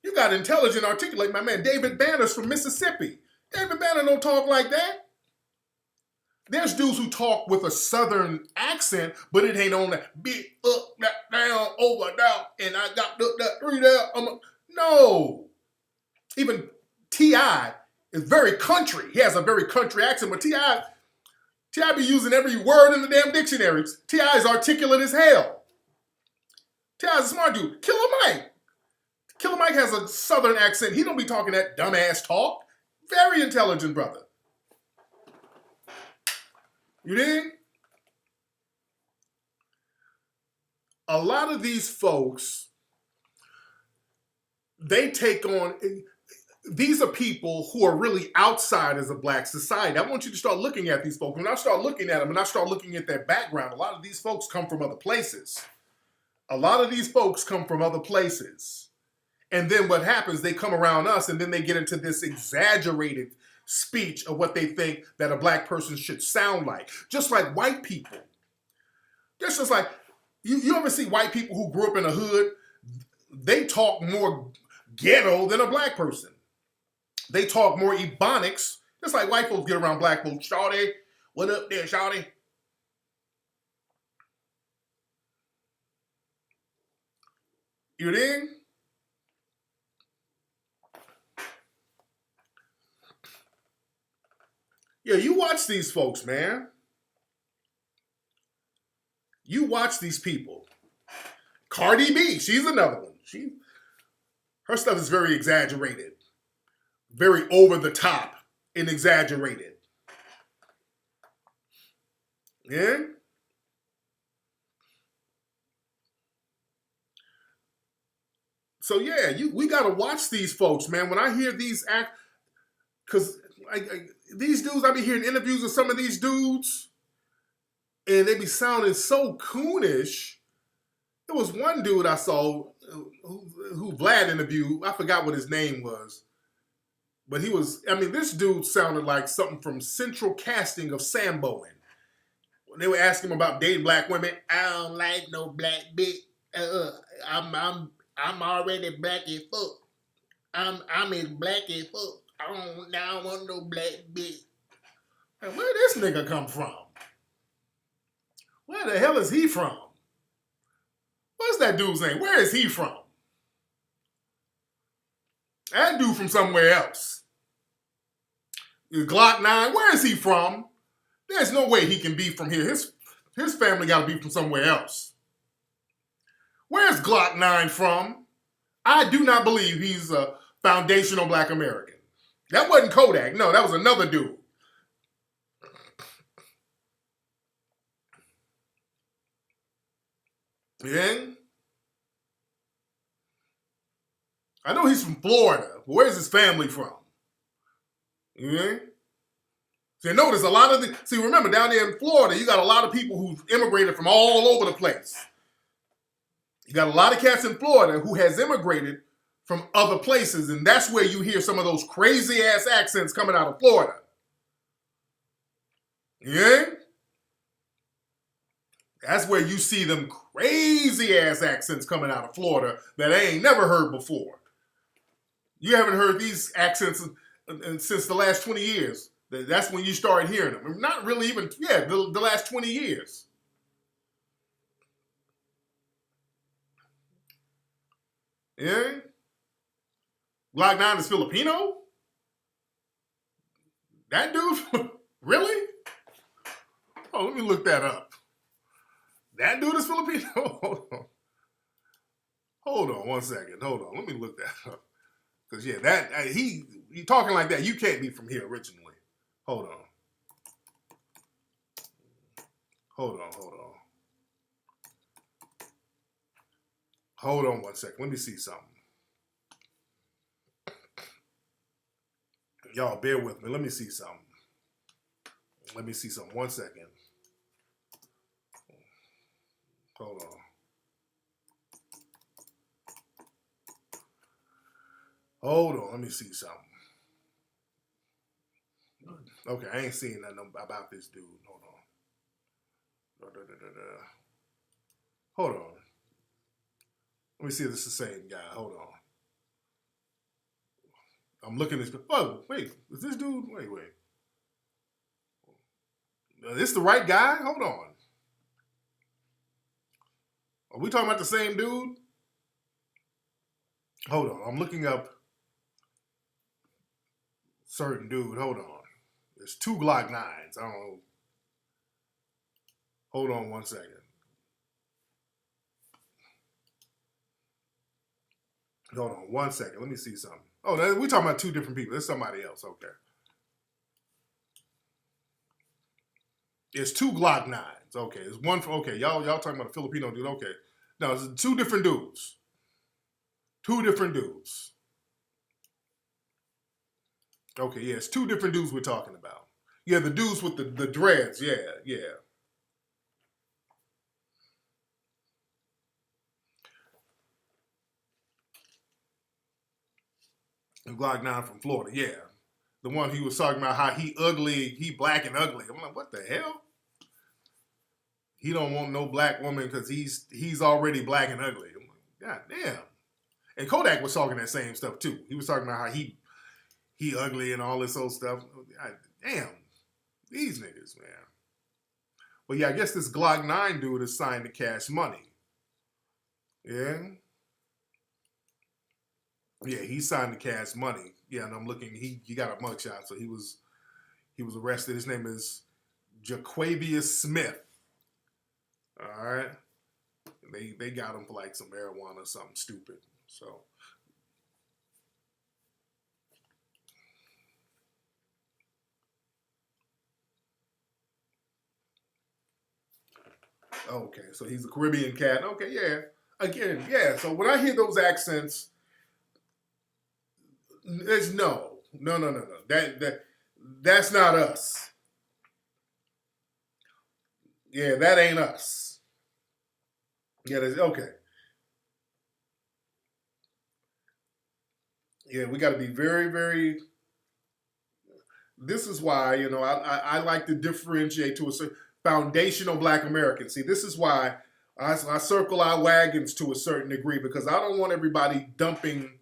You got intelligent, articulate, my man. David Banner's from Mississippi. David Banner don't talk like that. There's dudes who talk with a southern accent, but it ain't on that big up, that down, over, down, and I got that three there. No. Even T.I. is very country. He has a very country accent, but T.I. be using every word in the damn dictionaries. T.I. is articulate as hell. T.I. is a smart dude. Killer Mike. Killer Mike has a southern accent. He don't be talking that dumbass talk. Very intelligent brother. You dig? A lot of these folks, they take on... These are people who are really outsiders of black society. I want you to start looking at these folks. When I start looking at them and I start looking at their background, a lot of these folks come from other places. And then what happens, they come around us and then they get into this exaggerated speech of what they think that a black person should sound like. Just like white people. Just like, you ever see white people who grew up in a hood? They talk more ghetto than a black person. They talk more ebonics, just like white folks get around black folks. Shawty, what up there, shawty? You dig? Yeah, you watch these folks, man. You watch these people. Cardi B, she's another one. Her stuff is very exaggerated. Very over the top and exaggerated. Yeah? So yeah, we gotta watch these folks, man. When I hear these because these dudes, I be hearing interviews of some of these dudes, and they be sounding so coonish. There was one dude I saw who Vlad interviewed. I forgot what his name was. But this dude sounded like something from Central Casting of Samboing. When they were asking him about dating black women, I don't like no black bitch. I'm already black as fuck. I'm as black as fuck. I don't want no black bitch. Like, where this nigga come from? Where the hell is he from? What's that dude's name? Where is he from? That dude from somewhere else. Glock 9, where is he from? There's no way he can be from here. His family got to be from somewhere else. Where's Glock 9 from? I do not believe he's a foundational black American. That wasn't Kodak. No, that was another dude. Yeah? I know he's from Florida, but where's his family from? Yeah? See, notice a lot of remember, down there in Florida, you got a lot of people who've immigrated from all over the place. You got a lot of cats in Florida who has immigrated from other places, and that's where you hear some of those crazy-ass accents coming out of Florida. Yeah? That's where you see them crazy-ass accents coming out of Florida that I ain't never heard before. You haven't heard these accents since the last 20 years. That's when you started hearing them. Not really even, the last 20 years. Yeah? Glock 9 is Filipino? That dude? Really? Oh, let me look that up. That dude is Filipino? Hold on 1 second. Hold on. Let me look that up. Because, he talking like that, you can't be from here originally. Hold on. Hold on 1 second. Let me see something. Y'all, bear with me. Let me see something. 1 second. Hold on. Let me see something. Okay, I ain't seeing nothing about this dude. Hold on. Let me see if this is the same guy. Hold on. I'm looking at this. Oh, wait. Is this dude? Wait. Is this the right guy? Hold on. Are we talking about the same dude? Hold on. I'm looking up certain dude. Hold on. There's 2 Glock 9s. I don't know. Hold on 1 second. Hold on 1 second. Let me see something. Oh, we're talking about 2 different people. There's somebody else. Okay. It's 2 Glock 9s. Okay. It's one for, okay. Y'all talking about a Filipino dude. Okay. No, it's 2 different dudes. 2 different dudes. Okay, yeah, it's 2 different dudes we're talking about. Yeah, the dudes with the dreads. Yeah. And Glock 9 from Florida, yeah. The one he was talking about how he black and ugly. I'm like, what the hell? He don't want no black woman because he's already black and ugly. I'm like, God damn. And Kodak was talking that same stuff too. He was talking about how he ugly and all this old stuff. God damn. These niggas, man. But yeah, I guess this Glock 9 dude is signed to Cash Money. Yeah? Yeah, he signed to Cash Money. Yeah, and I'm looking, he got a mugshot, so he was arrested. His name is Jaquavius Smith. All right? They got him for like some marijuana or something stupid. So okay, so he's a Caribbean cat. Okay, yeah. Again, yeah. So when I hear those accents, it's no. That's not us. Yeah, that ain't us. Yeah, that's okay. Yeah, we got to be very, very. This is why I like to differentiate to a certain foundational Black American. See, this is why I circle our wagons to a certain degree because I don't want everybody dumping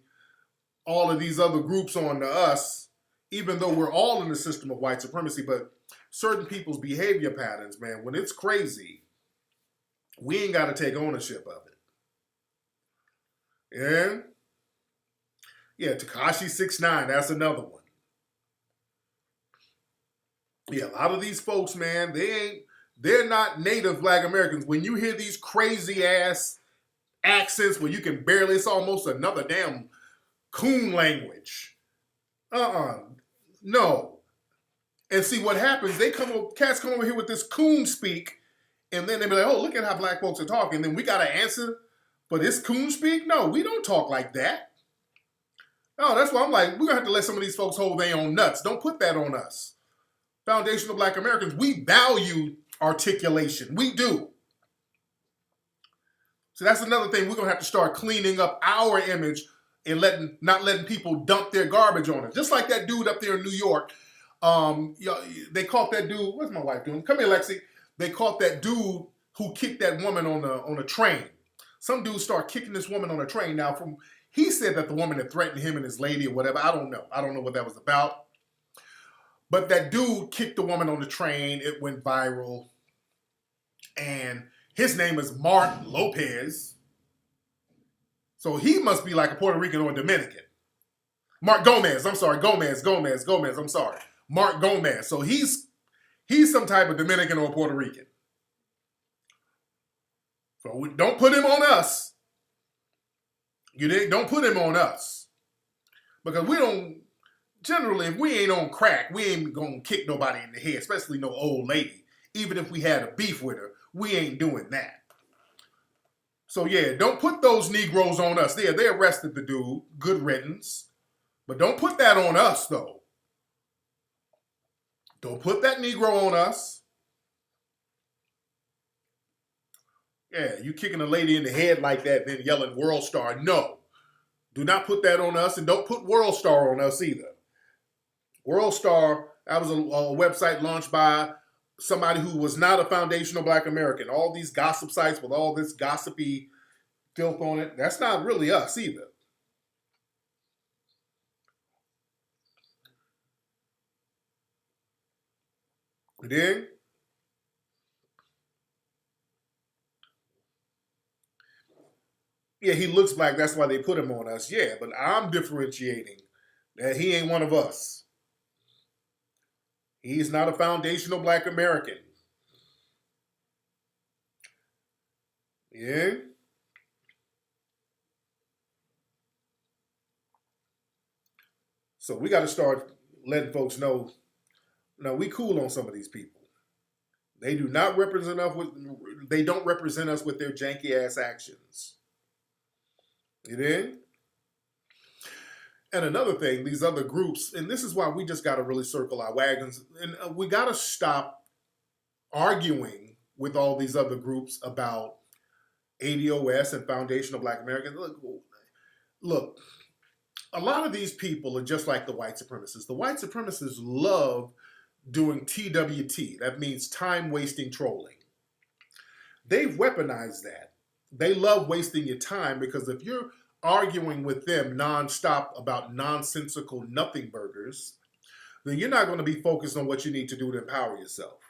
all of these other groups onto us, even though we're all in the system of white supremacy. But certain people's behavior patterns, man, when it's crazy, we ain't got to take ownership of it. Yeah? Yeah, Tekashi 6ix9ine, that's another one. Yeah, a lot of these folks, man, they're not native Black Americans. When you hear these crazy ass accents where you can barely, it's almost another damn coon language. No. And see what happens, cats come over here with this coon speak, and then they be like, oh, look at how Black folks are talking. Then we got to answer for this coon speak? No, we don't talk like that. No, that's why I'm like, we're going to have to let some of these folks hold their own nuts. Don't put that on us. Foundational Black Americans, we value articulation. We do. So that's another thing we're going to have to start cleaning up our image and not letting people dump their garbage on us. Just like that dude up there in New York. They caught that dude. What's my wife doing? Come here, Lexi. They caught that dude who kicked that woman on a train. Some dude started kicking this woman on a train. Now, he said that the woman had threatened him and his lady or whatever. I don't know. I don't know what that was about. But that dude kicked the woman on the train. It went viral. And his name is Mark Lopez. So he must be like a Puerto Rican or a Dominican. Mark Gomez. I'm sorry. Gomez. I'm sorry. Mark Gomez. So he's some type of Dominican or Puerto Rican. So don't put him on us. Don't put him on us. Because we don't, generally, if we ain't on crack, we ain't going to kick nobody in the head, especially no old lady. Even if we had a beef with her, we ain't doing that. So yeah, don't put those Negroes on us. They arrested the dude. Good riddance. But don't put that on us, though. Don't put that Negro on us. Yeah, you kicking a lady in the head like that, then yelling World Star. No. Do not put that on us, and don't put World Star on us either. World Star, that was a website launched by somebody who was not a foundational Black American. All these gossip sites with all this gossipy filth on it, that's not really us either. You dig? Yeah, he looks black, that's why they put him on us. Yeah, but I'm differentiating that he ain't one of us. He's not a foundational Black American. Yeah? So we got to start letting folks know, no, we cool on some of these people. They do not represent us they don't represent us with their janky ass actions. You dig? And another thing, these other groups, and this is why we just got to really circle our wagons, and we got to stop arguing with all these other groups about ADOS and Foundational Black Americans. Look, a lot of these people are just like the white supremacists. The white supremacists love doing TWT. That means time-wasting trolling. They've weaponized that. They love wasting your time because if you're arguing with them nonstop about nonsensical nothing burgers, then you're not going to be focused on what you need to do to empower yourself.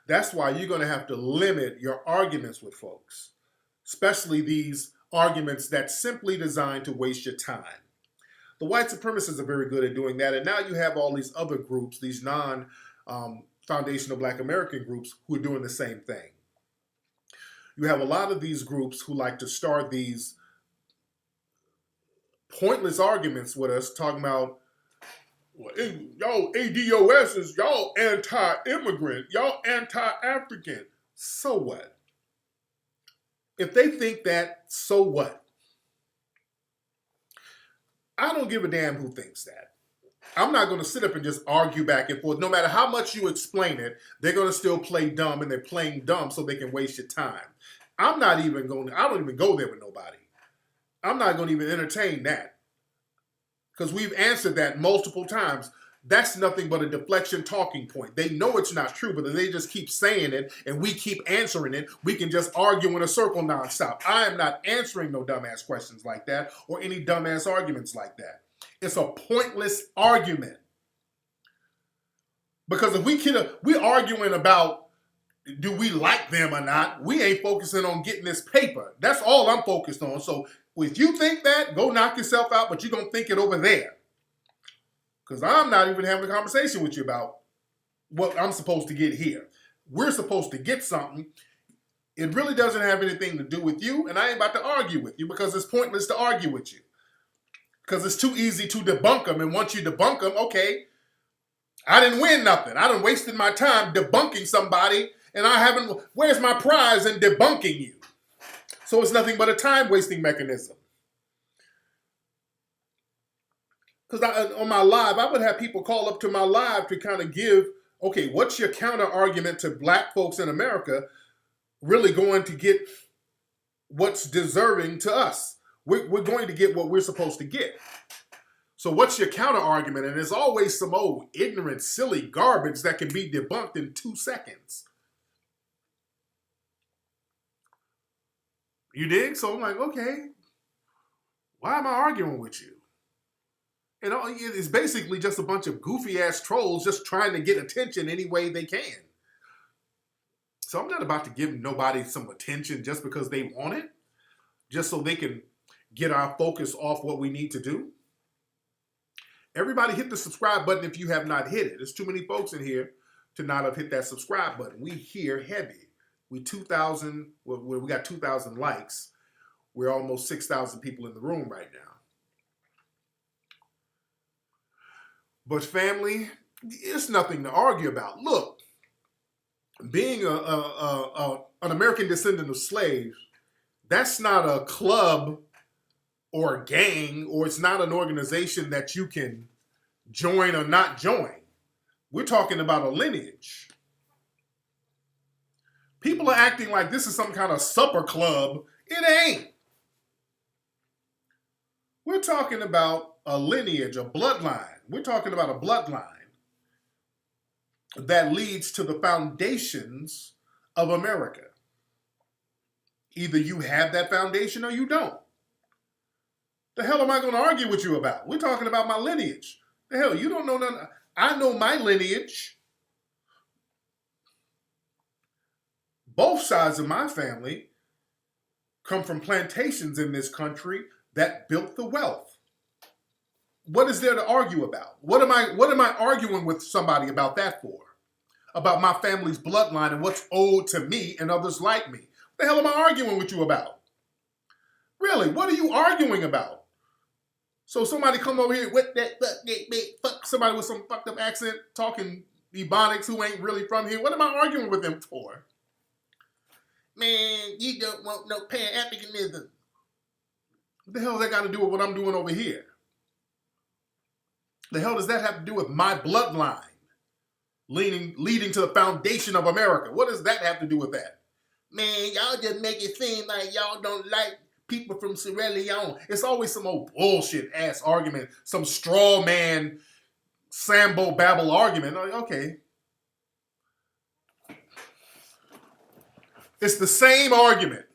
That's why you're going to have to limit your arguments with folks, especially these arguments that's simply designed to waste your time. The white supremacists are very good at doing that, and now you have all these other groups, these non-foundational Black American groups who are doing the same thing. You have a lot of these groups who like to start these pointless arguments with us, talking about, well, y'all ADOSs, y'all anti-immigrant, y'all anti-African. So what? If they think that, so what? I don't give a damn who thinks that. I'm not going to sit up and just argue back and forth. No matter how much you explain it, they're going to still play dumb, and they're playing dumb so they can waste your time. I don't even go there with nobody. I'm not going to even entertain that. Because we've answered that multiple times. That's nothing but a deflection talking point. They know it's not true, but if they just keep saying it and we keep answering it, we can just argue in a circle nonstop. I am not answering no dumbass questions like that or any dumbass arguments like that. It's a pointless argument. Because if we're arguing about do we like them or not, we ain't focusing on getting this paper. That's all I'm focused on. So if you think that, go knock yourself out, but you're going to think it over there. Because I'm not even having a conversation with you about what I'm supposed to get here. We're supposed to get something. It really doesn't have anything to do with you, and I ain't about to argue with you because it's pointless to argue with you. Because it's too easy to debunk them, and once you debunk them, okay, I didn't win nothing. I done wasted my time debunking somebody, and where's my prize in debunking you? So it's nothing but a time-wasting mechanism. Because on my live, I would have people call up to my live to kind of give, okay, what's your counter argument to black folks in America really going to get what's deserving to us? We're going to get what we're supposed to get. So what's your counter argument? And there's always some old ignorant, silly garbage that can be debunked in 2 seconds. You dig? So I'm like, okay, why am I arguing with you? And it's basically just a bunch of goofy ass trolls just trying to get attention any way they can. So I'm not about to give nobody some attention just because they want it, just so they can get our focus off what we need to do. Everybody hit the subscribe button if you have not hit it. There's too many folks in here to not have hit that subscribe button. We here heavy. We got 2,000 likes. We're almost 6,000 people in the room right now. But family, it's nothing to argue about. Look, being an American descendant of slaves, that's not a club or a gang, or it's not an organization that you can join or not join. We're talking about a lineage. People are acting like this is some kind of supper club. It ain't. We're talking about a lineage, a bloodline. We're talking about a bloodline that leads to the foundations of America. Either you have that foundation or you don't. The hell am I going to argue with you about? We're talking about my lineage. The hell, you don't know nothing. I know my lineage. Both sides of my family come from plantations in this country that built the wealth. What is there to argue about? What am I arguing with somebody about that for? About my family's bloodline and what's owed to me and others like me. What the hell am I arguing with you about? Really, what are you arguing about? So somebody come over here with that fuck somebody with some fucked up accent talking Ebonics who ain't really from here. What am I arguing with them for? Man, you don't want no Pan-Africanism. What the hell has that got to do with what I'm doing over here? The hell does that have to do with my bloodline leading to the foundation of America? What does that have to do with that? Man, y'all just make it seem like y'all don't like people from Sierra Leone. It's always some old bullshit ass argument, some straw man, Sambo babble argument. Okay. It's the same argument.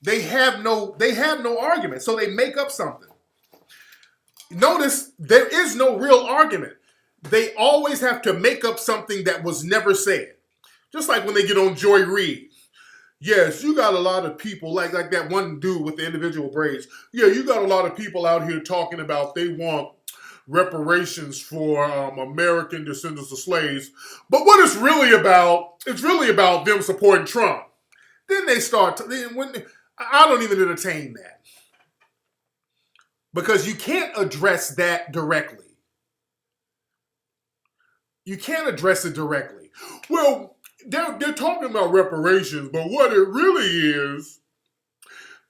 They have no argument, so they make up something. Notice there is no real argument. They always have to make up something that was never said. Just like when they get on Joy Reid. Yes, you got a lot of people, like that one dude with the individual braids. Yeah, you got a lot of people out here talking about they want reparations for American descendants of slaves. But what it's really about them supporting Trump. Then they start, I don't even entertain that. Because you can't address that directly. You can't address it directly. Well, they're talking about reparations, but what it really is,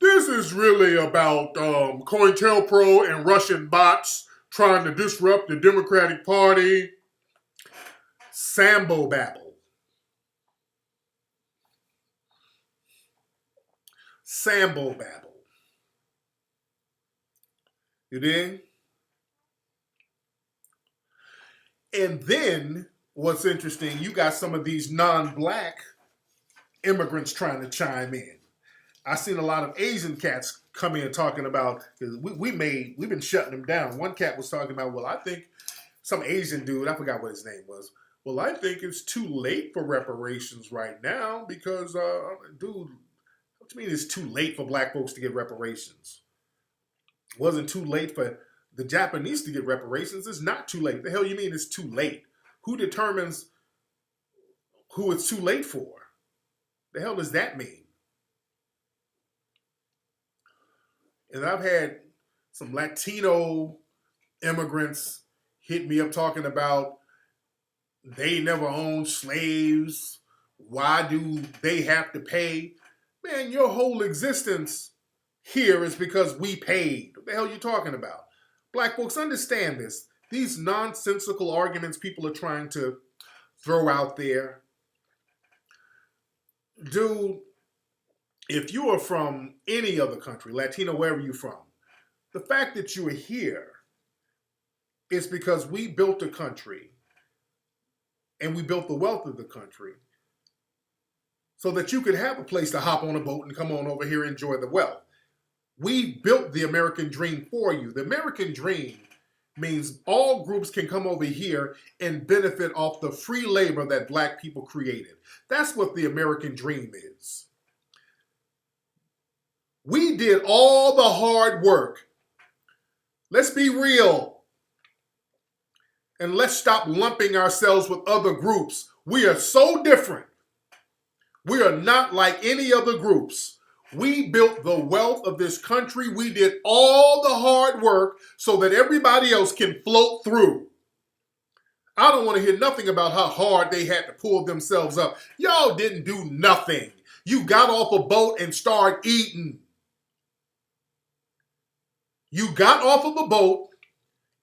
this is really about COINTELPRO and Russian bots trying to disrupt the Democratic Party. Sambo babble. Sambo babble. You dig? And then, what's interesting, you got some of these non-black immigrants trying to chime in. I've seen a lot of Asian cats come in talking about, because we've been shutting them down. One cat was talking about, well, I think some Asian dude, I forgot what his name was Well, I think it's too late for reparations right now because, dude, what do you mean it's too late for black folks to get reparations? It wasn't too late for the Japanese to get reparations. It's not too late. The hell you mean it's too late? Who determines who it's too late for? The hell does that mean? And I've had some Latino immigrants hit me up talking about they never owned slaves. Why do they have to pay? Man, your whole existence here is because we paid. What the hell are you talking about? Black folks, understand this. These nonsensical arguments people are trying to throw out there. Dude, if you are from any other country, Latino, wherever you're from, the fact that you are here is because we built a country and we built the wealth of the country so that you could have a place to hop on a boat and come on over here and enjoy the wealth. We built the American dream for you. The American dream means all groups can come over here and benefit off the free labor that black people created. That's what the American dream is. We did all the hard work. Let's be real. And let's stop lumping ourselves with other groups. We are so different. We are not like any other groups. We built the wealth of this country. We did all the hard work so that everybody else can float through. I don't want to hear nothing about how hard they had to pull themselves up. Y'all didn't do nothing. You got off a boat and started eating. You got off of a boat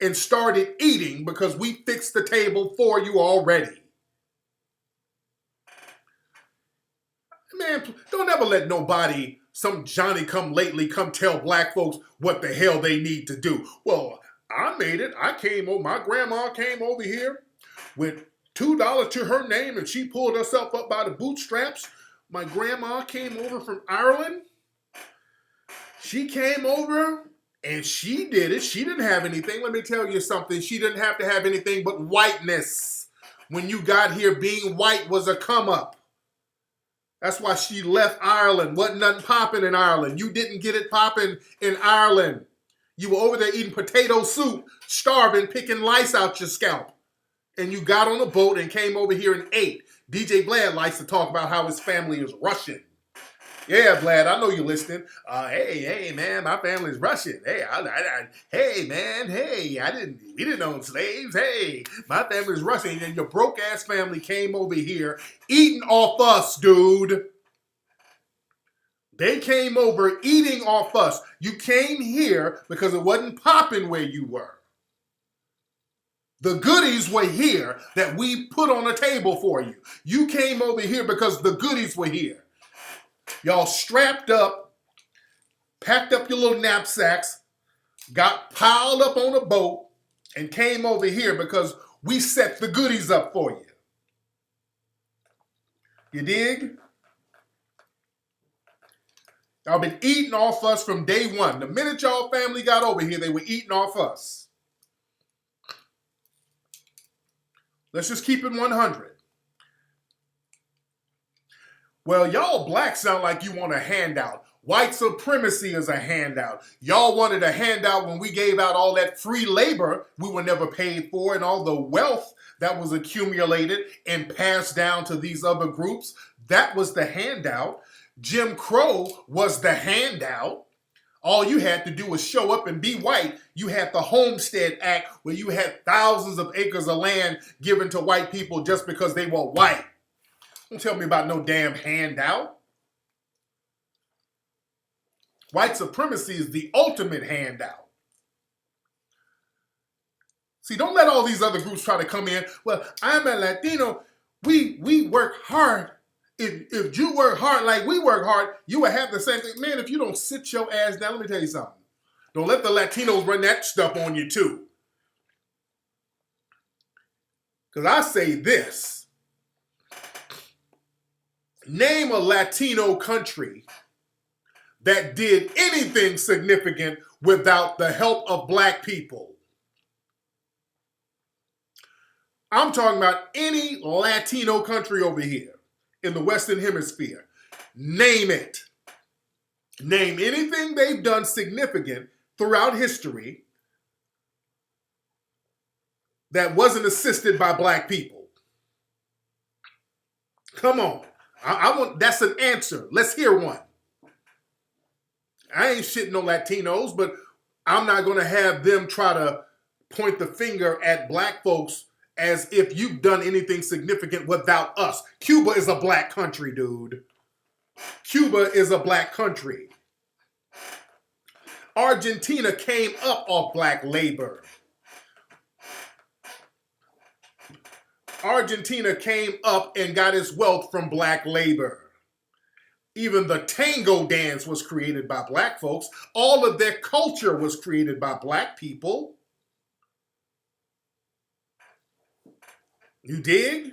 and started eating because we fixed the table for you already. Man, don't ever let nobody, some Johnny come lately, come tell black folks what the hell they need to do. Well, I made it. My grandma came over here with $2 to her name and she pulled herself up by the bootstraps. My grandma came over from Ireland. She came over and she did it. She didn't have anything. Let me tell you something. She didn't have to have anything but whiteness. When you got here, being white was a come up. That's why she left Ireland. Wasn't nothing popping in Ireland. You didn't get it popping in Ireland. You were over there eating potato soup, starving, picking lice out your scalp. And you got on a boat and came over here and ate. DJ Vlad likes to talk about how his family is Russian. Yeah, Vlad, I know you're listening. Hey, man, my family's Russian. Hey, hey, man, hey, we didn't own slaves. Hey, my family's Russian. And your broke ass family came over here eating off us, dude. They came over eating off us. You came here because it wasn't popping where you were. The goodies were here that we put on a table for you. You came over here because the goodies were here. Y'all strapped up, packed up your little knapsacks, got piled up on a boat, and came over here because we set the goodies up for you. You dig? Y'all been eating off us from day one. The minute y'all family got over here, they were eating off us. Let's just keep it 100. Well, y'all blacks sound like you want a handout. White supremacy is a handout. Y'all wanted a handout when we gave out all that free labor we were never paid for and all the wealth that was accumulated and passed down to these other groups. That was the handout. Jim Crow was the handout. All you had to do was show up and be white. You had the Homestead Act where you had thousands of acres of land given to white people just because they were white. Don't tell me about no damn handout. White supremacy is the ultimate handout. See, don't let all these other groups try to come in. Well, I'm a Latino. We work hard. If you work hard like we work hard, you would have the same thing. Man, if you don't sit your ass down, let me tell you something. Don't let the Latinos run that stuff on you too. Because I say this. Name a Latino country that did anything significant without the help of black people. I'm talking about any Latino country over here in the Western Hemisphere. Name it. Name anything they've done significant throughout history that wasn't assisted by black people. Come on. I want, that's an answer. Let's hear one. I ain't shitting no Latinos, but I'm not going to have them try to point the finger at black folks as if you've done anything significant without us. Cuba is a black country, dude. Cuba is a black country. Argentina came up off black labor. Argentina came up and got its wealth from black labor. Even the tango dance was created by black folks. All of their culture was created by black people. You dig?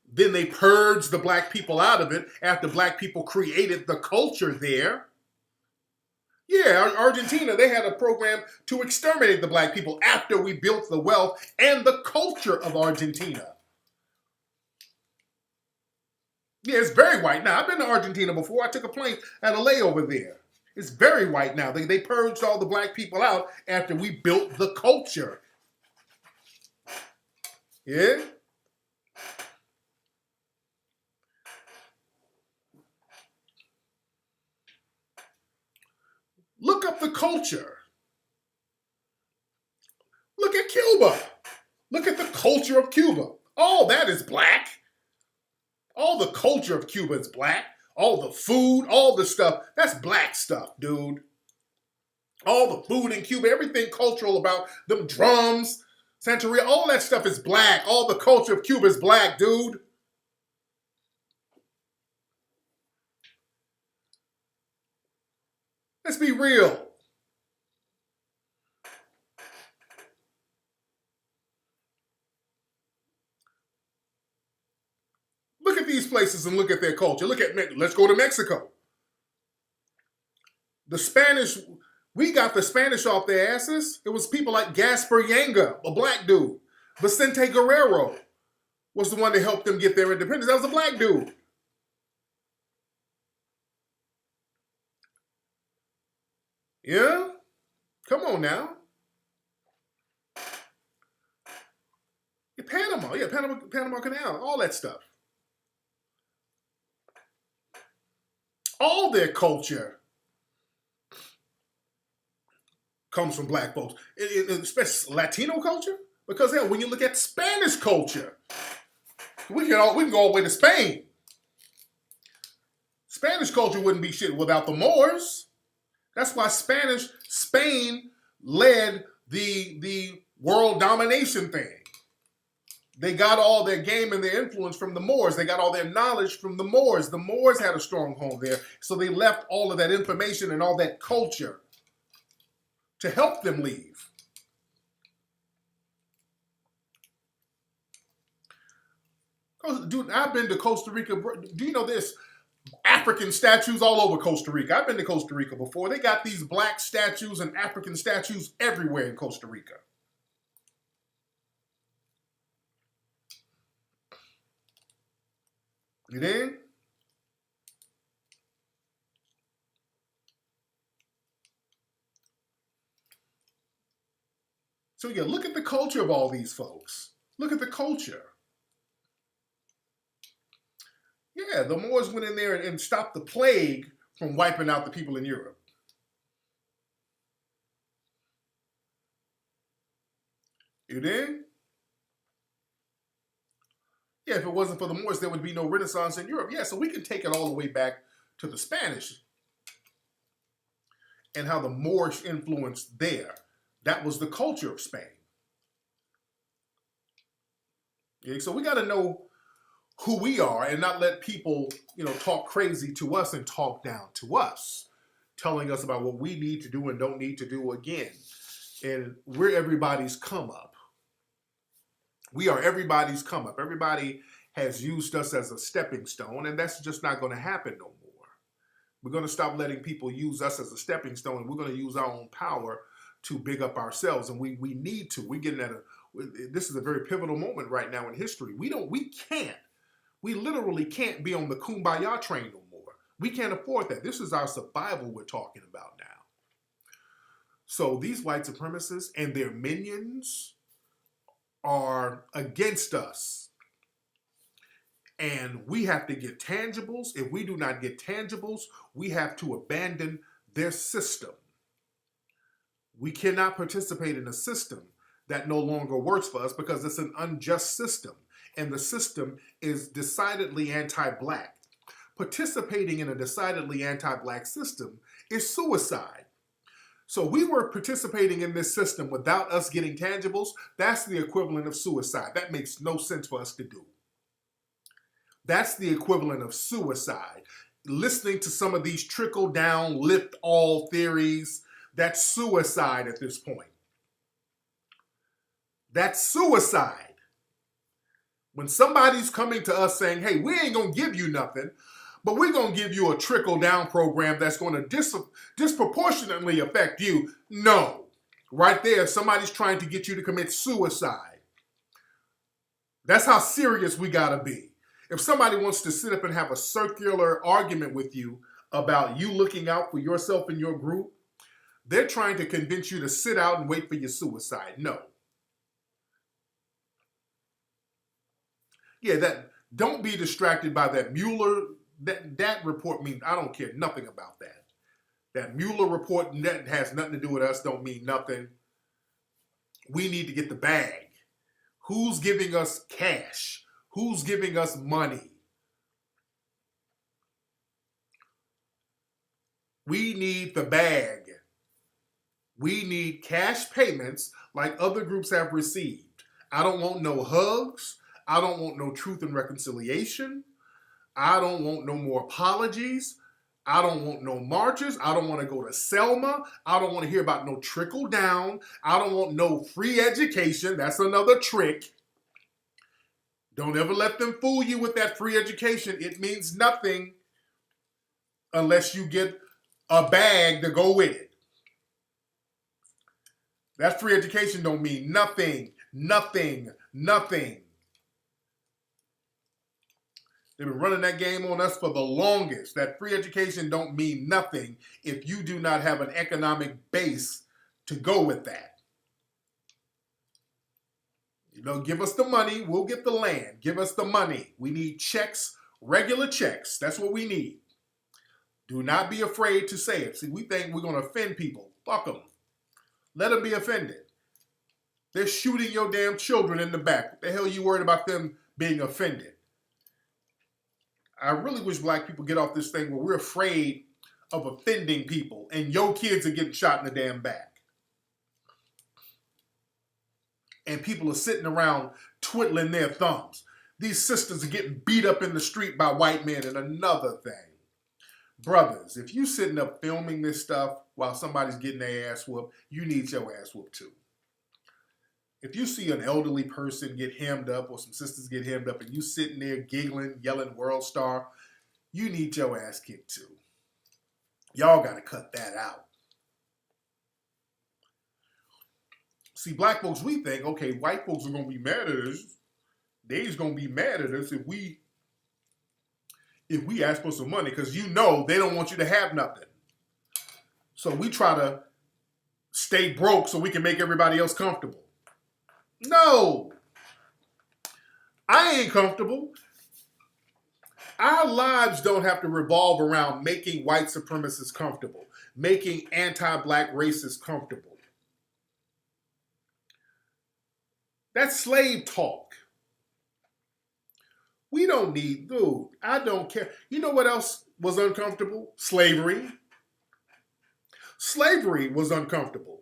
Then they purged the black people out of it after black people created the culture there. Yeah, Argentina, they had a program to exterminate the black people after we built the wealth and the culture of Argentina. Yeah, it's very white now. I've been to Argentina before. I took a plane, had a layover there. It's very white now. They purged all the black people out after we built the culture. Yeah? Look up the culture. Look at Cuba. Look at the culture of Cuba. All that is black. All the culture of Cuba is black. All the food, all the stuff, that's black stuff, dude. All the food in Cuba, everything cultural about them drums, Santeria, all that stuff is black. All the culture of Cuba is black, dude. Let's be real. Look at these places and look at their culture. Let's go to Mexico. The Spanish, we got the Spanish off their asses. It was people like Gaspar Yanga, a black dude. Vicente Guerrero was the one that helped them get their independence. That was a black dude. Yeah? Come on now. Panama Canal, all that stuff. All their culture comes from black folks, especially Latino culture. Because hell, when you look at Spanish culture, we can go all the way to Spain. Spanish culture wouldn't be shit without the Moors. That's why Spain led the world domination thing. They got all their game and their influence from the Moors. They got all their knowledge from the Moors. The Moors had a stronghold there, so they left all of that information and all that culture to help them leave. Dude, I've been to Costa Rica. Do you know this? African statues all over Costa Rica. I've been to Costa Rica before. They got these black statues and African statues everywhere in Costa Rica. You dig? So yeah, look at the culture of all these folks. Look at the culture. Yeah, the Moors went in there and stopped the plague from wiping out the people in Europe. You dig? Yeah, if it wasn't for the Moors, there would be no Renaissance in Europe. Yeah, so we can take it all the way back to the Spanish and how the Moorish influence there. That was the culture of Spain. Yeah, so we got to know who we are and not let people, talk crazy to us and talk down to us, telling us about what we need to do and don't need to do again. And we're everybody's come up. We are everybody's come up. Everybody has used us as a stepping stone, and that's just not going to happen no more. We're going to stop letting people use us as a stepping stone, and we're going to use our own power to big up ourselves, and we need to. We're getting at a This is a very pivotal moment right now in history. We literally can't be on the kumbaya train no more. We can't afford that. This is our survival we're talking about now. So these white supremacists and their minions are against us. And we have to get tangibles. If we do not get tangibles, we have to abandon their system. We cannot participate in a system that no longer works for us because it's an unjust system. And the system is decidedly anti-black. Participating in a decidedly anti-black system is suicide. So we were participating in this system without us getting tangibles. That's the equivalent of suicide. That makes no sense for us to do. That's the equivalent of suicide. Listening to some of these trickle-down, lift-all theories, that's suicide at this point. That's suicide. When somebody's coming to us saying, hey, we ain't going to give you nothing, but we're going to give you a trickle-down program that's going to disproportionately affect you. No. Right there, somebody's trying to get you to commit suicide. That's how serious we got to be. If somebody wants to sit up and have a circular argument with you about you looking out for yourself and your group, they're trying to convince you to sit out and wait for your suicide. No. Yeah, don't be distracted by that Mueller. That report means I don't care nothing about that. That Mueller report that has nothing to do with us don't mean nothing. We need to get the bag. Who's giving us cash? Who's giving us money? We need the bag. We need cash payments like other groups have received. I don't want no hugs. I don't want no truth and reconciliation. I don't want no more apologies. I don't want no marches. I don't want to go to Selma. I don't want to hear about no trickle down. I don't want no free education. That's another trick. Don't ever let them fool you with that free education. It means nothing unless you get a bag to go with it. That free education don't mean nothing, nothing, nothing. They've been running that game on us for the longest. That free education don't mean nothing if you do not have an economic base to go with that. You know, give us the money, we'll get the land. Give us the money. We need checks, regular checks. That's what we need. Do not be afraid to say it. See, we think we're going to offend people. Fuck them. Let them be offended. They're shooting your damn children in the back. What the hell are you worried about them being offended? I really wish black people get off this thing where we're afraid of offending people and your kids are getting shot in the damn back. And people are sitting around twiddling their thumbs. These sisters are getting beat up in the street by white men. And another thing, brothers, if you sitting up filming this stuff while somebody's getting their ass whooped, you need your ass whooped too. If you see an elderly person get hemmed up or some sisters get hemmed up and you sitting there giggling, yelling world star, you need your ass kicked too. Y'all got to cut that out. See, black folks, we think, okay, white folks are going to be mad at us. They's going to be mad at us if we ask for some money because you know they don't want you to have nothing. So we try to stay broke so we can make everybody else comfortable. No, I ain't comfortable. Our lives don't have to revolve around making white supremacists comfortable, making anti-black racists comfortable. That's slave talk. We don't need, dude, I don't care. You know what else was uncomfortable? Slavery. Slavery was uncomfortable.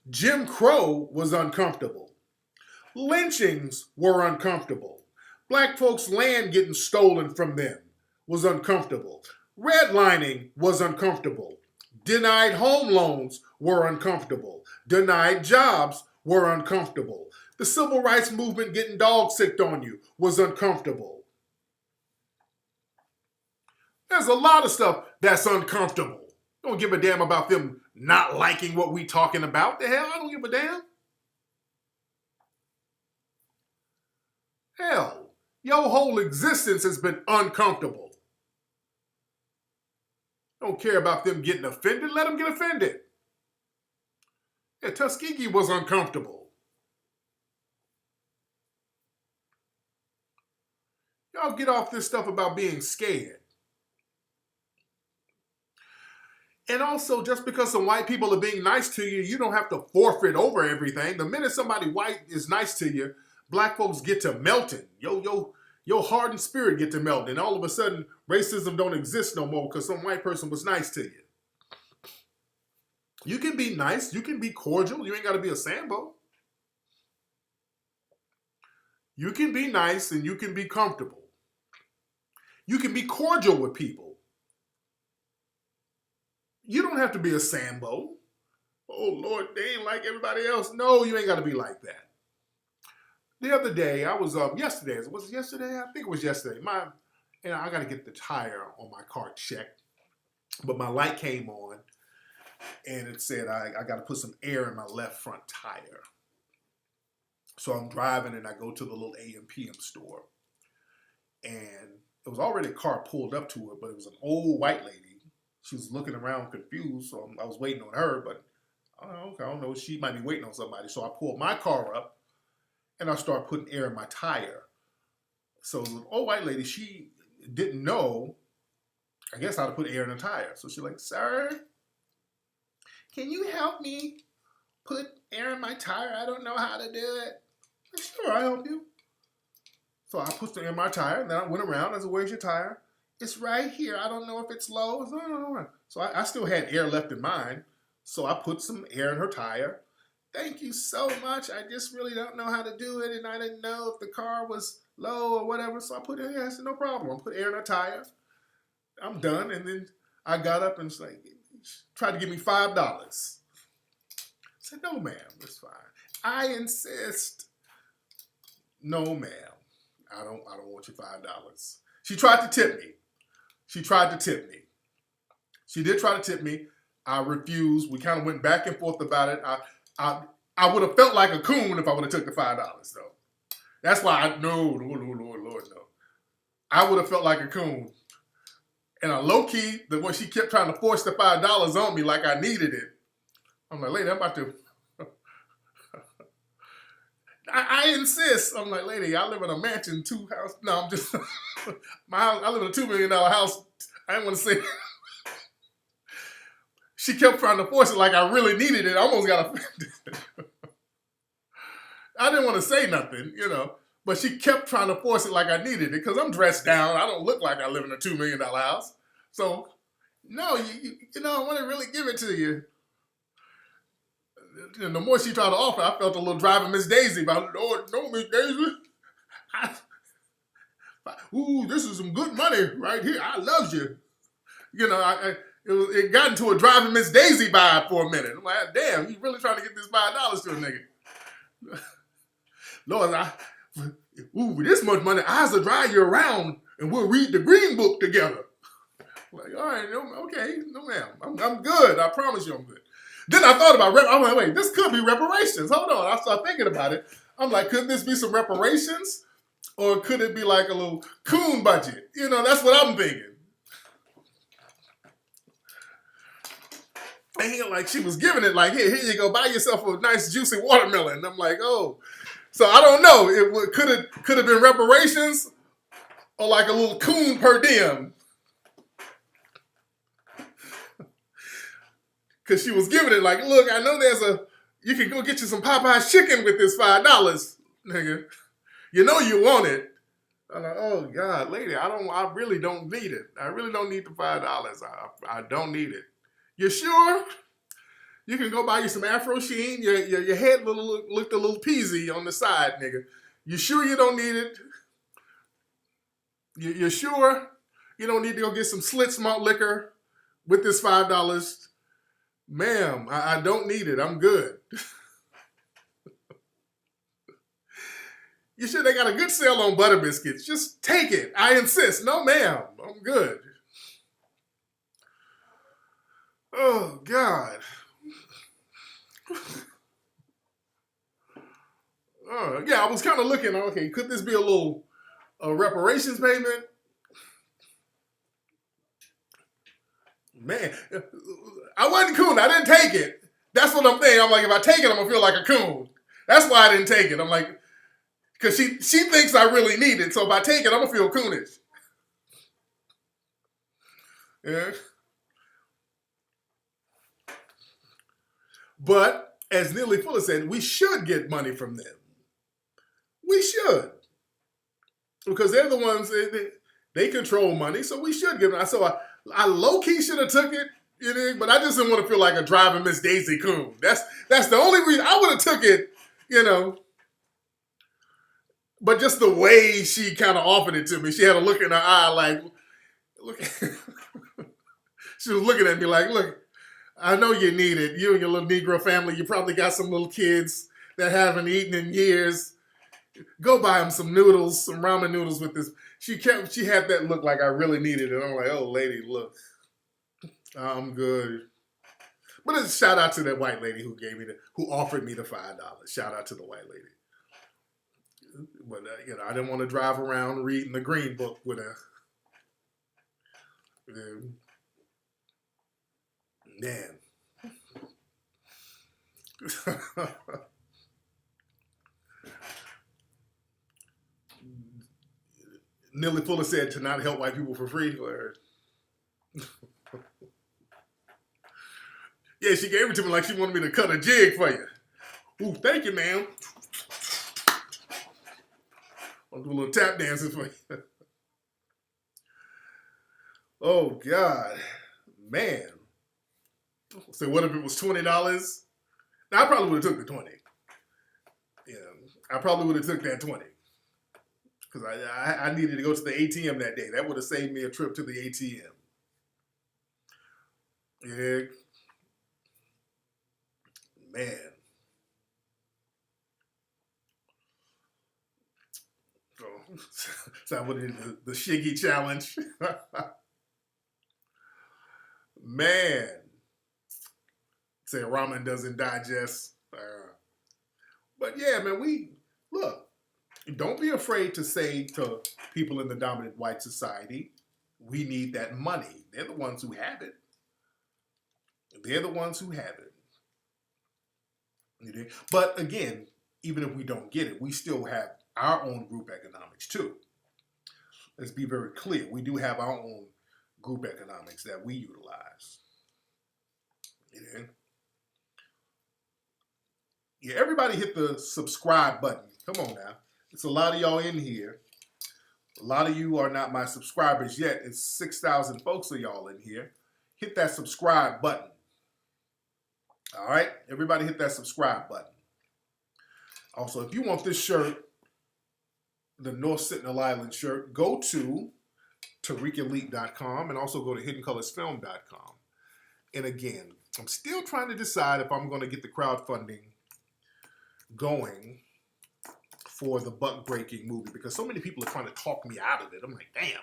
Jim Crow was uncomfortable. Lynchings were uncomfortable. Black folks' land getting stolen from them was uncomfortable. Redlining was uncomfortable. Denied home loans were uncomfortable. Denied jobs were uncomfortable. The civil rights movement getting dog sicked on you was uncomfortable. There's a lot of stuff that's uncomfortable. Don't give a damn about them not liking what we talking about. The hell, I don't give a damn. Hell, your whole existence has been uncomfortable. Don't care about them getting offended. Let them get offended. Yeah, Tuskegee was uncomfortable. Y'all get off this stuff about being scared. And also, just because some white people are being nice to you, you don't have to forfeit over everything. The minute somebody white is nice to you, black folks get to melting. Your hardened spirit get to melt. And all of a sudden, racism don't exist no more because some white person was nice to you. You can be nice. You can be cordial. You ain't got to be a Sambo. You can be nice and you can be comfortable. You can be cordial with people. You don't have to be a Sambo. Oh, Lord, they ain't like everybody else. No, you ain't got to be like that. The other day, I was yesterday. Was it yesterday? I think it was yesterday. I got to get the tire on my car checked. But my light came on, and it said I got to put some air in my left front tire. So I'm driving, and I go to the little AM/PM store. And it was already a car pulled up to it, but it was an old white lady. She was looking around confused, so I was waiting on her, but okay, I don't know. She might be waiting on somebody. So I pulled my car up, and I started putting air in my tire. So the old white lady, she didn't know, I guess, how to put air in a tire. So she's like, "Sir, can you help me put air in my tire? I don't know how to do it." I said, "Sure, I'll help you." So I put the air in my tire, and then I went around. I said, "Where's your tire?" "It's right here. I don't know if it's low." I said, "No." So I still had air left in mine. So I put some air in her tire. "Thank you so much. I just really don't know how to do it. And I didn't know if the car was low or whatever." So I put it in. I said, "No problem." I put air in her tire. I'm done. And then I got up and tried to give me $5. I said, "No, ma'am. It's fine. I insist." "No, ma'am. I don't want your $5. She tried to tip me. She did try to tip me. I refused. We kind of went back and forth about it. I would have felt like a coon if I would have took the $5 though. That's why no, Lord, no. I would have felt like a coon. And low key, the way she kept trying to force the $5 on me like I needed it. I'm like, "Lady, I'm about to." I insist. I'm like, "Lady, I live in a mansion, 2 house. No, I'm just my house. I live in a $2 million house. I didn't want to say." She kept trying to force it like I really needed it. I almost got offended. I didn't want to say nothing, but she kept trying to force it like I needed it because I'm dressed down. I don't look like I live in a $2 million house. So, no, I want to really give it to you. And the more she tried to offer, I felt a little driving Miss Daisy about, "Oh, no, Miss Daisy. Ooh, this is some good money right here. I love you." It got into a driving Miss Daisy vibe for a minute. I'm like, "Damn, you really trying to get this $5 to a nigga?" "Lord, with this much money, I'll drive you around and we'll read the green book together." I'm like, "All right, okay, no ma'am. I'm good. I promise you I'm good." Then I thought about, I'm like, wait, this could be reparations. Hold on. I started thinking about it. I'm like, could this be some reparations? Or could it be like a little coon budget? That's what I'm thinking. And like she was giving it like, here you go, buy yourself a nice juicy watermelon. And I'm like, oh. So I don't know. Could have been reparations or like a little coon per diem. Because she was giving it like, "Look, I know you can go get you some Popeye's chicken with this $5, nigga. You know you want it." I'm like, "Oh God, lady, I really don't need it. I really don't need the $5. I don't need it." "You sure? You can go buy you some Afro Sheen. Your head looked a little peasy on the side, nigga. You sure you don't need it? You sure you don't need to go get some Slits malt liquor with this $5? "Ma'am, I don't need it. I'm good." "You sure they got a good sale on butter biscuits? Just take it. I insist." "No, ma'am. I'm good." Oh, God. Oh, yeah, I was kind of looking, okay, could this be a little reparations payment? Man, I wasn't coon. I didn't take it. That's what I'm thinking. I'm like, if I take it, I'm going to feel like a coon. That's why I didn't take it. I'm like, because she thinks I really need it. So if I take it, I'm going to feel coonish. Yeah. But as Neely Fuller said, we should get money from them. We should. Because they're the ones, they control money, so we should give them. So I low-key should have took it, you know, but I just didn't want to feel like a driving Miss Daisy Coon. That's the only reason I would have took it, you know. But just the way she kind of offered it to me, she had a look in her eye like, look. She was looking at me like, look, I know you need it. You and your little Negro family, you probably got some little kids that haven't eaten in years. Go buy them some noodles, some ramen noodles with this. She had that look like I really needed it. I'm like, oh, lady, look, I'm good. But it's a shout out to that white lady who offered me the $5. Shout out to the white lady. But you know, I didn't want to drive around reading the Green Book with her. Man. Neely Fuller said to not help white people for free. Yeah, she gave it to me like she wanted me to cut a jig for you. Ooh, thank you, ma'am. I'll do a little tap dancing for you. Oh, God. Man. So what if it was $20? Now, I probably would have took the 20. Yeah, I probably would have took that 20. Because I needed to go to the ATM that day. That would have saved me a trip to the ATM. Yeah. Man. So I would have the Shiggy challenge. Man. Say ramen doesn't digest. But yeah, man, look. Don't be afraid to say to people in the dominant white society, we need that money. They're the ones who have it. They're the ones who have it. But again, even if we don't get it, we still have our own group economics too. Let's be very clear. We do have our own group economics that we utilize. Yeah, everybody hit the subscribe button. Come on now. It's a lot of y'all in here. A lot of you are not my subscribers yet. It's 6,000 folks of y'all in here. Hit that subscribe button. All right? Everybody hit that subscribe button. Also, if you want this shirt, the North Sentinel Island shirt, go to TariqElite.com and also go to HiddenColorsFilm.com. And again, I'm still trying to decide if I'm going to get the crowdfunding going for the Buck Breaking movie because so many people are trying to talk me out of it. I'm like, damn.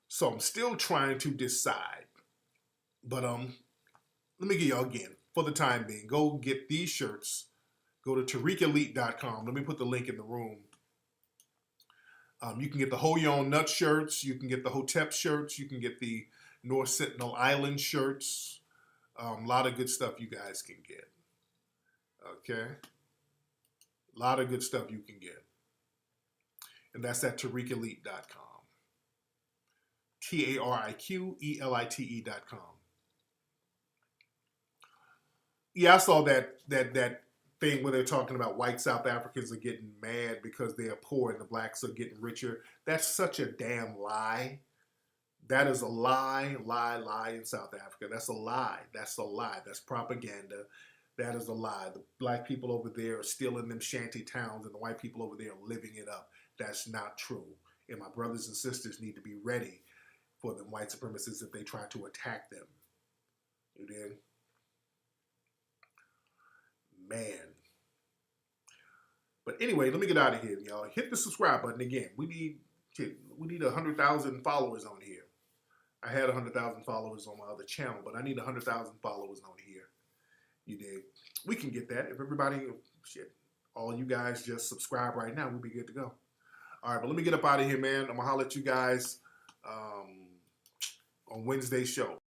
So I'm still trying to decide. But let me get y'all again, for the time being, go get these shirts. Go to TariqElite.com. Let me put the link in the room. You can get the Ho Yon Nut shirts. You can get the Hotep shirts. You can get the North Sentinel Island shirts. A lot of good stuff you guys can get. Okay? A lot of good stuff you can get. And that's at TariqElite.com. TariqElite.com. Yeah, I saw that thing where they're talking about white South Africans are getting mad because they are poor and the blacks are getting richer. That's such a damn lie. That is a lie in South Africa. That's a lie. That's a lie. That's propaganda. That is a lie. The black people over there are still in them shanty towns and the white people over there are living it up. That's not true. And my brothers and sisters need to be ready for the white supremacists if they try to attack them. You did? Man. But anyway, let me get out of here, y'all. Hit the subscribe button again. We need 100,000 followers on here. I had 100,000 followers on my other channel, but I need 100,000 followers on here. You dig? We can get that if everybody, shit. all you guys just subscribe right now. We'll be good to go. All right, but let me get up out of here, man. I'm going to holler at you guys on Wednesday's show.